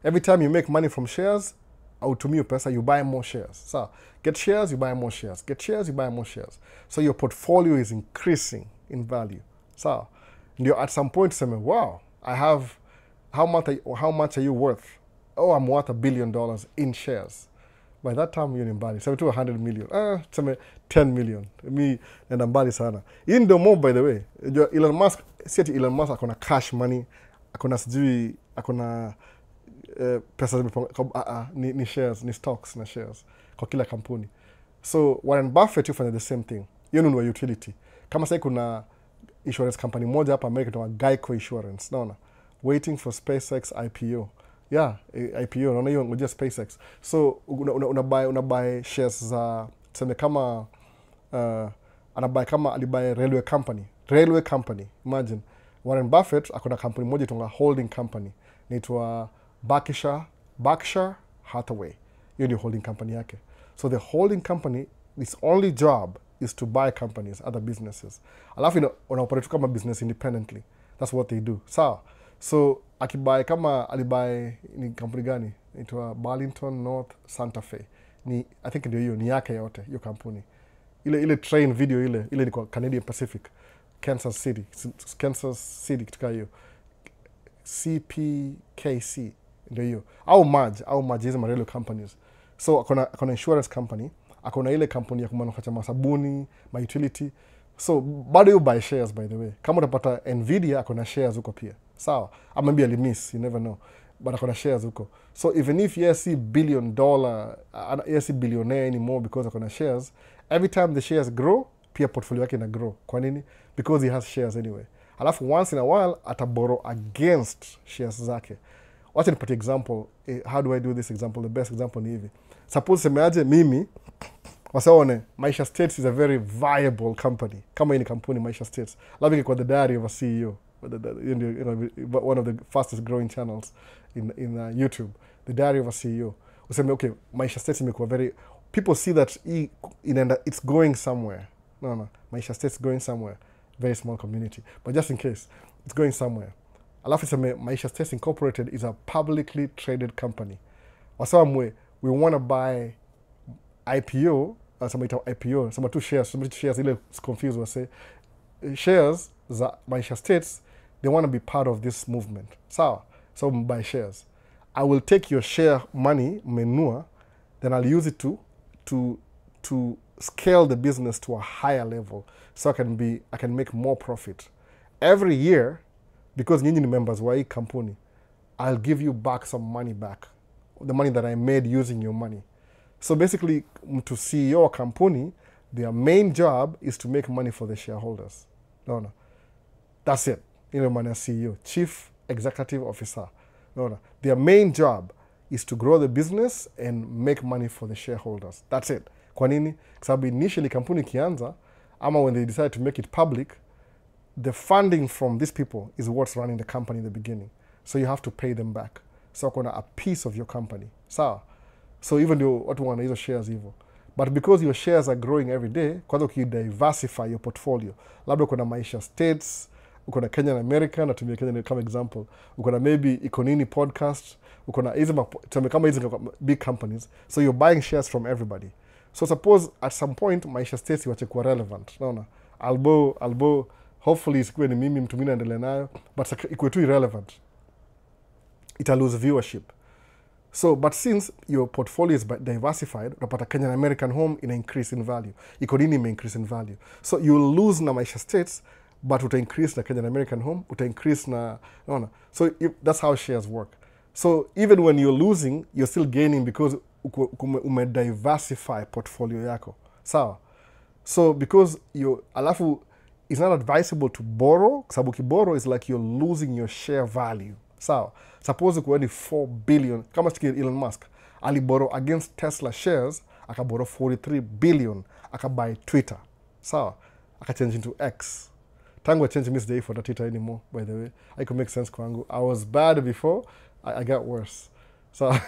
Every time you make money from shares, autumie pesa, you buy more shares. So get shares, you buy more shares. Get shares, you buy more shares. So your portfolio is increasing in value. So ndio at some point say, wow, I have, how much are you worth? Oh, I'm worth $1 billion in shares. By that time you're in mbali. Sema tu 100 million. Sema 10 million. Mi nenda mbali sana. Hii ndio more, by the way. Elon Musk, si ati Elon Musk akona cash money, akona sijui, akona pesa ni shares, ni stocks na shares kwa kila kampuni. So Warren Buffett yufanya the same thing. Hiyo nunua utility. Kama sasa kuna insurance company moja hapa America inaitwa Geico Insurance, naona waiting for SpaceX IPO. Yeah, IPO, naona hiyo ngojea SpaceX. So una buy shares za tuseme kama alibuy railway company. Imagine Warren Buffett akona company moja itonga holding company inaitwa Berkshire Hathaway. Hiyo ndio holding company yake. So the holding company, its only job is to buy companies, other businesses. Alafu unaoperate kama business independently. That's what they do. Sawa. So akibuy kama alibuy ni company gani? Inaitwa Burlington North Santa Fe. I think ndio hiyo ni yake yote hiyo kampuni. Ile train video ile ni kwa Canadian Pacific. Kansas City kitika hiyo. CPKC ndio hiyo. Au merge hizo railway companies. So akona insurance company, akona ile kampuni ya kumanufacture masabuni, my utility. So bado you buy shares, by the way. Kama utapata Nvidia akona shares huko pia. Sawa. Ama maybe alimiss, you never know. But akona shares huko. So even if yes billionaire anymore because akona shares, every time the shares grow, pia portfolio yake ina grow. Kwa nini? Because he has shares anyway. Alafu once in a while ataborrow against shares zake. Wacha nipate example. How do I do this example? The best example ni hivi. Suppose semeaje mimi wasaone Maisha States is a very viable company. Kama hii ni kampuni Maisha States. Loving it kwa the diary of a CEO. One of the fastest growing channels in YouTube. The diary of a CEO. Useme okay, Maisha States imekuwa very, people see that it's going somewhere. No. Maisha States going somewhere. Very small community. But just in case, it's going somewhere. Alafu iseme Maisha States Incorporated is a publicly traded company. Wasawa mwe, we want to buy IPO, some two shares ile confused wase. Shares za Maisha States, they want to be part of this movement. Sawa, so buy shares. I will take your share money, menua, then I'll use it to scale the business to a higher level so I can make more profit. Every year, because nyinyi ni members wa hii kampuni, I'll give you back some money back. The money that I made using your money. So basically, to CEO a company, their main job is to make money for the shareholders. No. That's it. Money CEO, Chief Executive Officer. No. Their main job is to grow the business and make money for the shareholders. That's it. Kwa nini? Sababu initially kampuni kianza, ama when they decide to make it public, the funding from these people is what's running the company in the beginning. So you have to pay them back. So kuna a piece of your company. So even though watu wana hizo shares hivyo. But because your shares are growing every day, kwanza ukidiversify your portfolio. Labda uko na Maisha States, uko na Kenyan American, natumia Kenya kama example. Uko na maybe Ikonini podcast, uko na kama hizi big companies. So you're buying shares from everybody. So suppose at some point Maisha States iwache kuwa relevant. Naona albo hopefully isikuwe ni mimi mtu mwingine aendelee nayo, but ikuwe tu irrelevant. It'll lose viewership. So, but since your portfolio is diversified, unapata Kenyan American home ina increase in value. Ikonini may increase in value. So you'll lose na Maisha States, but uta increase na Kenyan American home, uta increase na no. So that's how shares work. So even when you're losing, you're still gaining because ume diversify portfolio yako. So because alafu it's not advisable to borrow, sababu kiborrow is like you're losing your share value. Suppose uko ni 4 billion, kama chiki Elon Musk, aliborrow against Tesla shares, akaborrow 43 billion, akabuy Twitter. Akachange into X. Tangu change miss day for the Twitter anymore, by the way. I could make sense kwangu. I was bad before, I got worse. sawa.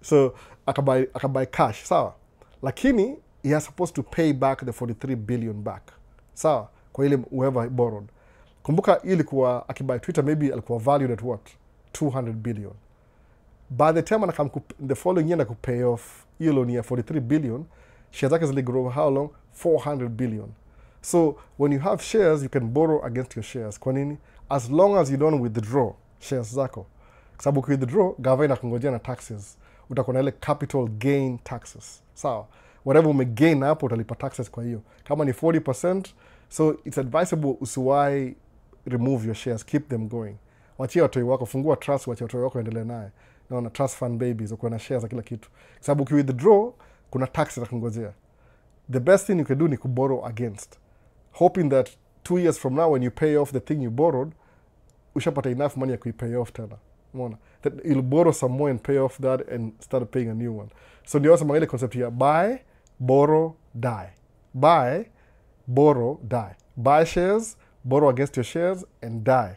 So akabuy cash, sawa, lakini he is supposed to pay back the 43 billion back, sawa, kwa ile whoever borrowed. Kumbuka ilikuwa akibuy Twitter maybe alikuwa valued at what, 200 billion. By the time the following year to pay off hiyo loan ya 43 billion, shares zake zili grow how long, 400 billion. So when you have shares, you can borrow against your shares. Kwa nini? As long as you don't withdraw shares zako. Kwa sababu withdraw, gava inakungojea na taxes. Utakuwa na ile capital gain taxes. Sawa. Whatever umegain hapo utalipa taxes kwa hiyo. Kama ni 40%, so it's advisable usiwai remove your shares, keep them going. Wachia watoi wako, fungua trust, wachia watoi wako endelee naye. Naona trust fund babies, uko na shares za kila kitu. Kwa sababu withdraw, kuna taxes itakungojea. The best thing you can do ni kuborrow against, hoping that 2 years from now when you pay off the thing you borrowed, ushapata enough money ya kuipay off tena. Umeona? That you'll borrow some more and pay off that and start paying a new one. So ndio sema ile concept ya buy, borrow, die. Buy, borrow, die. Buy shares, borrow against your shares and die.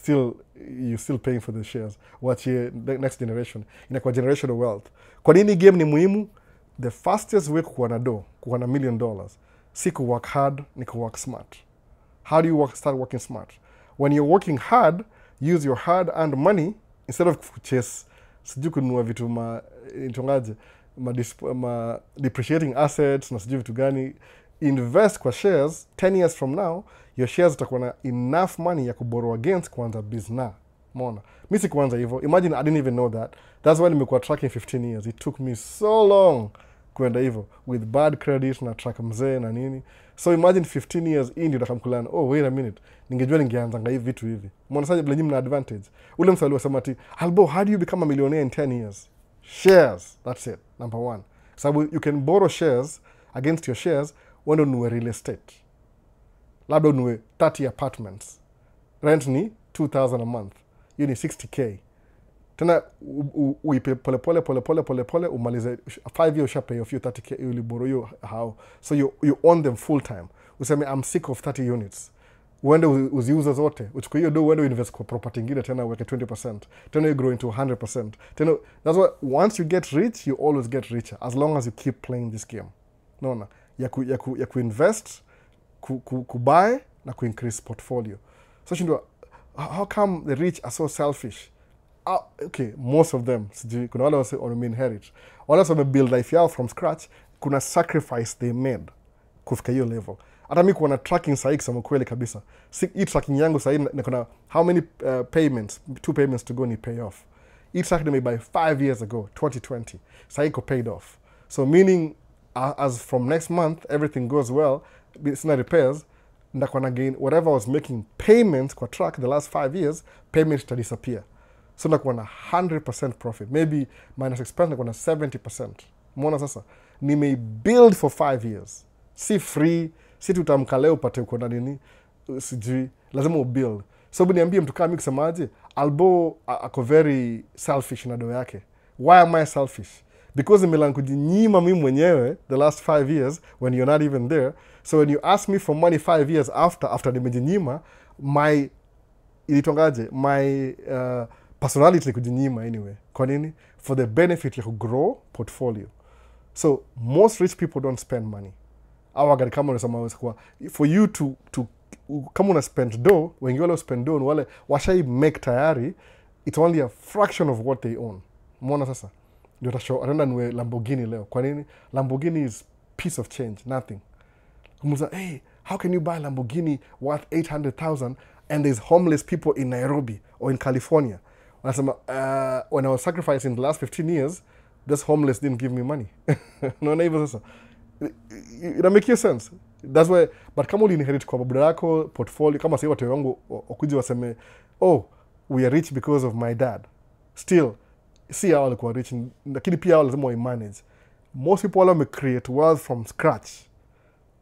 You're still paying for the shares. Watch your next generation. Inakuwa generational wealth. Kwa nini game ni muhimu? The fastest way kuwa na $1 million, si ku work hard, ni ku work smart. How do you start working smart? When you're working hard, use your hard-earned money instead of chase, sijui kununua vitu depreciating assets na sijui vitu gani. Invest kwa shares. 10 years from now, your shares utakuwa na enough money ya kuborrow against kuanza business. Mona. Mimi sikuanza hivyo. Imagine I didn't even know that. That's why nimekuwa tracking 15 years. It took me so long kuenda hivyo. With bad credit na track mzee na nini. So imagine 15 years in ndio nakamkulana. Oh, wait a minute. Ningejua ningeanzanga hivi vitu hivi. Mbona sasa bila nyinyi mna advantage. Ule msali wasema ati, Albo, how do you become a millionaire in 10 years? Shares. That's it. Number one. So you can borrow shares against your shares when ununue real estate. Labda ununue 30 apartments. Rent ni 2,000 a month. Hiyo ni 60k. Tena uipe pole umalize 5 years ushape off 30k uliborrow hiyo how. So you own them full time. Useme I'm sick of 30 units. Uende uziuze zote. Uchukue hiyo do uende invest kwa property nyingine tena uweke 20%. Tena you grow into 100%. Tena that's why once you get rich, you always get richer as long as you keep playing this game. Naona ya kuinvest, kubuy na kuincrease portfolio. So shindwa, how come the rich are so selfish? Okay, most of them, kuna wale wame-inherit. Wale wame-build life yao from scratch, kuna sacrifice they made kufika hiyo level. Hata mimi kuwa na tracking sahi kusema kweli kabisa. Hii tracking yangu sahi kuna how many payments, 2 payments to go ni pay off. Hii tracking me by 5 years ago, 2020. Sahi ko paid off. So meaning, as from next month, everything goes well, sina repairs, ndakuwa na gain, whatever I was making payments kwa track the last 5 years, payments to disappear. So ndakuwa na 100% profit. Maybe minus expense ndakuwa na 70%. Mwona sasa, ni may build for 5 years. Si free, si tutamka leo upate uko na nini, sijui, lazima ubuild. So niambie mtu kama mimi kusemaje, Albo ako very selfish na do yake. Why am I selfish? Because nimelan kujinyima mimi mwenyewe the last 5 years when you're not even there. So when you ask me for money 5 years after nimejinyima, my personality kujinyima anyway. Kwa nini? For the benefit ya grow portfolio. So most rich people don't spend money. Awa gari kama unasema kwa for you to kama una spend dough, wengi wale spend dough wale washai make tayari, it's only a fraction of what they own. Umeona sasa? Ndio tasho ataenda nue Lamborghini leo. Kwa nini? Lamborghini is piece of change, nothing. Kumuza, hey, how can you buy a Lamborghini worth 800,000 and there's homeless people in Nairobi or in California? Wanasema, when I was sacrificing in the last 15 years, this homeless didn't give me money. No, hivyo sasa. It make you sense. That's why, but kama uliinherit kwa babu yako portfolio, kama sasa watu wangu wakuji waseme, oh, we are rich because of my dad. Still, si hao walikuwa rich, lakini pia hao lazima wa manage. Most people wale create wealth from scratch.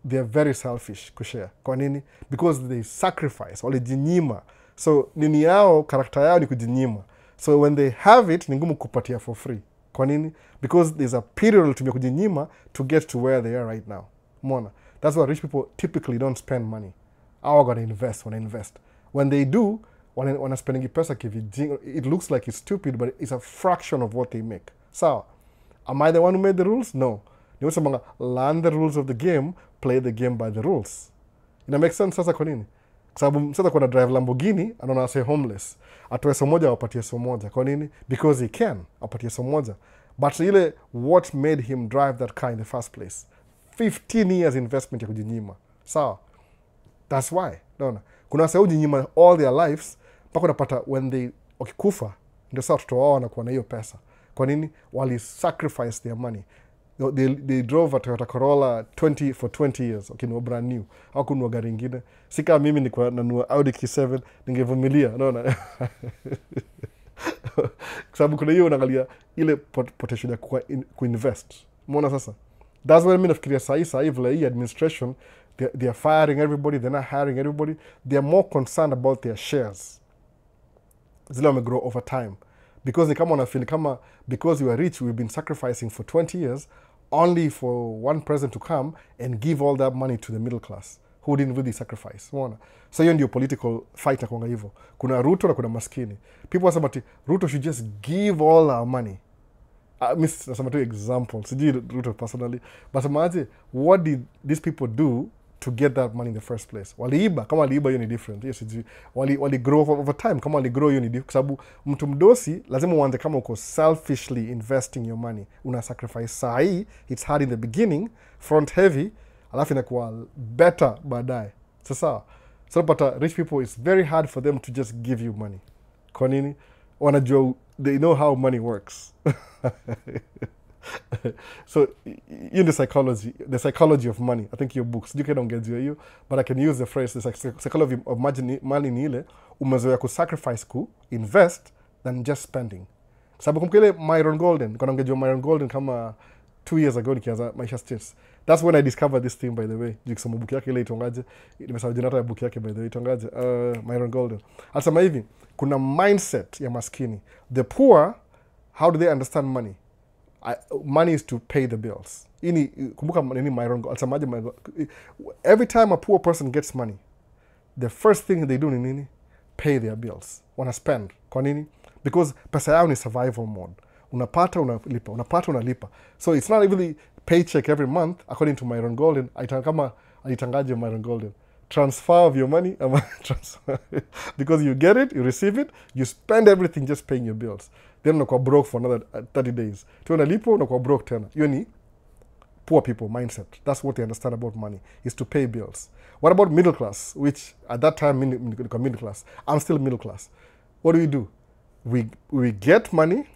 They are very selfish kushare. Kwa nini? Because they sacrifice, walijinyima. So nini yao, karakta yao ni kujinyima. So when they have it, ni ngumu kupatia for free. Kwa nini? Because there's a period to kujinyima to get to where they are right now. Mona. That's why rich people typically don't spend money. Hao gotta invest when they invest. When they do, wanaspendingi pesa kivijinga. It looks like it's stupid, but it's a fraction of what they make. Sawa. Am I the one who made the rules? No. Niwesemanga, learn the rules of the game, play the game by the rules. Ina make sense sasa kwa nini? Kwa sababu sasa kuna drive Lamborghini, anaona say homeless. Atoe so moja, apatie so moja. Kwa nini? Because he can, apatie so moja. But ile, what made him drive that car in the first place? 15 years investment ya kujinyima. Sawa. That's why. Naona. Kuna wase hujinyima all their lives, mpaka unapata when they wakikufa, ndio sasa watoto wao wanakuwa na hiyo pesa. Kwa nini? Wali sacrifice their money. They drove a Toyota Corolla 20 years. Okay, no brand new. Au kununua gari ingine. Sika mimi nilikuwa nanunua Audi Q7, ningevumilia. Naona. Kwa sababu kuna hiyo unaangalia ile potential ya kuinvest. Umeona sasa? That's why mimi nafikiria sasa vile hii administration they are firing everybody, they're not hiring everybody. They are more concerned about their shares. Zile wamegrow over time. Because ni kama wanafeel kama because you are rich, we've been sacrificing for 20 years only for one president to come and give all that money to the middle class who didn't really sacrifice. Umeona? So hiyo ndio political fight na kuanga hivyo. Kuna Ruto na kuna maskini. People wasema ati Ruto should just give all our money. Nasema tu example. Sijui Ruto personally. But imagine, what did these people do to get that money in the first place? Waliiba. Kama waliiba hiyo ni different. Hiyo sijui. Wali grow over time. Kama wali grow hiyo ni different. Kwa sababu mtu mdosi lazima uanze kama uko selfishly investing your money. Una sacrifice saa hii. It's hard in the beginning. Front heavy. Alafu inakuwa better baadaye. Sasa. So but rich people, it's very hard for them to just give you money. Kwa nini? Wanajua, they know how money works. So in the psychology of money, I think your books, you can engage you, but I can use the phrase, the psychology of money ni ile umezoea ku sacrifice ku invest than just spending. Sababu kumbuka ile Myron Golden, kwa ngejua Myron Golden kama 2 years ago nikianza Maisha States. That's when I discovered this thing, by the way. Jikisoma book yake ile itongaje, nimesahau jina ya book yake, by the way, itongaje, Myron Golden. Alisema hivi, kuna mindset ya maskini. The poor, how do they understand money? Money is to pay the bills. Ini kumbuka nini Myron Golden, alisemaje, every time a poor person gets money, the first thing they do ni nini? Pay their bills. Wana spend. Kwa nini? Because pesa yao ni survival mode. Unapata unalipa, unapata unalipa. So it's not really paycheck every month, according to Myron Golden. Kama alitangaje Myron Golden, transfer of your money, transfer. Because you get it, you receive it, you spend everything just paying your bills. Then unakuwa broke for another 30 days. Tu unalipa, unakuwa broke tena. Hiyo ni poor people mindset. That's what they understand about money, is to pay bills. What about middle class, which at that time middle class? I'm still middle class. What do? We get money,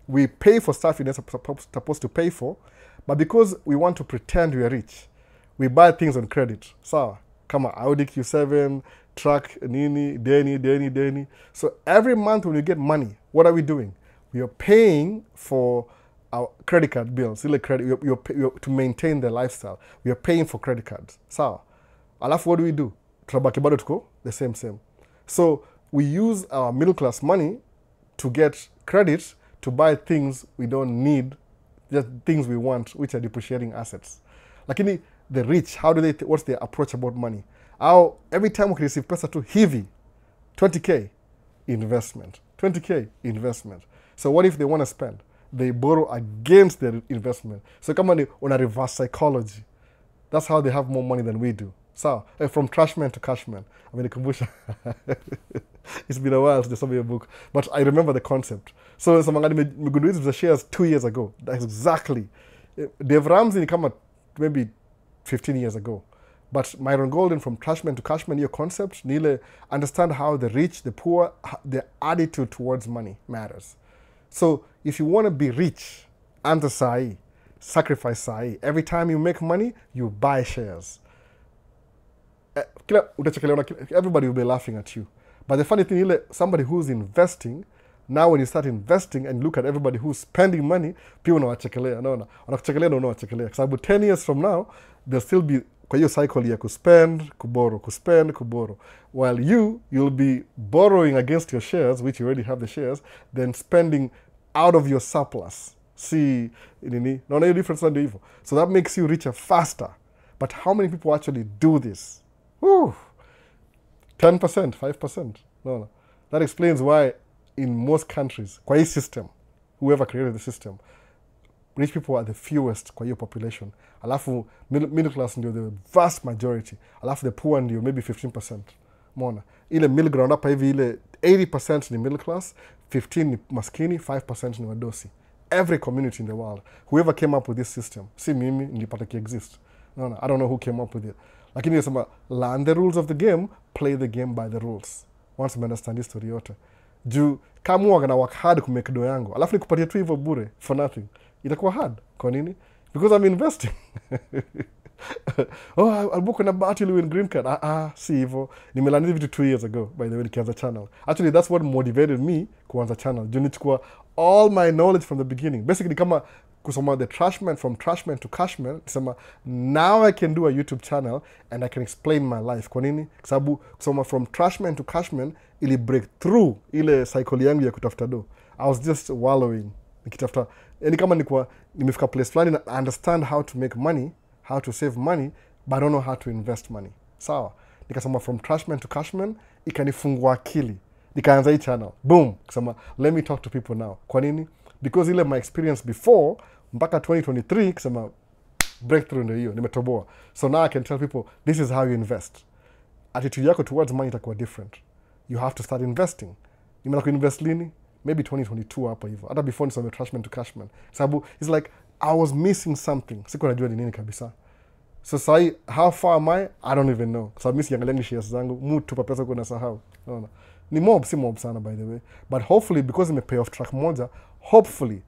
we pay for stuff you're not supposed to pay for, but because we want to pretend we are rich, we buy things on credit. Sawa, kama Audi Q7, truck, nini, deni. So every month when you get money, what are we doing? We are paying for our credit card bills. To maintain the lifestyle, we are paying for credit cards. Sawa. Alafu what do? Tunabaki bado tuko the same. So we use our middle class money to get credit to buy things we don't need, just things we want, which are depreciating assets. Lakini the rich, how do what's their approach about money? Every time we receive pesa tu hivi, 20K, investment. 20K, investment. So what if they want to spend? They borrow against their investment. So come on a reverse psychology. That's how they have more money than we do. So, from trashman to cashman. I mean, it's been a while since I saw your book, but I remember the concept. So, Miguduiz was shares 2 years ago. That's exactly. Dave Ramsey came maybe 15 years ago. But Myron Golden, from trashman to cashman, your concept, Nile, understand how the rich, the poor, their attitude towards money matters. So, if you want to be rich, anta sahi, sacrifice sahi. Every time you make money, you buy shares. Everybody will be laughing at you. But the funny thing is, somebody who's investing, now when you start investing and look at everybody who's spending money, people wanawachekelea. Because about 10 years from now, there'll still be kwa hiyo cycle ya kuspend, kuborrow. While you'll be borrowing against your shares, which you already have the shares, then spending out of your surplus. See, no difference on the evil. So that makes you richer faster. But how many people actually do this? Whew. 10%, 5%. No. That explains why in most countries, kwa hii system, whoever created the system, rich people are the fewest kwa hiyo population. Alafu middle class ndio the vast majority. Alafu the poor ndio maybe 15%. Mona. Ile middle ground hapa hivi ile 80% ni middle class, 15 ni maskini, 5% ni wadosi. Every community in the world, whoever came up with this system, si mimi nilipata ki-exist. No, I don't know who came up with it. Lakini yasema, learn the rules of the game, play the game by the rules. Once you understand this story yote. Juu, kama huwa gana work hard kumake do yangu, alafu nikupatia tu hivyo bure, for nothing. Itakuwa hard. Kwa nini? Because I'm investing. Oh, I'll book on a bat, you'll win green card. Si hivyo. Nimelani vitu 2 years ago, by the way, nikianza channel. Actually, that's what motivated me kuanza channel. Juu nichukua all my knowledge from the beginning. Basically, kama kusoma the from trashman to cashman, nisema, now I can do a YouTube channel and I can explain my life. Kwa nini? Sababu kusoma from trashman to cashman, ili break through ile cycle yangu ya kutafuta do. I was just wallowing. Nikitafuta, yani kama nimefika place fulani na understand how to make money, how to save money, but I don't know how to invest money. Sawa. Nikasema from trashman to cashman, ikanifungua akili. Nikaanza hii channel. Boom. Kusema, let me talk to people now. Kwa nini? Because ile my experience before, mpaka 2023, kusema, breakthrough ndio hiyo, nimetoboa. So now I can tell people, this is how you invest. Attitude yako towards money itakuwa different. You have to start investing. Nimeanza kuinvest lini? Maybe 2022 hapa hivyo. Hata before nisome trashman to cashman. Sababu, it's like, I was missing something. Siku najua ni nini kabisa. So sai, how far am I don't even know. Sababu mimi siangalia shares zangu, tupa pesa kuna sahau. Unaona. Ni mob, si mob sana by the way. But hopefully, because nime pay off track moja, hopefully,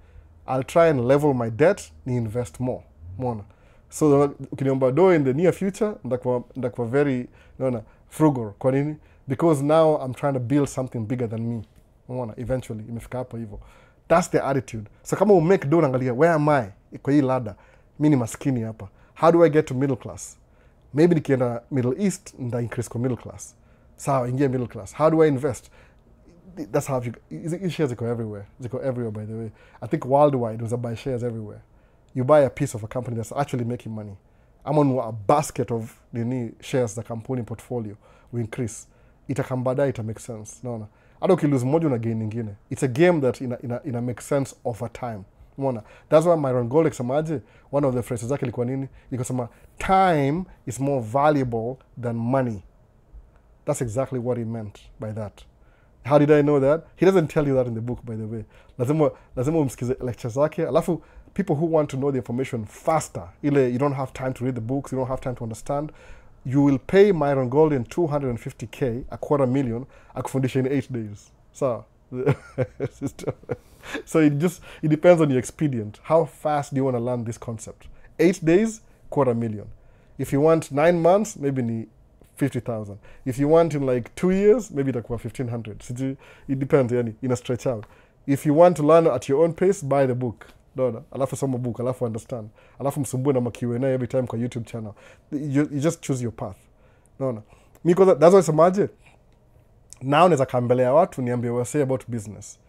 I'll try and level my debt, ni invest more. Unaona. So, ukiniomba do in the near future, ndakuwa very, frugal. Kwa nini? Because now I'm trying to build something bigger than me. Unaona, eventually, imefika hapo hivyo. That's the attitude. So kama umake do naangalia, where am I? Kwa hii ladder. Mimi ni maskini hapa. How do I get to middle class? Maybe nikienda Middle East, nda increase kwa middle class. Sawa, ingia middle class. How do I invest? That's how you shares go everywhere. They go everywhere, by the way. I think worldwide, you buy shares everywhere. You buy a piece of a company that's actually making money. I'm on a basket of the shares the company portfolio will increase. Itakambada, it make sense. No. Hata ukilose moja una gain nyingine. It's a game that ina make sense over time. Umeona? That's why Myron Golek samaje, one of the phrases zake ilikuwa nini? Ikasema, time is more valuable than money. That's exactly what he meant by that. How did I know that? He doesn't tell you that in the book, by the way. Lazima umsikize lectures zake. Alafu, people who want to know the information faster, you don't have time to read the books, you don't have time to understand, you will pay Myron Golden $250K, $250,000, akufundisha in 8 days. So, so it depends on your expedient. How fast do you want to learn this concept? 8 days, $250,000. If you want 9 months, maybe 50,000. If you want in like 2 years, maybe itakuwa 1,500. It depends, in a stretch out. If you want to learn at your own pace, buy the book. Alafu soma book, alafu understand. Alafu msumbue na Q&A every time kwa YouTube channel. You just choose your path. Because that's why samaje. Now neza kambelea watu niambie wase about business.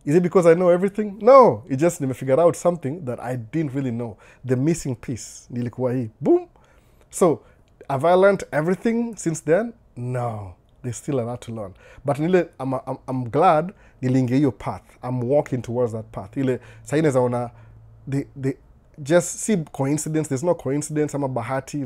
Is it because I know everything? No. It just nimefigure out something that I didn't really know. The missing piece. Nilikuwa hii. Boom. So, have I learned everything since then? No. There's still a lot to learn. But I'm glad nilinge hiyo path. I'm walking towards that path. Sa inaweza ona, just see coincidence. There's no coincidence. I'm a bahati.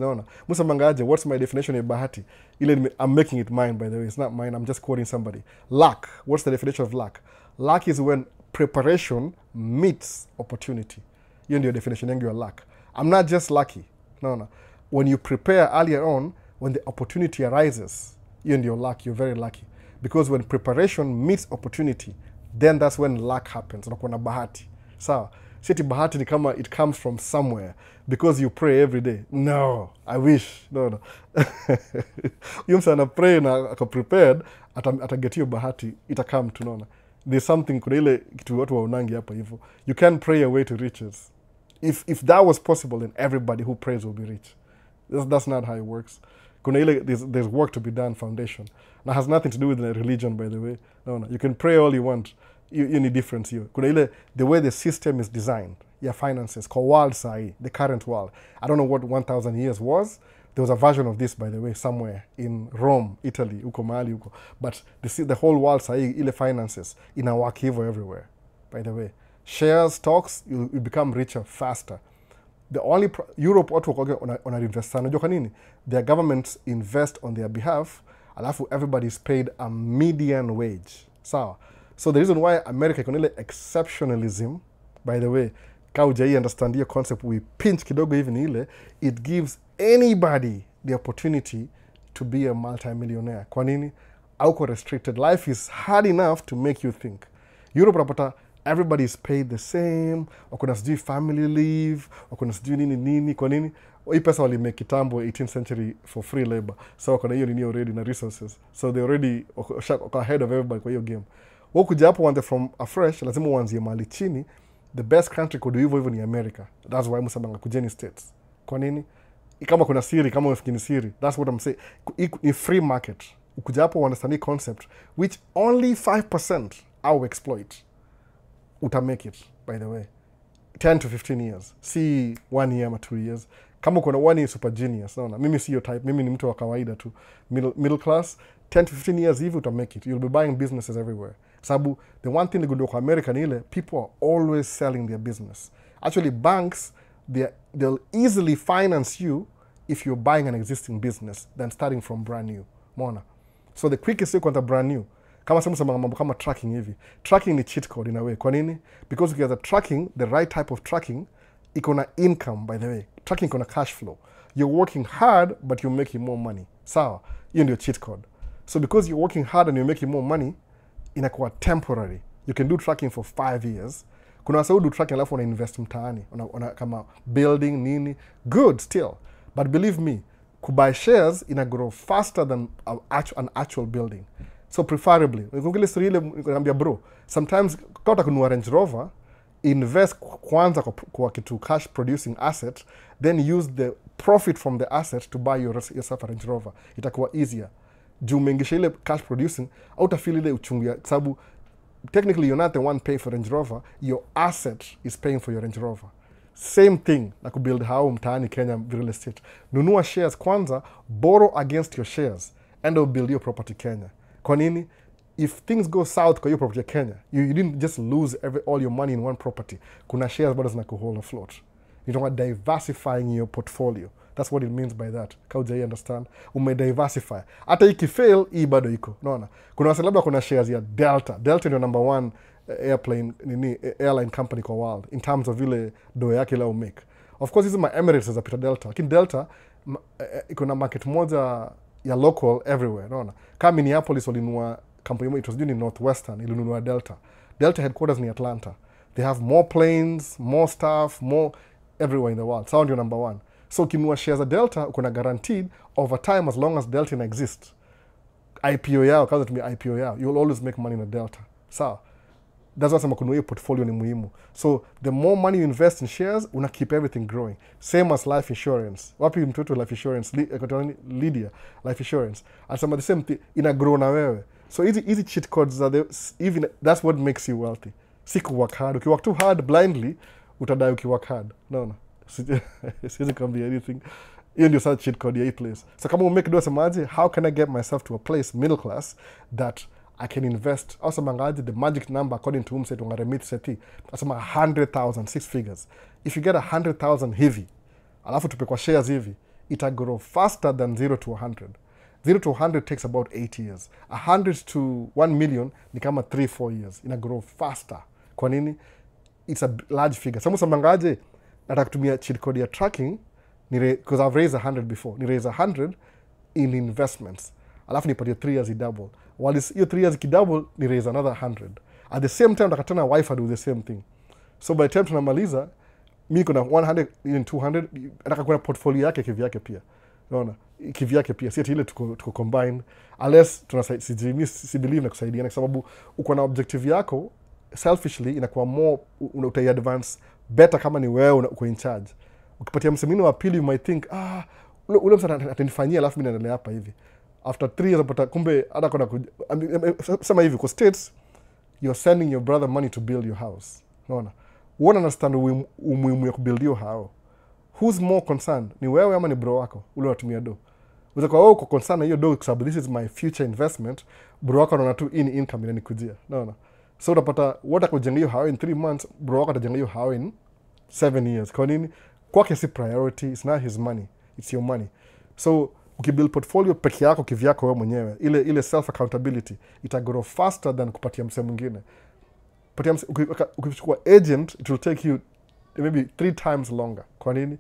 Musa mangaje, what's my definition of bahati? I'm making it mine, by the way. It's not mine. I'm just quoting somebody. Luck. What's the definition of luck? Luck is when preparation meets opportunity. Hiyo ndio definition yangu ya luck. I'm not just lucky. No. When you prepare earlier on, when the opportunity arises, hiyo ndio luck. You're very lucky. Because when preparation meets opportunity, then that's when luck happens. Unakuwa na bahati. Sawa. Siti bahati ni kama it comes from somewhere because you pray every day. No, I wish. No. Yung sana pray na ako prepared, ataget hiyo bahati, itakam tunaona. There's something kuna ile kitu watu waonangi hapa hivyo. You can't pray away to riches. If that was possible, then everybody who prays will be rich. That's not how it works. Kuna ile there's work to be done, foundation. That has nothing to do with the religion, by the way. No. You can pray all you want. You need difference here. Kuna ile, the way the system is designed, your finances, kwa world sahi, the current world. I don't know what 1,000 years was, There was a version of this, by the way, somewhere in Rome, Italy, uko mahali uko. But the whole world sahi ile finances inawaki hivyo everywhere. By the way, shares, stocks, you become richer faster. The only Europe watu wana invest sana. Unajua kwa nini? Their governments invest on their behalf, alafu everybody is paid a median wage. Sawa. So the reason why America iko ile exceptionalism, by the way, ka ujai understand your concept, we pinch kidogo even ile, it gives anybody the opportunity to be a multi-millionaire. Kwa nini? Auko restricted. Life is hard enough to make you think. Europe rapata everybody is paid the same, wakuna sijui family leave, wakuna sijui nini. Kwa nini? Hii pesa wali make kitambo 18th century for free labor. So wakuna hiyo nini already na resources. So they already ahead of everybody kwa hiyo game. Wakuja hapo wanze from afresh, lazima uanzie mahali chini. The best country kudu hivyo ni America. That's why musabanga kujeni States. Kwa nini? Kama kuna siri, kama unafikini siri. That's what I'm saying. Ni free market. Ukuja hapo understand concept which only 5% au exploit. Uta make it, by the way. 10 to 15 years. Si 1 year ama 2 years. Kama kuna 1 year super genius. Naona. Mimi si your type. Mimi ni mtu wa kawaida tu. Middle class. 10 to 15 years hivi uta make it. You'll be buying businesses everywhere. Sabu, the one thing ligundua kwa America ni ile, people are always selling their business. Actually, banks, they'll easily finance you if you're buying an existing business than starting from brand new. Mona. So the quickest way kwanta brand new, kama sema mambo kama tracking hivi. Tracking ni cheat code in a way. Kwa nini? Because if you're tracking, the right type of tracking, iko na income, by the way. Tracking iko na cash flow. You're working hard, but you're making more money. Sawa. Hiyo ndio cheat code. So because you're working hard and you're making more money, inakuwa temporary. You can do tracking for 5 years. Kuna wasa do tracking alafu wana invest mtaani. Kama building, nini. Good still. But believe me, kubuy shares ina grow faster than an actual building. So preferably, ukile story ile niambia bro, sometimes kama kununua Range Rover, invest kwanza kwa kitu cash producing asset, then use the profit from the asset to buy yourself a Range Rover. Itakuwa easier. Juu mengisha ile cash producing, au utafeel ile uchungu ya sababu technically you're not the one paying for Range Rover, your asset is paying for your Range Rover. Same thing na kubuild hao mtaani Kenya real estate. Nunua shares kwanza, borrow against your shares, and build your property Kenya. Kwa nini? If things go south kwa your property Kenya, you didn't just lose all your money in one property. Kuna shares bado zinakuhold afloat. You don't want diversifying your portfolio. That's what it means by that. Kauja you understand? Diversify. Hata ikifail, hii bado iko. Unaona? Kuna wasa labda kuna shares ya Delta. Delta ndio number 1 airline company kwa world in terms of ile do yake la make. Of course hizi ma Emirates za Peter Delta. Lakini Delta iko na market moja ya local everywhere. Unaona? Kama Minneapolis walinunua company moja, it was doing in Northwestern, ilinunua Delta. Delta headquarters ni Atlanta. They have more planes, more staff, more everywhere in the world. Sound your number 1. So ukinunua shares za Delta, uko na guaranteed over time as long as Delta exists. IPO yao, kaza tumia IPO yao, you'll always make money in a Delta. So that's why sema kununua hiyo portfolio ni muhimu. So the more money you invest in shares, una keep everything growing. Same as life insurance. Wapi mtoto life insurance? Lydia, life insurance. Asema the same thing, ina grow na wewe. So easy cheat codes are even that's what makes you wealthy. Si work hard. If you work too hard blindly, utadai ukiwork hard. No. Siwezi kuambia anything. Hiyo ndio such cheat code ya hii place. So kama umake do semaje, how can I get myself to a place middle class that I can invest? Also mangaje the magic number according to whom unga remit seti. Asema 100,000 6 figures. If you get 100,000 hivi, alafu tupe kwa shares hivi, ita grow faster than 0 to 100. 0 to 100 takes about 8 years. 100 to 1 million ni kama 3-4 years. Ina grow faster. Kwa nini? It's a large figure. Samu samangaje, nataka kutumia cheat code ya tracking, because I've raised 100 before. Ni raise 100 in investments. Alafu nipatie 3 years i-double. While hiyo 3 years i-double, ni raise another 100. At the same time, nakatana wife do the same thing. So by the time tunamaliza, mi kuna 100 in 200, nataka kuna portfolio yake kivyake pia. Unaona? Kivyake pia. Si ati ile tuko combine. Unless si believe na kusaidiana kwa sababu uko na objective yako, selfishly inakuwa more utai advance better kama ni wewe uko in charge. Ukipatia msemini wa pili you might think ule msa atanifanyia alafu mimi naendelea hapa hivi. After 3 years apata kumbe hata kuna sema hivi kwa states you're sending your brother money to build your house. Unaona? Uone understand umuhimu ya kubuild your house. who's more concerned? Ni wewe ama ni bro wako ule unatumia do? Utakuwa wewe uko concerned na hiyo do kwa sababu this is my future investment, bro wako anaona tu in income inanikujia. No. So utapata what akujenga hiyo how in 3 months, bro wako atajenga hiyo how in 7 years. Kwa nini? Kwake si priority, it's not his money, it's your money. So ukibuild portfolio peke yako kivyako wewe mwenyewe, ile self accountability itagrow faster than kupatia msemo mwingine. Ukichukua agent, it will take you maybe 3 times longer. Kwa nini?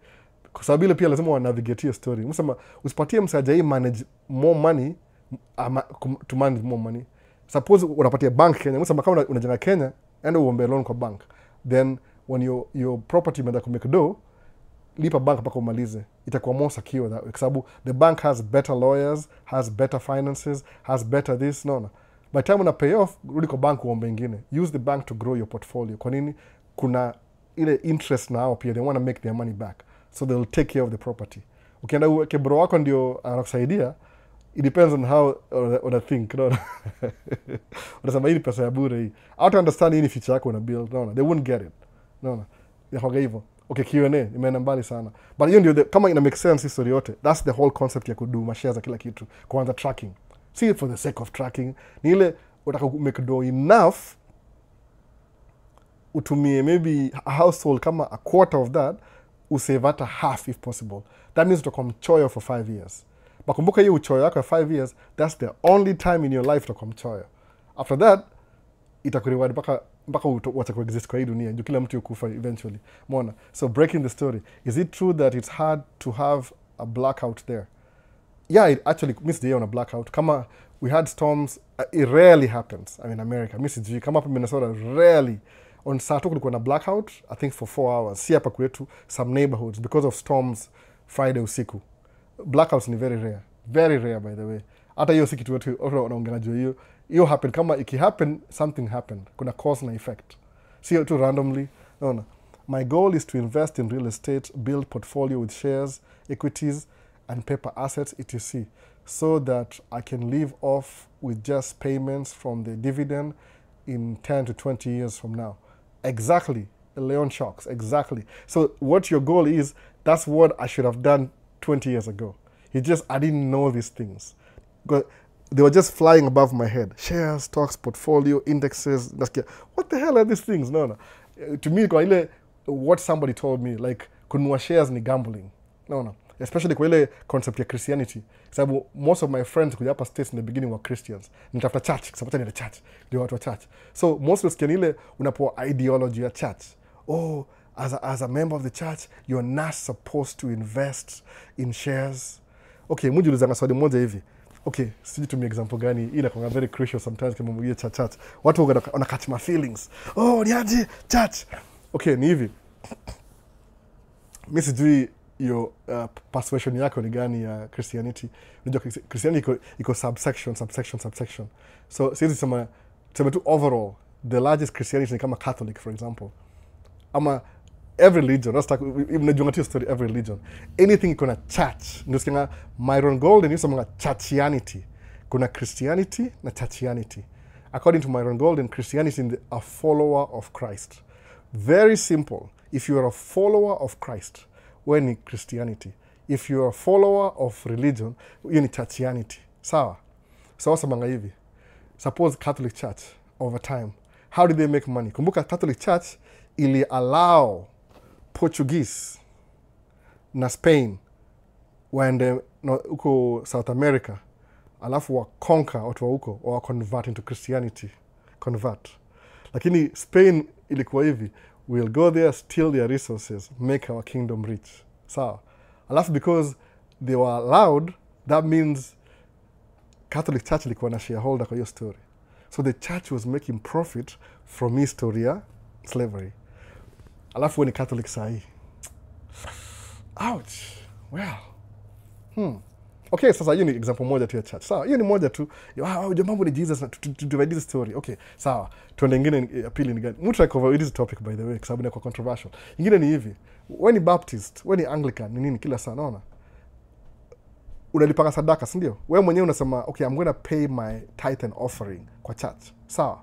Kwa sababu ile pia lazima wa navigate your story. Msema usipatie msajai manage more money to manage more money. Suppose unapatia bank Kenya, msema kama unajenga Kenya, enda uombe loan kwa bank. Then when your property imeanza kumake dough, lipa bank mpaka umalize. Itakuwa more secure that way. Kwa sababu the bank has better lawyers, has better finances, has better this, no. By the time una pay off, rudi kwa bank uombe ingine. Use the bank to grow your portfolio. Kwa nini? Kuna ile interest nao pia, they want to make their money back. So they will take care of the property. Ukienda uweke bro wako ndio anakusaidia, it depends on how on a think, no. Unasema hii ni pesa ya bure hii. How to understand hii ni future yako una build, no. They won't get it. No. Yahoga hivyo. Okay, Q&A imeenda mbali sana. But hiyo ndio kama ina make sense history yote. That's the whole concept ya kudu mashares za kila kitu. Kwanza tracking. See for the sake of tracking. Ni ile utaka make do enough utumie maybe a household kama a quarter of that, usave hata half if possible. That means utakuwa mchoyo for 5 years. Bakumbuka hiyo uchoyo yako ya 5 years, that's the only time in your life utakuwa mchoyo. After that, itakuriwadi mpaka wacha kuexist kwa hii dunia. Ndio kila mtu yukufa eventually. Mona. So breaking the story. Is it true that it's hard to have a blackout there? Yeah, it actually missed the year on a blackout. Kama we had storms, it rarely happens. I mean, America. Missed kama hapa Minnesota, rarely. On Saturday kulikuwa na blackout, I think for 4 hours. Si hapa kwetu, some neighborhoods, because of storms Friday usiku. Blackouts ni very rare. Very rare, by the way. Hata hiyo si kitu wetu, wanaongea juu hiyo. Hiyo happen, kama iki happen, something happened. Kuna cause na effect. Si tu randomly. No. My goal is to invest in real estate, build portfolio with shares, equities, and paper assets, etc. so that I can live off with just payments from the dividend in 10 to 20 years from now. Exactly. Leon Shocks. Exactly. So what your goal is, that's what I should have done 20 years ago. I didn't know these things. They were just flying above my head. Shares, stocks, portfolio, indexes. What the hell are these things? No. To me, what somebody told me, like, kununua shares ni gambling. No. Especially kwa ile concept ya Christianity. Sababu most of my friends kuja hapa States in the beginning were Christians. Nitafuta church, sababu ni church. Ndio watu wa church. So most of us ile unapoa ideology ya church. Oh, as a member of the church, you're not supposed to invest in shares. Okay, mujulizanga swali moja hivi. Okay, siji tumie example gani, ila kwa very crucial sometimes kama mwenye church. Watu wana catch my feelings. Oh, ni aje church. Okay, ni hivi. Mimi sijui your persuasion yako ni gani ya Christianity. Unajua Christianity iko subsection. So sisi sema tu overall, the largest Christianity ni kama Catholic, for example. Ama every religion, unajua tu story every religion. Anything iko na church. Ndio sikia Myron Golden yusema churchianity. Kuna Christianity na churchianity. According to Myron Golden, Christianity is a follower of Christ. Very simple. If you are a follower of Christ, when in Christianity. If you are a follower of religion, you need churchianity. Sawa? So samanga hivi. Suppose Catholic Church over time. How did they make money? Kumbuka Catholic Church ili allow Portuguese na Spain waende uko South America, alafu wa conquer watu wa huko wa convert into Christianity. Lakini Spain ilikuwa hivi. We'll go there, steal their resources, make our kingdom rich. So, alafu because they were allowed, that means Catholic Church ilikuwa na shareholder kwa hiyo story. So the church was making profit from history ya slavery. Alafu when Catholic sahi. Ouch. Well. Okay, sasa hiyo ni example moja tu ya church. Sawa, hiyo ni moja tu. Mambo ni Jesus na to divide this story. Okay, sawa. Tuende ingine ya pili ni gani? Mtu cover this topic by the way, kwa sababu ni kwa controversial. Ingine ni hivi. Wewe ni Baptist, wewe ni Anglican, ni nini kila saa naona? Unalipanga sadaka, si ndio? Wewe mwenyewe unasema, okay, I'm going to pay my tithe and offering kwa church. Sawa.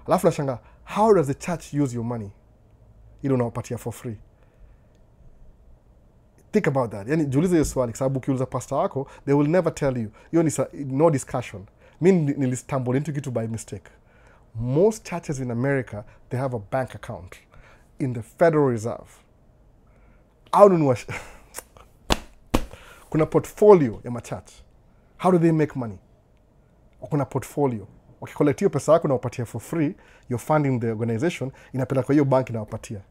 Alafu nashanga, how does the church use your money? Ile unawapatia for free. Think about that. Yani jiulize hiyo swali kwa sababu ukiuliza pastor wako, they will never tell you. Hiyo ni no discussion. Mimi nilistumble into kitu by mistake. Most churches in America, they have a bank account in the Federal Reserve. Au nunua kuna portfolio ya church. How do they make money? Kuna portfolio. Wakikolekti hiyo pesa yako na wapatia for free, you're funding the organization, inapeleka kwa hiyo bank na wapatia.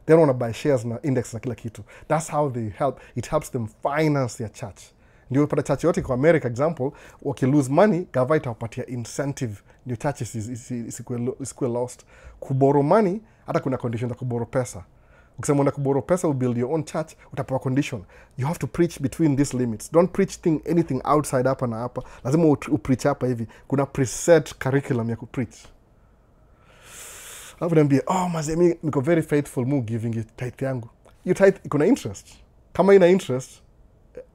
They don't want to buy shares na index na kila kitu. That's how they help. It helps them finance their church. Ndio upata church yote kwa America example, waki lose money, government itawapatia incentive. Ndio churches isikuwe lost. Kuborrow money, hata kuna condition za kuborrow pesa. Ukisema una kuborrow pesa, build your own church, utapewa condition. You have to preach between these limits. Don't preach anything outside hapa na hapa. Lazima upreach hapa hivi. Kuna preset curriculum ya kupreach. Alafu niambia, mazemi, niko very faithful, mu giving you tithe yangu. You tithe, kuna interest. Kama ina interest,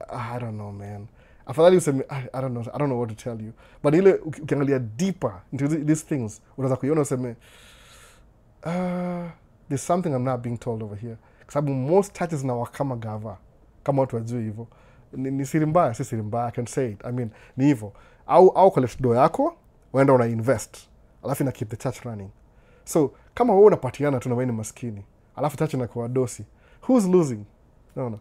I don't know, man. Afadhali useme, I don't know what to tell you. But ile, ukiangalia deeper into these things, unaweza kuiona useme, there's something I'm not being told over here. Kwa sababu most churches na wakama gava. Kama watu wajue hivyo. Ni siri mbaya, si siri mbaya, I can say it. I mean, ni hivyo. Au collect do yako, uenda una invest. Alafu ina keep the church running. So, kama wewe unapatiana tu na wewe ni maskini, alafu church inakuwa dosi, who's losing? No.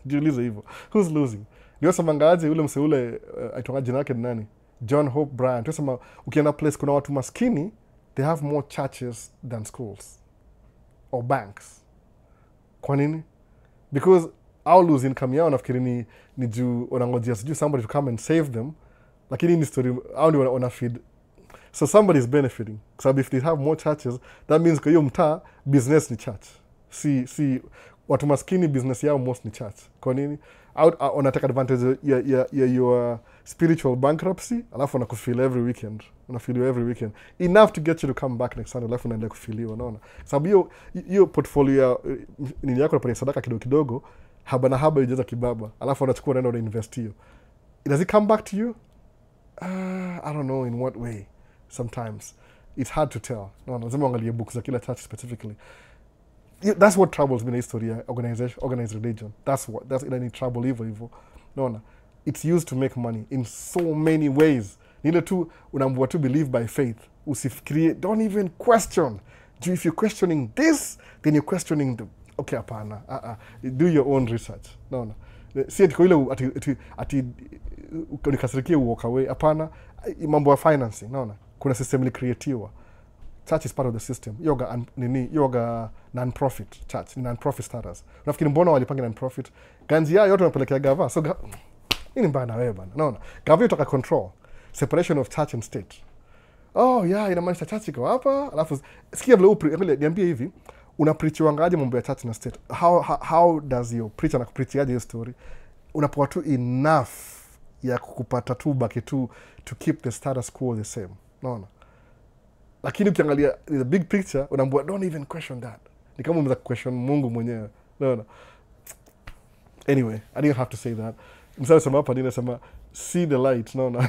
Jiulize hivyo. Who's losing? Ndio samangaje ule mse ule aitwa jina yake ni nani? John Hope Bryant. Ndio sema ukienda place kuna watu maskini, they have more churches than schools or banks. Kwa nini? Because I'll lose income yao nafikiri ni juu wanangojea sijui somebody to come and save them. Lakini ni story au ndio wana feed. So somebody is benefiting. So if they have more churches, that means kwa hiyo mtaa business ni church. Si watu maskini business yao most ni church. Kwa nini? Wanataka advantage ya your spiritual bankruptcy, alafu wanakufeel every weekend. Wanafeel you every weekend. Enough to get you to come back next Sunday, alafu unaendelea kufiliwa, unaona? Sababu hiyo portfolio ya nini yako unapata sadaka kidogo kidogo, haba na haba ijaza kibaba, alafu unachukua unaenda unainvest hiyo. Does it come back to you? I don't know in what way. Sometimes it's hard to tell. No, lazima angalie books za kila church specifically. That's what troubles me in history, organized religion. That's any trouble evil. No. It's used to make money in so many ways. Nile tu unaambiwa tu believe by faith. Usifikirie, don't even question. If you're questioning this, then you're questioning the okay hapana. Do your own research. No. Si ati ile ati unikasirikie walk away. Hapana, mambo ya financing, no. Kuna system ili creatiwa. Church is part of the system. Yoga non-profit church, non-profit status. Unafikiri mbona walipanga non-profit? Ganzi yao yote wanapelekea gava. So nini mbaya na wewe bana? Naona. Gava itaka control separation of church and state. Inamaanisha church iko hapa, alafu sikia vile niambie hivi, una preach wangaje mambo ya church na state? How does your preacher na kupreach hiyo story? Unapoa tu enough ya kukupata tu baki tu to keep the status quo the same. Naona. Lakini ukiangalia the big picture, unaambiwa don't even question that. Ni kama unaweza question Mungu mwenyewe. No. Anyway, I didn't have to say that. Msao sema hapa ninasema see the light. No.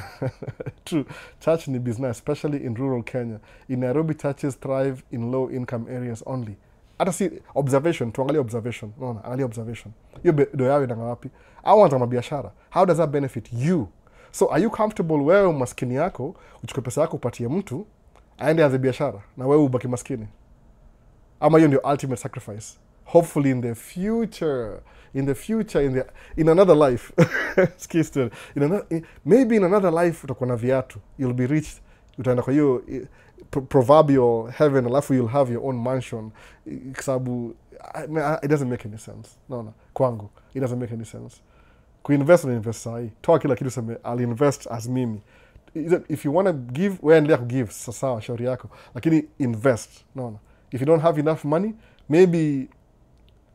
True. Church ni business, especially in rural Kenya. In Nairobi, churches thrive in low income areas only. Hata si observation, tuangalie observation. No, angalia observation. Hiyo ndio yao ina ngapi? Au wanza biashara. How does that benefit you? So are you comfortable wewe maskini yako uchukue pesa yako upatie mtu aende aanze biashara na wewe ubaki maskini? Ama hiyo ndio ultimate sacrifice? Hopefully in the future, in another life, maybe in another life utakuwa na viatu, you'll be rich, utaenda kwa hiyo proverbial heaven, alafu you'll have your own mansion. Sababu it doesn't make any sense. No, kwangu it doesn't make any sense. Kuinvest na invest sahi, toa kila kitu sema I'll invest as mimi. If you want to give, wewe endelea kugive, sawa, shauri yako, lakini invest. No. If you don't have enough money, maybe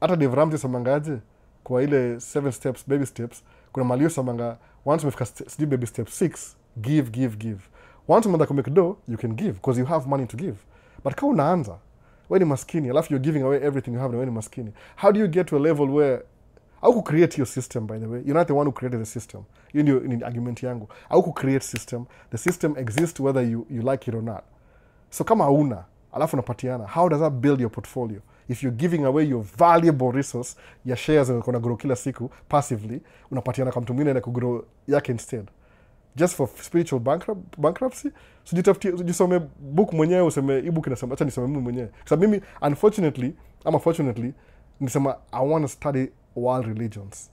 hata Dave Ramsey samangaje kwa ile 7 steps, baby steps, kuna malio samanga once umefika sijui baby step 6, give. Once umeanza kumake dough, you can give because you have money to give. But kama unaanza wewe ni maskini, alafu you're giving away everything you have na wewe ni maskini, how do you get to a level where au ku create your system? By the way, you're not the one who created the system. You ndio ni argument yangu. Au ku create system, the system exists whether you like it or not. So kama hauna alafu unapatiana, how does that build your portfolio? if you're giving away your valuable resource ya shares na grow kila siku passively, unapatiana kwa mtu mwingine na kugrow yake instead, just for spiritual bankruptcy. So jisome book mwenyewe, useme ebook inasema acha nisome mimi mwenyewe. Kwa mimi unfortunately nisema I want to study world religions.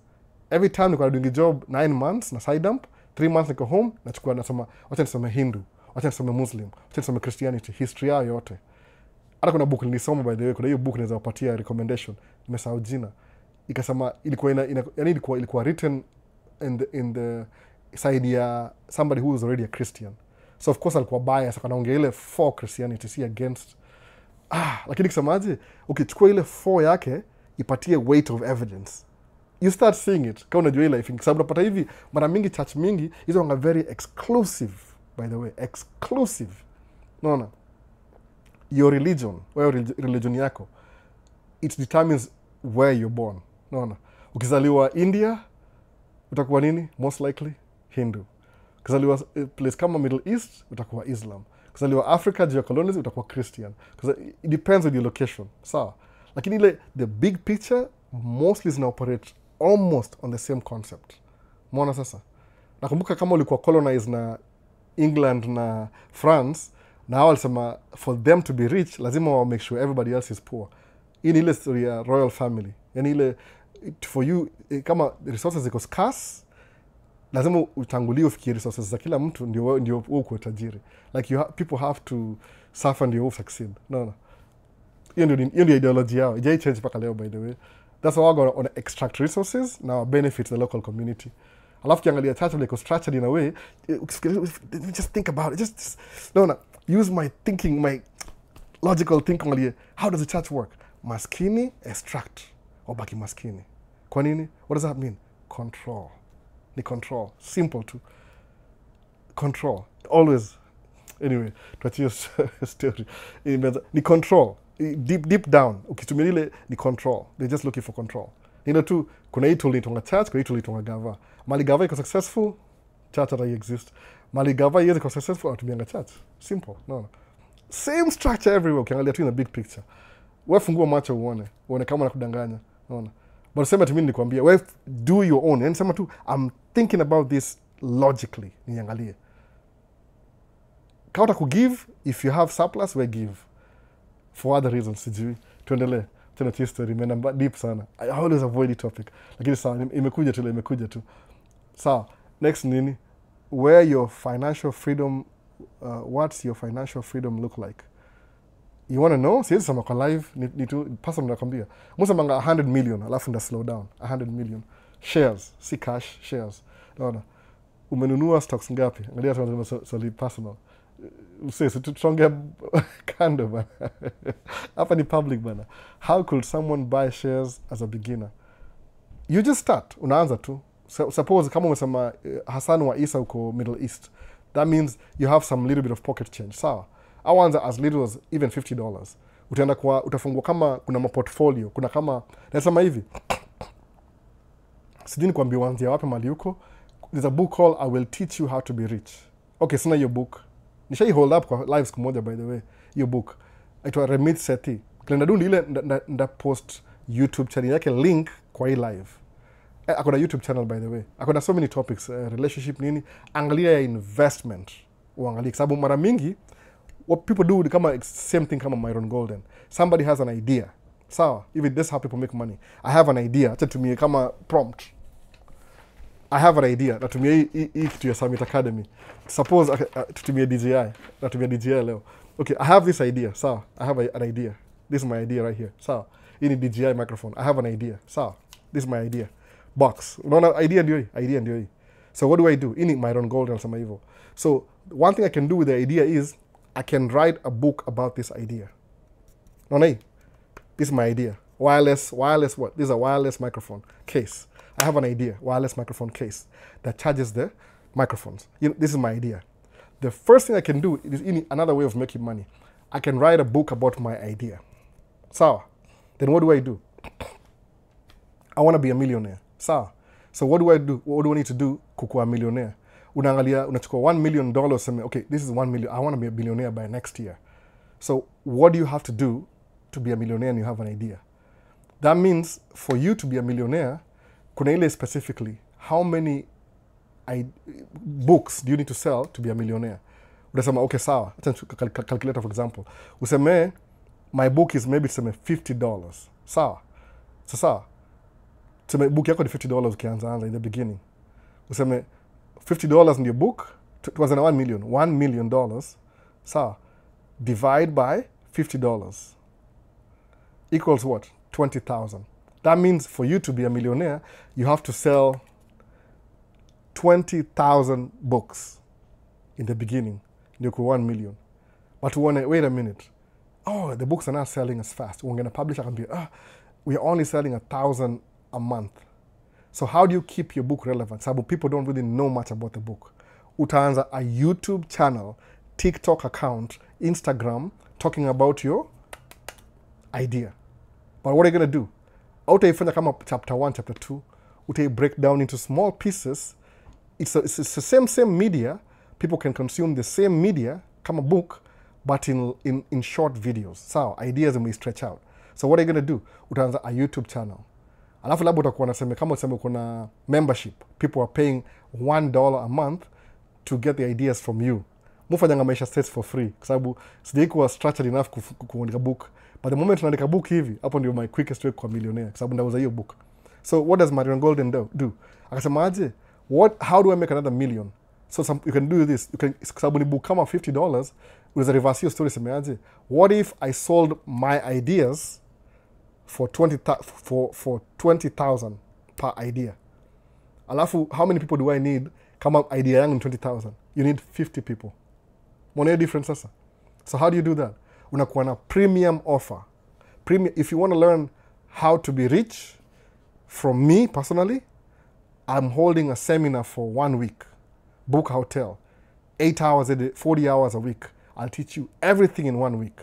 Every time niko doing a job 9 months na side dump, 3 months niko home nachukua nasema acha nisome Hindu, acha nisome Muslim, acha nisome Christianity, history yao yote. Hata kuna book nilisoma by the way, kuna hiyo book naweza kupatia recommendation, nimesahau jina. Ikasema ilikuwa written in the side ya somebody who is already a Christian. So of course alikuwa bias, akanaongea ile for Christianity, si against. Lakini kusemaje, ukichukua ile for yake ipatie weight of evidence, you start seeing it. Kama unajua ile ifiki, sababu unapata hivi mara mingi church mingi hizo wanga very exclusive, by the way, exclusive. Unaona? Your religion, religion yako, it determines where you're born. Unaona? Ukizaliwa India utakuwa nini? Most likely Hindu. Ukizaliwa place kama Middle East utakuwa Islam. Ukizaliwa Africa juu ya colonialism utakuwa Christian. It depends on your location. Sawa. Lakini ile the big picture mostly zina operate almost on the same concept. Umeona sasa? Nakumbuka kama ulikuwa colonized na England na France, na hao walisema for them to be rich lazima wa make sure everybody else is poor. Hii ni ile story ya royal family. Yani ile for you kama resources ziko scarce, lazima utangulie ufikie resources za kila mtu ndio uko tajiri. Like people have to suffer ndio succeed. No. Hiyo ndio ideology yao. Ijai change paka leo by the way. That's why we're going to extract resources now benefit the local community. Alafu kiangalia church like structured in a way, just think about it. Just use my thinking, my logical thinking. How does the church work? Maskini extract obaki maskini. Kwa nini? What does that mean? Control. Ni control. Simple to control. Always. Anyway, tuachie story. Ni control. Deep down. Ukitumia ile ni control. They're just looking for control. Tu kuna hii tool itonga church, kuna hii tool itonga gava. Mali gava iko successful, church hata exist. Mali gava yezi iko successful, atumianga church. Simple. No. Same structure everywhere. Ukiangalia tu in the big picture. Wewe fungua macho uone kama nakudanganya. Unaona? But sema tu mimi nikwambia, wewe do your own. Yani sema tu I'm thinking about this logically. Niangalie. Kama give, if you have surplus, we give. For other reasons, sijui. Tuendelee. Tena history imeenda deep sana. I always avoid the topic. Lakini sawa, imekuja tu. Sawa, next nini? Where your financial freedom, what's your financial freedom look like? You want to know? Siwezi sema kwa live, ni tu person nakwambia. Musa manga 100 million, alafu nda slow down. 100 million. Shares, si cash, shares. Naona. Umenunua stocks ngapi? Angalia tu swali personal. Usisi tutonge kando bana. Hapa ni public bana. How could someone buy shares as a beginner? You just start. Unaanza tu. Suppose kama umesema Hassan wa Isa uko Middle East. That means you have some little bit of pocket change. Sawa. Awanza as little as even $50. Utaenda utafungua kama kuna portfolio, kuna kama nasema hivi. Sijui nikwambia wanzia wapi mali uko. There's a book called I Will Teach You How to Be Rich. Okay, sina your book. Nishai hold up kwa live siku moja by the way. Your book. Aitwa Remit Seti. Klenda dundi ile nda post YouTube channel yake link kwa hii live. Akona YouTube channel by the way. Akona so many topics, relationship nini. Angalia ya investment. Uangalia kwa sababu mara mingi what people do kama same thing kama Myron Golden. Somebody has an idea. Sawa, even this how people make money. I have an idea. Acha tumie kama prompt. I have an idea. Natumia hii kitu ya Summit Academy. Suppose tutumie DJI. Natumia DJI leo. Okay, I have this idea. Sawa, I have an idea. This is my idea right here. Sawa, hii ni DJI microphone. I have an idea. Sawa, this is my idea. Box. Unaona idea ndio hii. Idea ndio hii. So what do I do? Hii ni Myron Golden anasema hivyo. So one thing I can do with the idea is I can write a book about this idea. Unaona hii? This is my idea. Wireless what? This is a wireless microphone case. I have an idea, wireless microphone case that charges the microphones. This is my idea. The first thing I can do is another way of making money. I can write a book about my idea. Sawa. Then what do? I want to be a millionaire. Sawa. So what do I do? What do I need to do kukuwa a millionaire? Unaangalia, unachukua $1 million, okay, this is 1 million. I want to be a billionaire by next year. So what do you have to do to be a millionaire and you have an idea. That means for you to be a millionaire, kuna ile specifically, how many books do you need to sell to be a millionaire? Utasema, okay, sawa, calculator for example. Useme, my book is maybe $50. Sawa. So sawa. Useme, book yako ni $50 ukianza in the beginning. Useme, $50 in your book, it was $1 million. $1 million, sawa. Divide by $50 equals what? 20,000. That means for you to be a millionaire, you have to sell 20,000 books in the beginning. You could 1 million. But wait a minute. Oh, the books are not selling as fast. We're going to publish, I can be, we are only selling 1,000 a month. So how do you keep your book relevant? Sabu people don't really know much about the book. Utaanza a YouTube channel, TikTok account, Instagram, talking about your idea. But what are you going to do? Utaifanya kama chapter 1, chapter 2. Utai break down into small pieces. It's the same media. People can consume the same media, kama book, but in short videos. So ideas may stretch out. So what are you going to do? Utaanza a YouTube channel. Alafu labda utakuwa naseme kama useme kuna membership. People are paying $1 a month to get the ideas from you. Mufanyanga Maisha states for free. Kwa sababu sijaikuwa structured enough kuandika book. But the moment naandika book hivi, hapo ndio my quickest way kwa millionaire. Kwa sababu ndauza hiyo book. So what does Marion Golden do? Akasema aje, how do I make another million? So you can do this. You can, kwa sababu ni book kama $50, unaweza reverse your story, sema aje, what if I sold my ideas for 20,000 per idea? Alafu, how many people do I need? Kama idea yangu ni 20,000. You need 50 people. Mwana difference sasa. So how do you do that? Unakuwa na premium offer. If you want to learn how to be rich, from me personally, I'm holding a seminar for 1 week. Book a hotel. 8 hours a day, 40 hours a week. I'll teach you everything in 1 week.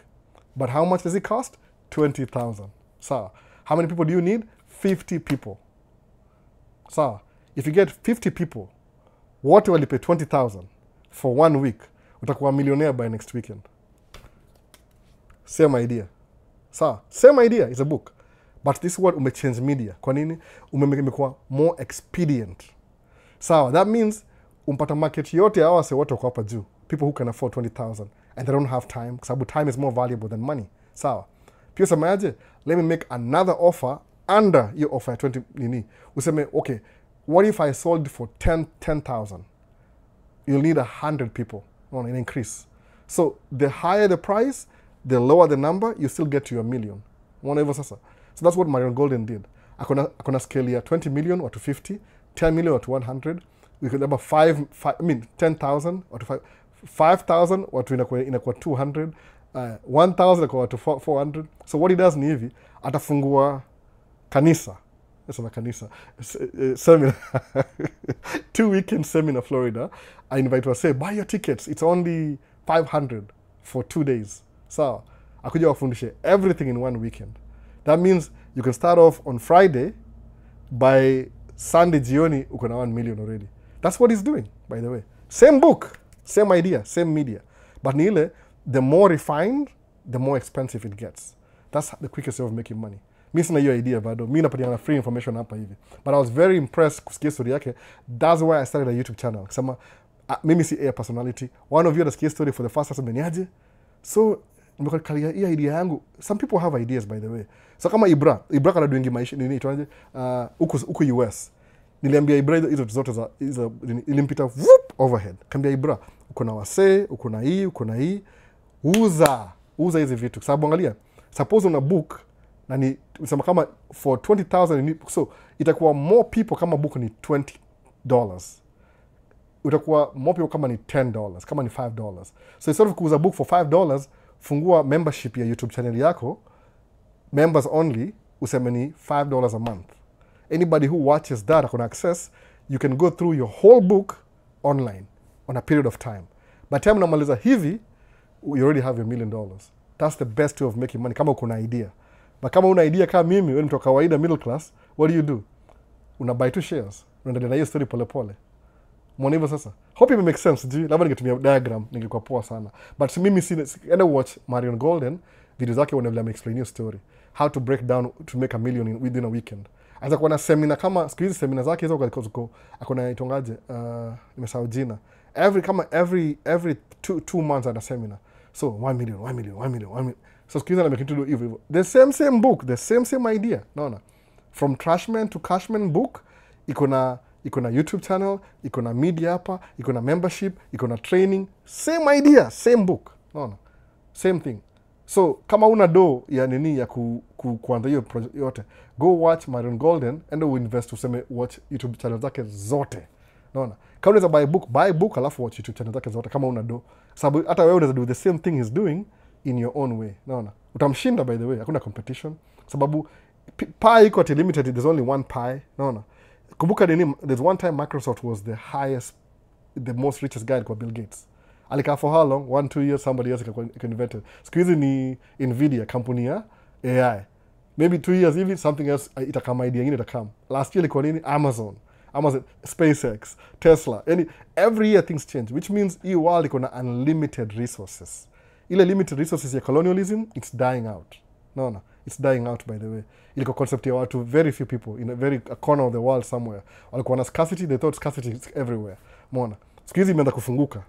But how much does it cost? 20,000. So, how many people do you need? 50 people. So, if you get 50 people, what will you pay 20,000 for 1 week? Utakuwa a millionaire by next weekend. Same idea. So, same idea is a book. But this word umechange media. Kwa nini? Umekuwa more expedient. So, that means umpata market yote hawa se wote wako hapa juu. People who can afford 20,000 and they don't have time. Kwa sababu time is more valuable than money. Sawa. Pia semaje, let me make another offer under your offer 20 nini. Useme, okay, what if I sold for 10,000? You'll need 100 people on an increase. So the higher the price, the lower the number, you still get to your million. Whatever sasa. So that's what Marion Golden did. Akona scale ya 20 million or to 50, 10 million or to 100. We could have 10,000 or to 5,000 or to inakuwa 200. 1,000 kwa to 400. So what he does ni hivi, atafungua kanisa. That's not kanisa. Seminar. 2 weekend seminar Florida. I invite her, say, buy your tickets. It's only 500 for 2 days. So, akuja wafundishe everything in 1 weekend. That means you can start off on Friday, by Sunday jioni uko na 1 million already. That's what he's doing, by the way. Same book, same idea, same media. But ni ile, the more refined, the more expensive it gets. That's the quickest way of making money. Mi sina hiyo idea bado. Mi napatiana free information hapa hivi. But I was very impressed kusikia story yake. That's why I started a YouTube channel. Kusema, mimi si a personality. One of you atasikia story for the first time, niaje? So, nimekalia hii idea yangu. Some people have ideas, by the way. So kama Ibra kana doing Maisha nini tuanje huko US. Niliambia Ibra hizo zote za ilimpita whoop overhead. Kambia Ibra, uko na wasee, uko na hii, uza hizi vitu. Kwa sababu angalia, suppose una book na ni sema kama for 20,000 so itakuwa more people kama book ni $20. Utakuwa more people kama ni $10, kama ni $5. So instead of kuuza book for $5, fungua membership ya YouTube channel yako, members only, useme ni $5 a month. Anybody who watches that akona access, you can go through your whole book online on a period of time. By the time unamaliza hivi, you already have $1 million. That's the best way of making money kama kuna idea. But kama una idea kama mimi, wewe mtu wa kawaida middle class, what do? Una buy 2 shares. Unaendelea na hiyo story pole pole. Mwone hivyo sasa. Hope it makes sense. Labda ningetumia diagram ningekuwa poa sana. But mimi si watch Marion Golden video zake wana vile explain your story, how to break down to make $1 million within a weekend. Anza kuwa na seminar kama siku hizi seminar zake hizo kwa akona itongaje nimesahau jina, every two months at a seminar, so 1 million. So siku hizi anamake do hivyo, the same book, the same idea, naona from trashman to cashman book, iko na YouTube channel, iko na media hapa, iko na membership, iko na training, same idea, same book, naona same thing. So kama una do ya nini ya kuanza hiyo project yote, go watch Myron Golden and invest, useme watch YouTube channel zake zote, naona kama unaweza buy book alafu watch YouTube channel zake zote kama una do, sababu hata wewe unaweza do the same thing he's doing in your own way, naona utamshinda. By the way, hakuna competition, sababu pie iko at limited, there's only one pie, naona. Kumbuka nini, there's one time Microsoft was the most richest guy kwa Bill Gates. Alikaa for how long? 1-2 years, somebody else invented. Siku hizi ni Nvidia, kampuni ya AI. Maybe 2 years hivi, something else itakama, idea ingine itakama. Last year ilikuwa nini? Amazon, SpaceX, Tesla. Every year things change, which means hii world iko na unlimited resources. Ile limited resources ya colonialism, it's dying out. Naona? It's dying out, by the way. Iliko concept ya watu, very few people in a corner of the world somewhere. Walikuwa na scarcity, they thought scarcity is everywhere. Mona. Siku hizi imeanza kufunguka.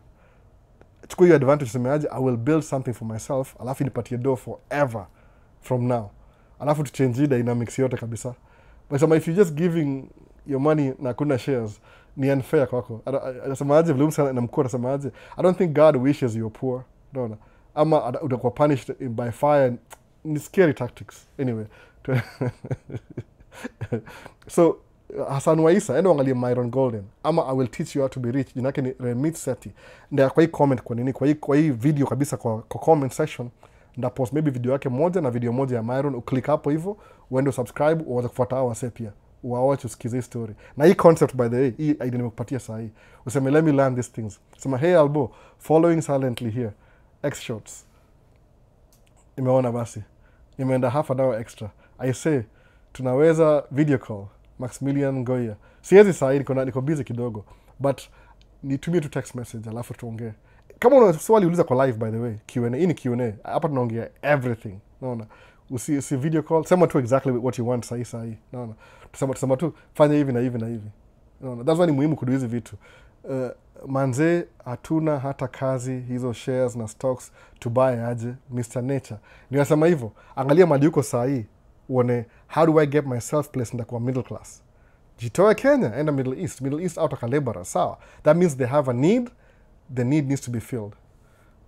Chukua hiyo advantage, semeaje, I will build something for myself, alafu nipatie do forever from now. Alafu to change dynamics yote kabisa. But so if you just giving your money na kuna shares, ni unfair kwako. Anasemaje vile msa na mkuu anasemaje, I don't think God wishes you poor. Unaona? Ama utakuwa punished by fire. Ni scary tactics. Anyway. So Hassan Waisa, endo angalia Myron Golden, ama I will teach you how to be rich, jina yake ni Remit Seti. Ndio kwa hii comment kwa nini, kwa hii video kabisa kwa comment section, nda post maybe video yake moja na video moja ya Myron, uklik hapo hivyo, uende subscribe, uanze kufuata hao wase pia. Uwaache usikize hii story. Na hii concept, by the way, hii idea nimekupatia saa hii. Useme let me learn these things. Sema hey Albo, following silently here. X shots. Imeona basi. Imeenda half an hour extra. I say tunaweza video call Maximilian Goya. Siwezi saa hii, niko busy kidogo, but nitumie tu text message alafu tuongee. Kama una swali uliza kwa live, by the way, Q&A. Hii ni Q&A. Hapa tunaongea everything. Naona. Usi video call, sema tu exactly what you want saa hii. Naona. Tusema tu fanya hivi na hivi na hivi. Naona. That's why ni muhimu kudu hizi vitu. Manze hatuna hata kazi hizo shares na stocks to buy aje Mr. Nature. Ninasema hivyo, angalia mali yuko saa hii, uone how do I get myself placed ndakuwa middle class. Jitoe Kenya, enda Middle East out akalebara, sawa. That means they have a need, the need needs to be filled.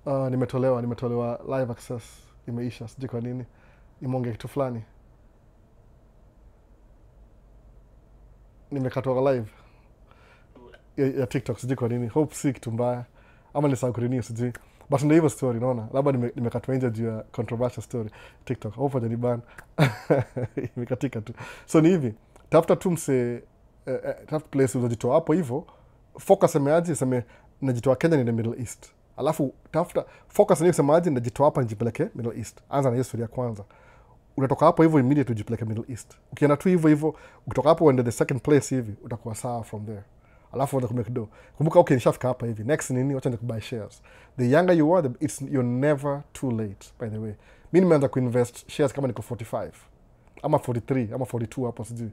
Nimetolewa live access, imeisha, sijui kwa nini. Nimeongea kitu fulani. Nimekatoka live ya TikTok, sijui kwa nini. Hope si kitu mbaya, ama nisahau kurenew, sijui. But ndio hivyo story, naona. Labda nimekatwa nje juu ya controversial story TikTok. Hope hajaniban. Imekatika tu. So ni hivi, tafuta tu tafuta place unajitoa hapo hivyo. Focus seme najitoa Kenya ni Middle East. Alafu tafuta focus ni semaje najitoa hapa nijipeleke Middle East. Anza na hiyo story ya kwanza. Unatoka hapo hivyo immediate ujipeleke Middle East. Ukienda tu hivyo ukitoka hapo uende the second place hivi, utakuwa sawa from there. Alafu unaenda kumake do. Kumbuka okay, nishafika hapa hivi. Next nini, wacha nikubuy shares. The younger you are, you're never too late, by the way. Mimi nimeanza kuinvest shares kama niko 45 ama 43 ama 42 hapo sijui.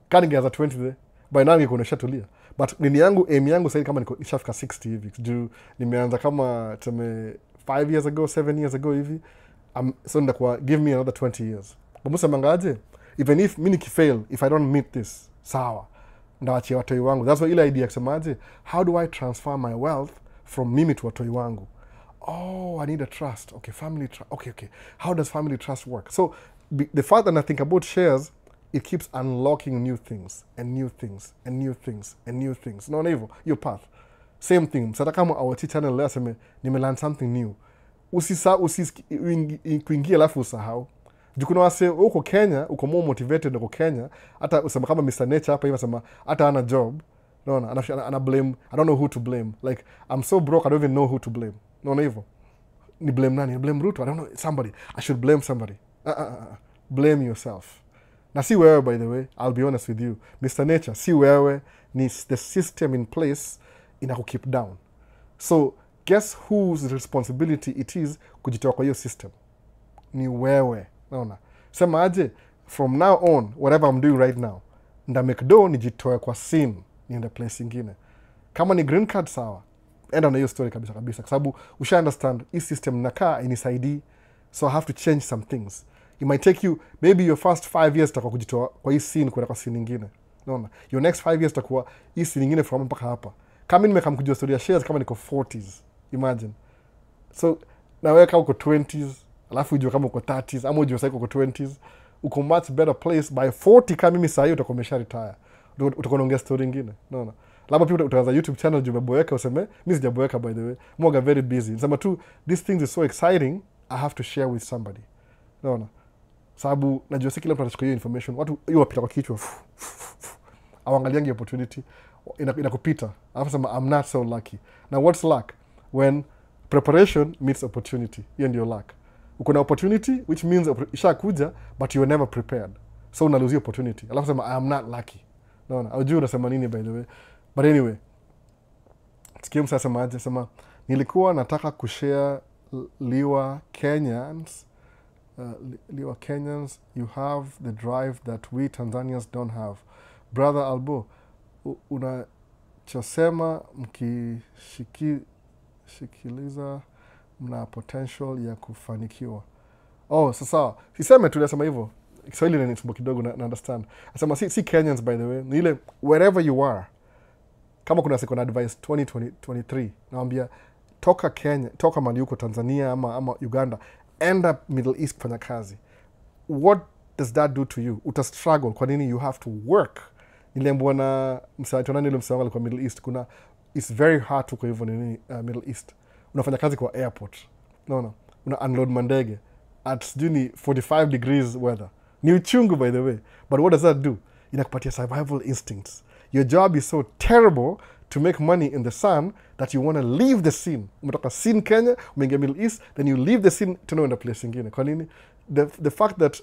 Kani ningeanza 20 by now ningekuwa nimeshatulia. But aim yangu sasa kama nishafika 60 hivi. Juu nimeanza kama tuseme 5 years ago, 7 years ago hivi. So ndakuwa give me another 20 years. Bamusa mangaje? Even if mimi nikifail, if I don't meet this, sawa. Ndaachia watoi wangu. That's why ile idea ya kusemaje, how do I transfer my wealth from mimi to watoi wangu? Oh, I need a trust. Okay, family trust. Okay. How does family trust work? So the fact that I think about shares, it keeps unlocking new things and new things and new things and new things. No, hivyo, your path. Same thing. Sasa kama our channel leo sema nimelearn something new. Kuingia alafu usahau. Jukuna wase uko Kenya, uko more motivated uko Kenya, hata usema kama Mr. Nature hapa hivi sema hata ana job. No, ana blame. I don't know who to blame. Like I'm so broke I don't even know who to blame. No, hivyo. Ni blame nani? Ni blame Ruto. I don't know somebody. I should blame somebody. Blame yourself. Na si wewe, by the way, I'll be honest with you. Mr. Nature, si wewe, ni the system in place inakukeep down. So, guess whose responsibility it is kujitoa kwa hiyo system? ni wewe. Naona? Sema aje, from now on, whatever I'm doing right now, nda make do nijitoe kwa scene, niende place ingine. Kama ni green card sawa, enda na hiyo story kabisa kabisa. Kwa sababu usha understand, hii system nakaa inisaidii, so I have to change some things. It might take you, maybe your first 5 years utakuwa kujitoa kwa hii scene kwenda kwa scene ingine. Naona? Your next 5 years utakuwa hii scene ingine from mpaka hapa. Kama nimekam kujua story ya shares kama niko 40s, imagine. So, naweka uko 20s, alafu ujue kama uko 30s, ama ujue sasa uko 20s, uko much better place. By 40 kama mimi saa hiyo utakuwa umesha retire. Utakuwa unaongea story ingine. Naona? Labda pia utaanza YouTube channel juu umeboeka useme, mimi sijaboeka by the way. Mwaga very busy. Nasema tu, this thing is so exciting, I have to share with somebody. Naona? Sababu najua si kila mtu anachukua hiyo information. Watu hiyo wapita kwa kichwa. Awaangaliangi opportunity inakupita. Alafu sema I'm not so lucky. Now what's luck? When preparation meets opportunity. Hiyo ndio luck. Uko na opportunity which means ishakuja but you were never prepared. So una lose opportunity. Alafu sema I'm not lucky. Naona? Aujui unasema nini by the way. But anyway. Sikia msa sema aje, sema nilikuwa nataka kushare liwa Kenyans. Liwa Kenyans, you have the drive that we Tanzanians don't have. Brother Albo, unachosema mkishikiliza mna potential ya kufanikiwa. Oh, sasa siseme tu nasema hivyo. Kiswahili ni tumbo kidogo na understand. Nasema si Kenyans by the way. Ni ile wherever you are. Kama kuna second advice 2023, naambia toka Kenya, toka mali huko Tanzania ama Uganda, end up Middle East kufanya kazi. What does that do to you? Uta struggle. Kwa nini? You have to work. Niliambiwa na msaitonani ile msawali kwa Middle East, kuna it's very hard to kwa hivyo nini Middle East. Unafanya kazi kwa airport. Naona? Una unload mandege at sijui 45 degrees weather. Ni uchungu by the way. But what does that do? Inakupatia survival instincts. Your job is so terrible to make money in the sun that you want to leave the scene. Umetoka scene Kenya, umeingia Middle East, then you leave the scene to know place ingine. Kwa nini? The fact that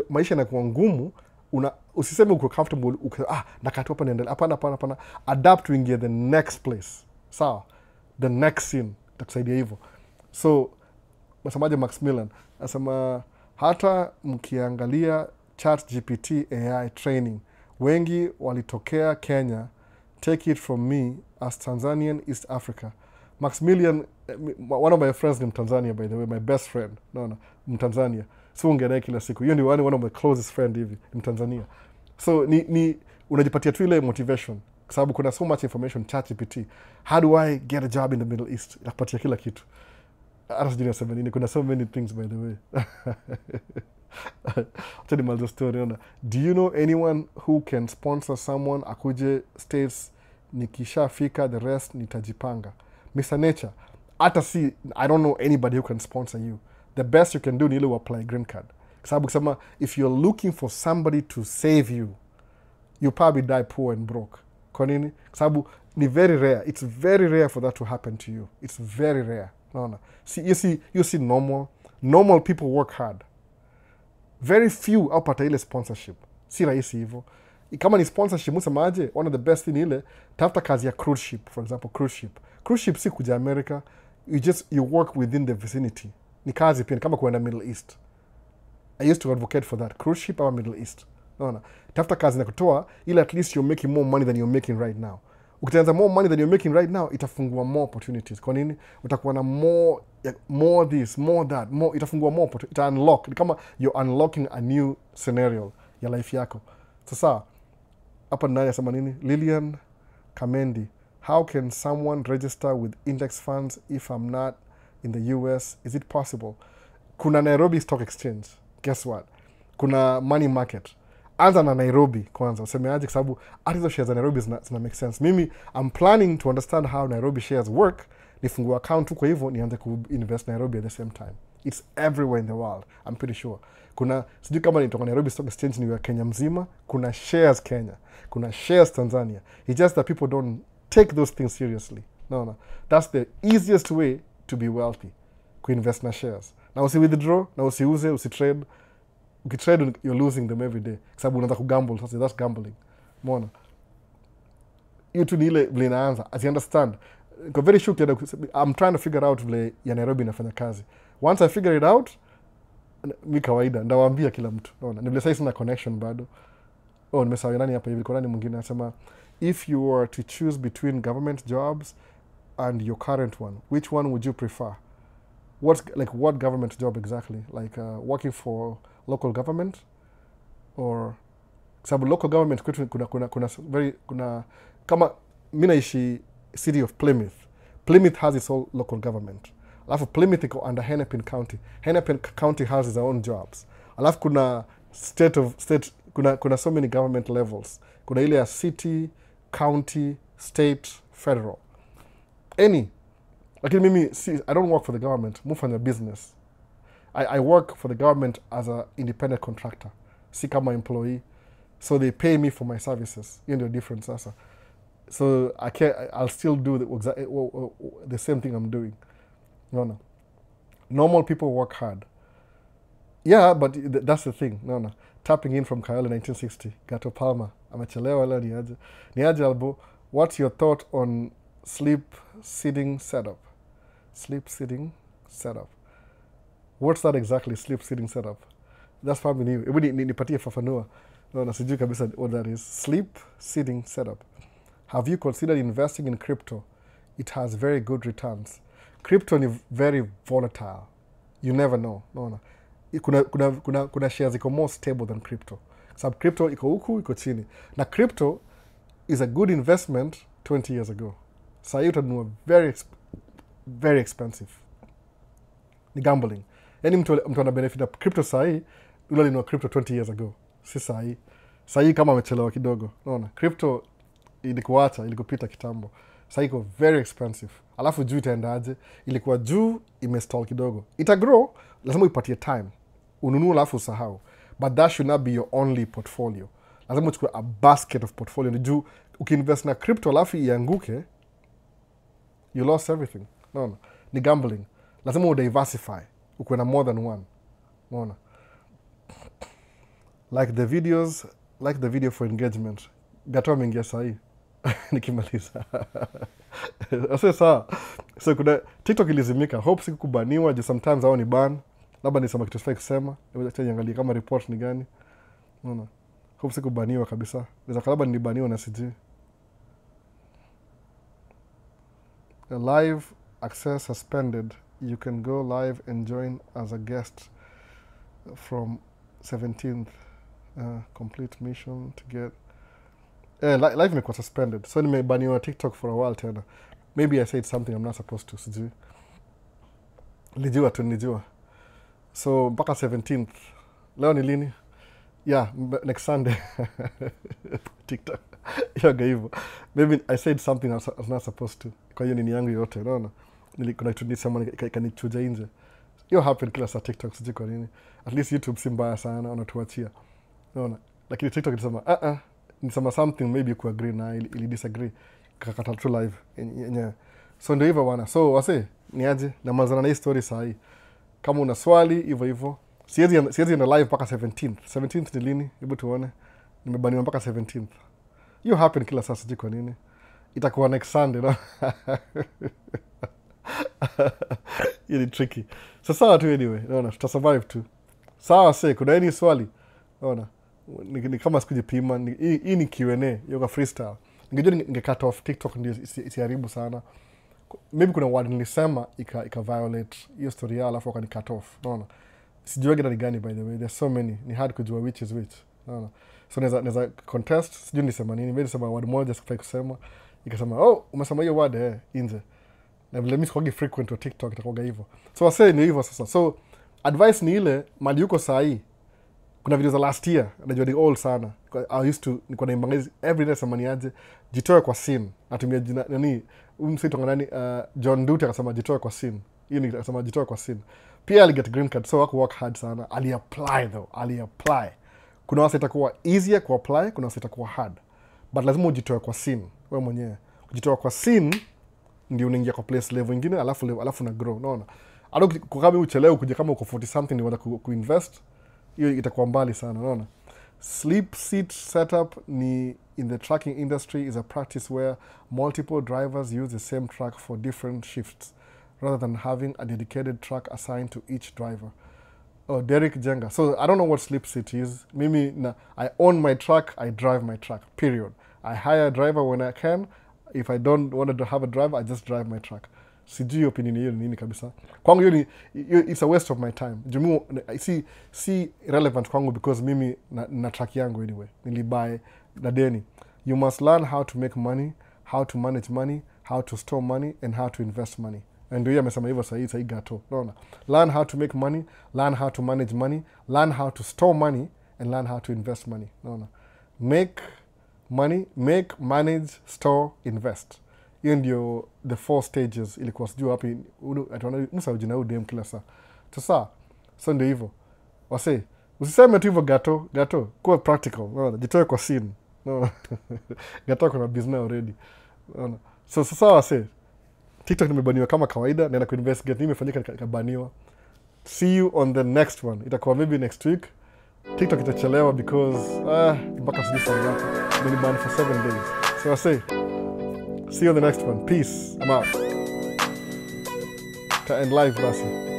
maisha inakuwa ngumu, usiseme uko comfortable, nakatu hapa niendelea. Hapana. Adapt to ingia the next place. Sawa? The next scene. Itakusaidia hivyo. So, masamaje Maximilian, asema hata mkiangalia ChatGPT AI training, wengi walitokea Kenya. Take it from me as Tanzanian East Africa. Maximilian, one of my friends in Tanzania by the way, my best friend. No, Mtanzania. So ungenaye kila siku. Hiyo ni one of my closest friend hivi in Tanzania. So ni unajipatia tu ile motivation kwa sababu kuna so much information ChatGPT. How do I get a job in the Middle East? Inakupatia kila kitu. Hata sijui nasema nini, kuna so many things by the way. Acha nimalize story ona. Do you know anyone who can sponsor someone akuje States, nikishafika the rest nitajipanga? Mr. Nature, hata si, I don't know anybody who can sponsor you. The best you can do ni ile apply green card. Kwa sababu kusema, if you're looking for somebody to save you, you probably die poor and broke. Kwa nini? Kwa sababu ni very rare. It's very rare for that to happen to you. It's very rare. Naona. You see normal people work hard. Very few haupata ile sponsorship. Si rahisi hivyo. Kama ni sponsorship, msemaje, one of the best thing ile, tafuta kazi ya cruise ship, for example, cruise ship. Cruise ship si kuja America, you work within the vicinity. Ni kazi pia, kama kuenda Middle East. I used to advocate for that, cruise ship ama Middle East. Naona. Tafuta kazi na kutoa, ile at least you're making more money than you're making right now. Ukitenza more money than you're making right now, itafungua more opportunities. Kwa nini? Utakuwa na more this, more that, itafungua more opportunities. Ita unlock. Ni kama you're unlocking a new scenario ya life yako. Sasa, hapa nani asema nini? Lillian Kamendi. How can someone register with index funds if I'm not in the US? Is it possible? Kuna Nairobi Stock Exchange. Guess what? Kuna money market. Anza na Nairobi kwanza. Usemeaje kwa sababu hata hizo shares za Nairobi zina make sense. Mimi I'm planning to understand how Nairobi shares work. Nifungue account tu kwa hivyo nianze ku-invest Nairobi at the same time. It's everywhere in the world. I'm pretty sure. Kuna sijui kama nitoka Nairobi Stock Exchange ni ya Kenya mzima. Kuna shares Kenya. Kuna shares Tanzania. It's just that people don't take those things seriously. No. That's the easiest way to be wealthy. Ku-invest na shares. Na usi-withdraw, na usiuze, usi-trade. Ukitrade, you're losing them every day. Kwa sababu unaanza kugamble. Sasa that's gambling. Mona. Hiyo tu ni ile vile inaanza. As you understand. I'm trying to figure out vile ya Nairobi inafanya kazi. Once I figure it out, mi kawaida ndawaambia kila mtu, unaona. Ni vile sasa sina connection bado. Oh, nimesahau nani hapa hivi, kuna nani mwingine anasema if you were to choose between government jobs and your current one, which one would you prefer? What government job exactly? Like working for local government or sababu local government kwetu kuna kama mimi naishi city of Plymouth. Plymouth has its own local government. Alafu Plymouth iko under Hennepin County. Hennepin County has its own jobs. Alafu kuna kuna so many government levels. Kuna ile ya city, county, state, federal. Lakini mimi I don't work for the government. Mufanya business. I work for the government as an independent contractor. Si kama employee. So they pay me for my services. You know the difference sasa. So I'll still do the same thing I'm doing. No. Normal people work hard. Yeah, but that's the thing. No. Tapping in from Kayole 1960. Gato Palma. Amechelewa leo niaje. Niaje Albo, what's your thought on sleep sitting setup? Sleep sitting setup. What's that exactly, sleep sitting setup? That's probably new. Hebu nipatie fafanua. No, sijui kabisa what that is. Sleep sitting setup. Have you considered investing in crypto? It has very good returns. Crypto is very volatile. You never know. No. Kuna shares iko more stable than crypto. Sub crypto iko huku, iko chini. Na crypto is a good investment 20 years ago. Sasa hiyo utanunua very expensive. Ni gambling. Yaani mtu ana benefit na crypto sasa hii, yule alinunua crypto 20 years ago. Si sasa hii. Sasa hii kama amechelewa kidogo. Unaona? Crypto ilikupita kitambo. Sasa iko very expensive. Alafu juu itaendaje? Ilikuwa juu imestall kidogo. Ita grow, lazima uipatie time. Ununue alafu usahau. But that should not be your only portfolio. Lazima uchukue a basket of portfolio. Juu ukiinvest na crypto alafu ianguke, you lost everything. No. Ni gambling. Lazima udiversify. Ukuwe na more than one. No. Like the video for engagement. Gato ameingia sahi. Nikimaliza. Ase sawa. So kuna TikTok ilizimika. Hope siku kubaniwa. Just sometimes hao ni ban. Labda nisema kitu sifai kusema. Hebu niangalie kama report ni gani. No. Hope siku kubaniwa kabisa. Naweza labda nilibaniwa na sijui. Live access suspended. You can go live and join as a guest from 17th. Complete mission to get live imekuwa suspended, so nimebaniwa TikTok for a while tena. Maybe I said something I'm not supposed to, sijui. Nilijua. So mpaka 17th. Leo ni lini? Yeah, next Sunday. TikTok. Yoga hivyo. Maybe I said something I was not supposed to. Kwa hiyo nini yangu yote, unaona? Kuna kitu nisema ikanichuja nje. Hiyo happen kila saa TikTok, sijui kwa nini. At least YouTube si mbaya sana, wanatuachia. Unaona? Lakini TikTok ilisema nisema something maybe ku agree na ili disagree. Kakata tu live yenyewe. So ndio hivyo bwana. So wase niaje na mazana na hii story saa hii. Kama una swali hivyo. Siwezi enda live mpaka 17th. 17th ni lini? Hebu tuone. Nimebaniwa mpaka 17th. You happen kila saa, sijui kwa nini. Itakuwa next Sunday, no? Ili tricky. So sawa tu anyway. Unaona, tutasurvive tu. Sawa kuna any swali? Unaona. Ni kama sikujipima. Hii ni Q&A, yoga freestyle. Ningejua ningecut off TikTok ndio isiharibu sana. Maybe kuna word nilisema ika violate hiyo story yao alafu wakani cut off. Unaona. Sijui ni gani by the way. There's so many. Ni hard kujua which is which. Unaona. So naweza contest, sijui nilisema nini. Maybe nilisema word moja sikufai kusema. Ikasema, umesema hiyo word nje. Na vile mimi sikuwagi frequent wa TikTok itakuwa hivyo. So wasee ni hivyo sasa. So advice ni ile mali yuko saa hii. Kuna video za last year, najua ni old sana. I used to niko na imbangazi every day samani aje jitoe kwa scene. Natumia jina nani msitonga nani John Duty akasema jitoe kwa scene. Hiyo ni akasema jitoe kwa scene. Pia ali get green card, so wako work hard sana. Ali apply. Kuna wasa itakuwa easier ku apply, kuna wasa itakuwa hard. But lazima ujitoe kwa scene wewe mwenyewe. Kujitoa kwa scene ndio unaingia kwa place level nyingine alafu na grow. Unaona? Ado kukami uchelewe kuja kama uko 40 something ni unataka kuinvest. Hiyo itakuwa mbali sana, unaona. Sleep seat setup ni in the trucking industry is a practice where multiple drivers use the same truck for different shifts rather than having a dedicated truck assigned to each driver. Oh, Derek Jenga. So I don't know what sleep seat is. Mimi, I own my truck, I drive my truck, period. I hire a driver when I can. If I don't want to have a driver, I just drive my truck. Sijui opinion hiyo ni nini kabisa. Kwangu hiyo it's a waste of my time. Jumu, si relevant kwangu because mimi na truck yangu anyway. Nilibuy na deni. You must learn how to make money, how to manage money, how to store money, and how to invest money. And yeye amesema hivyo sahi gato. Unaona? Learn how to make money, learn how to manage money, learn how to store money, and learn how to invest money. Unaona? Make money, make, manage, store, invest. Hiyo ndio the 4 stages ilikuwa sijui wapi atuana Musa ujina udem kila saa. Sasa so ndio hivyo. Wase, usiseme tu hivyo gato, kuwa practical. Unaona? Jitoe kwa scene. Unaona? Gato kuna business already. Unaona? So sasa wase, TikTok nimebaniwa kama kawaida, naenda kuinvestigate nini imefanyika nikabaniwa. See you on the next one. Itakuwa maybe next week. TikTok itachelewa because mpaka sijui saa ngapi. Been banned for 7 days. So I say, see you on the next one. Peace. I'm out. To end live, basi.